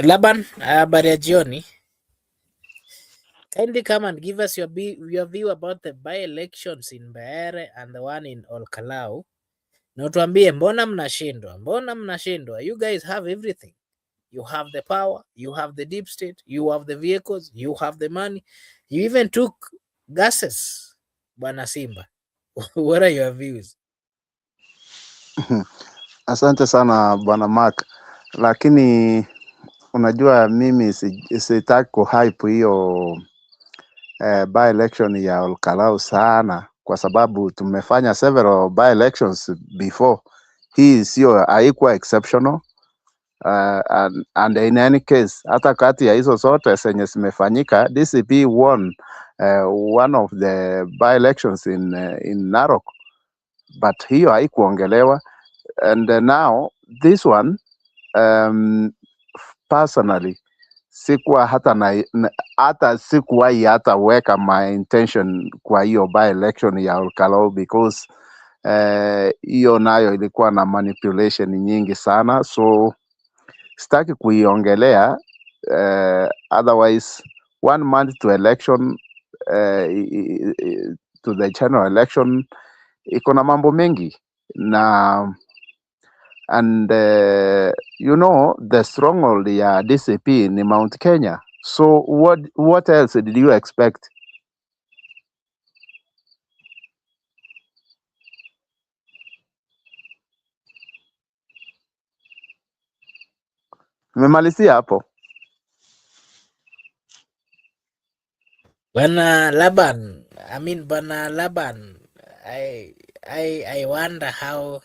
Laban, habari ya jioni. Kindly come and give us your view about the by-elections in Mbeere and the one in Kalou. Na tuambie mbona mnashindwa? You guys have everything. You have the power, you have the deep state, you have the vehicles, you have the money. You even took gases, Bwana Simba. What are your views? Asante sana Bwana Mark, lakini unajua mimi sitaki kuhype hiyo by election ya Kalou sana, kwa sababu tumefanya several by elections before. Hii sio haikuwa exceptional, and in any case hata kati ya hizo zote zenye zimefanyika, DCP won one of the by elections in Narok, but hiyo haikuongelewa. And now this one, personally sikuwa hata sikuwahi hata weka my intention kwa hiyo by election ya Kalou, because hiyo nayo ilikuwa na manipulation nyingi sana, so sitaki kuiongelea. Otherwise 1 month to election, to the general election, iko na mambo mengi na and the stronghold ya DCP ni Mount Kenya, so what else did you expect? Nimemalizia hapo. Bwana Laban, I wonder how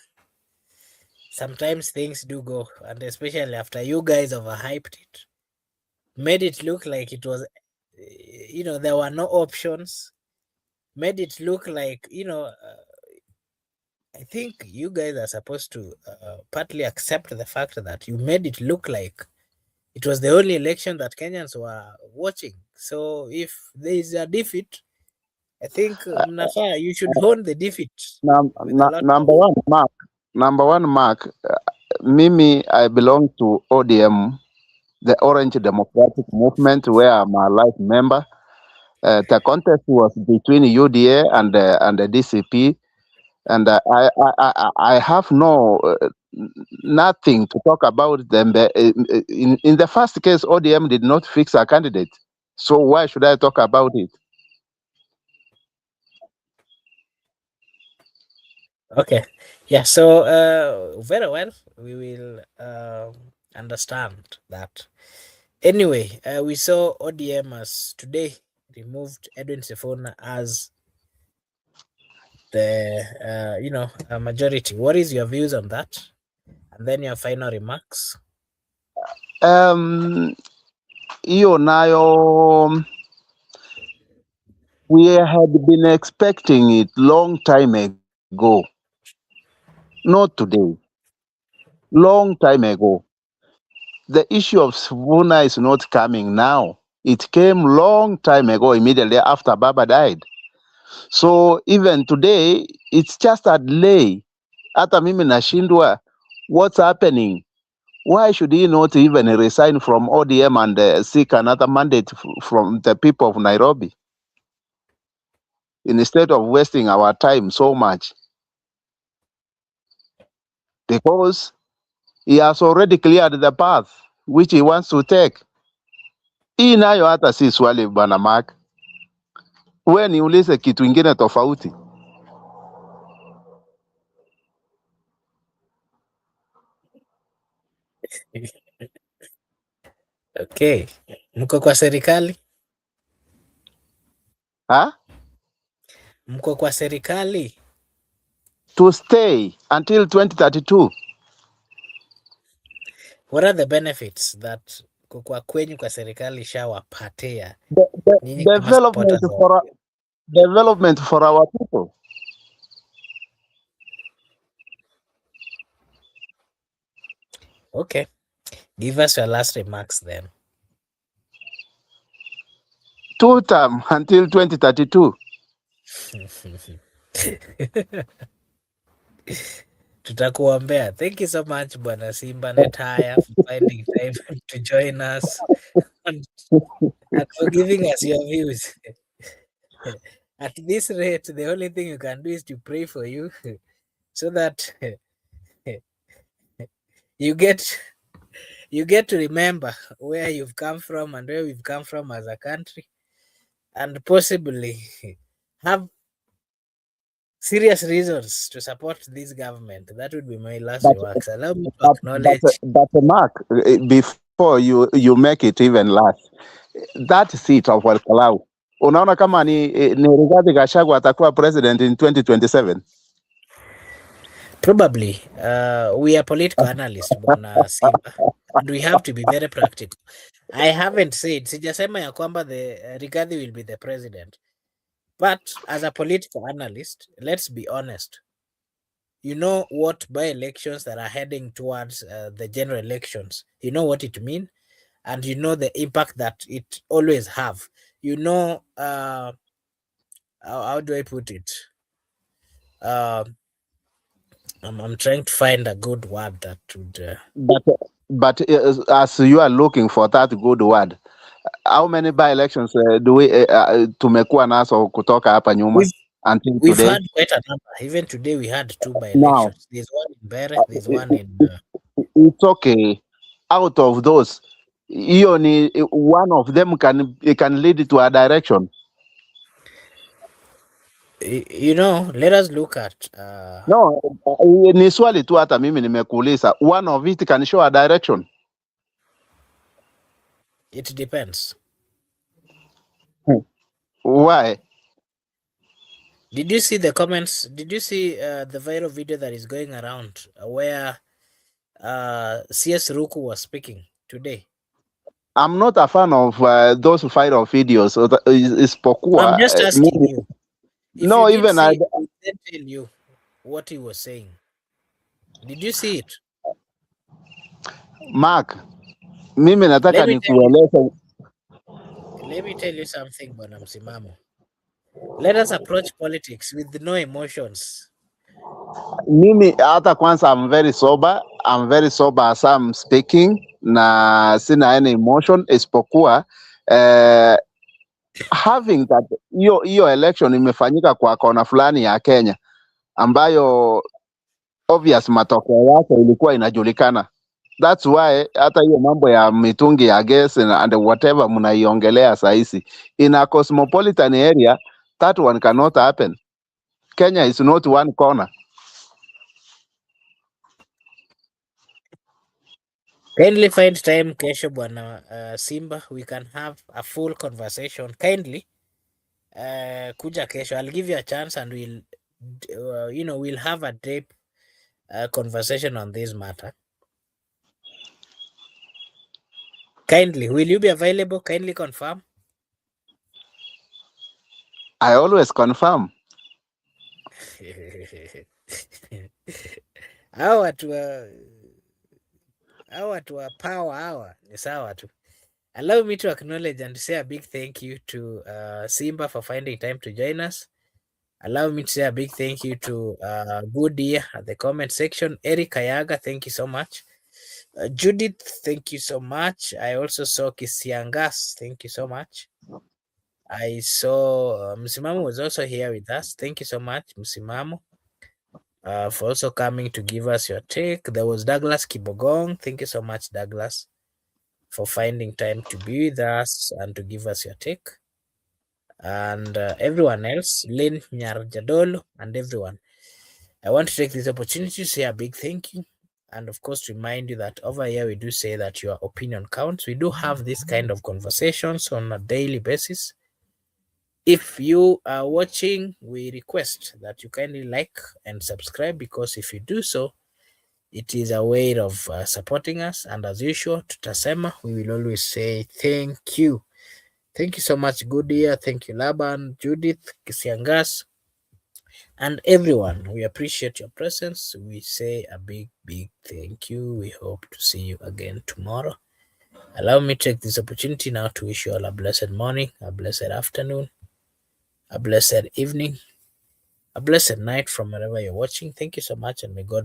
sometimes things do go, and especially after you guys overhyped it, made it look like it was, there were no options, made it look like, I think you guys are supposed to partly accept the fact that you made it look like it was the only election that Kenyans were watching. So if there is a defeat, I think Mnafaa, you should own the defeat with a lot of. Number one, Mark. Number one, Mark. Mimi, I belong to ODM, the Orange Democratic Movement, where I'm a life member. The contest was between UDA and the DCP, and I have nothing to talk about them. In the first case, ODM did not fix a candidate, so why should I talk about it? Okay. Yeah. So very well. We will understand that. Anyway, we saw ODM as today removed Edwin Sifuna as the majority. What is your views on that? And then your final remarks. Hiyo nayo we had been expecting it long time ago, not today. Long time ago. The issue of Sifuna is not coming now. It came long time ago, immediately after Baba died. So even today, it's just a delay. Hata mimi nashindwa, what's happening? Why should he not even resign from ODM and seek another mandate from the people of Nairobi, instead of wasting our time so much? Because he has already cleared the path which he wants to take. Hii nayo hata si swali bwana Mark. We niulize kitu ingine tofauti. Okay. Mko kwa serikali? Huh? Mko kwa serikali? To stay until 2032. What are the benefits that kukua kwenyu kwa serikali shawapatia nyinyi kama Development supporters of? development for our people. Okay. Give us your last remarks then. 2 term until 2032. Tutakuombea. Thank you so much, Bwana Simba Netaya, for finding time to join us and for giving us your views. At this rate, the only thing you can do is to pray for you so that you get to remember where you've come from and where we've come from as a country, and possibly have serious reasons to support this government. That would be my last But remarks. Allow me to but acknowledge. Mark, before you make it even last, that seat of Kalou, unaona kama ni Rigathi Gachagua atakuwa president in 2027? Probably, we are political analysts, Bwana Simba, and we have to be very practical. I haven't said, sijasema ya kwamba the Rigathi will be the president. But as a political analyst, let's be honest. You know what by-elections that are heading towards the general elections. You know what it means, and you know the impact that it always have. You know, how do I put it? I'm trying to find a good word that would. But as you are looking for that good word, how many by-elections do we tumekuwa nazo kutoka hapa nyuma until We've today? had quite a number. Even today, we had 2 Now, by-elections. There's one in Bere, there's one in. it's okay. Out of those, one of them can lead to a direction. Let us look at. No, ni swali tu hata mimi nimekuuliza. One of it can show a direction. It depends. Why? Did you see the comments? Did you see the viral video that is going around where CS Ruku was speaking today. I'm not a fan of those viral videos. So I'm isipokuwa just asking you. If you no, did even see I, it, I didn't tell you what he was saying. Did you see it? Mark, mimi nataka Let me tell you. nikueleze. Let me tell you something, Bwana Msimamo. Let us approach politics with no emotions. Mimi hata kwanza, I'm very sober. I'm very sober as I'm speaking, na sina any emotion isipokuwa having that hiyo election imefanyika kwa kona fulani ya Kenya ambayo obvious matokeo yake ilikuwa inajulikana. That's why hata hiyo mambo ya mitungi ya gas and whatever mnaiongelea sahizi, in a cosmopolitan area that one cannot happen. Kenya is not one corner. Kindly find time kesho Bwana Simba, we can have a full conversation. Kindly kuja kesho. I'll give you a chance and we'll have a deep conversation on this matter. Kindly, will you be available? Kindly confirm. I always confirm. Hawa watu wa power hawa ni sawa tu. Allow me to acknowledge and say a big thank you to Simba for finding time to join us. Allow me to say a big thank you to Goody at the comment section. Eric Ayaga, thank you so much. Judith, thank you so much. I also saw Kisiangas, thank you so much. I saw Msimamo was also here with us. Thank you so much, Msimamo, for also coming to give us your take. There was Douglas Kibogong. Thank you so much, Douglas, for finding time to be with us and to give us your take. And everyone else, Lynn Nyarjadolo, and everyone. I want to take this opportunity to say a big thank you. And of course, remind you that over here we do say that your opinion counts. We do have this kind of conversations on a daily basis. If you are watching, we request that you kindly like and subscribe, because if you do so, it is a way of supporting us. And as usual, tutasema, we will always say thank you. Thank you so much, Goodyear. Thank you, Laban, Judith, Kisiangas, and everyone. We appreciate your presence. We say a big, big thank you. We hope to see you again tomorrow. Allow me to take this opportunity now to wish you all a blessed morning, a blessed afternoon, a blessed evening, a blessed night from wherever you're watching. Thank you so much, and may God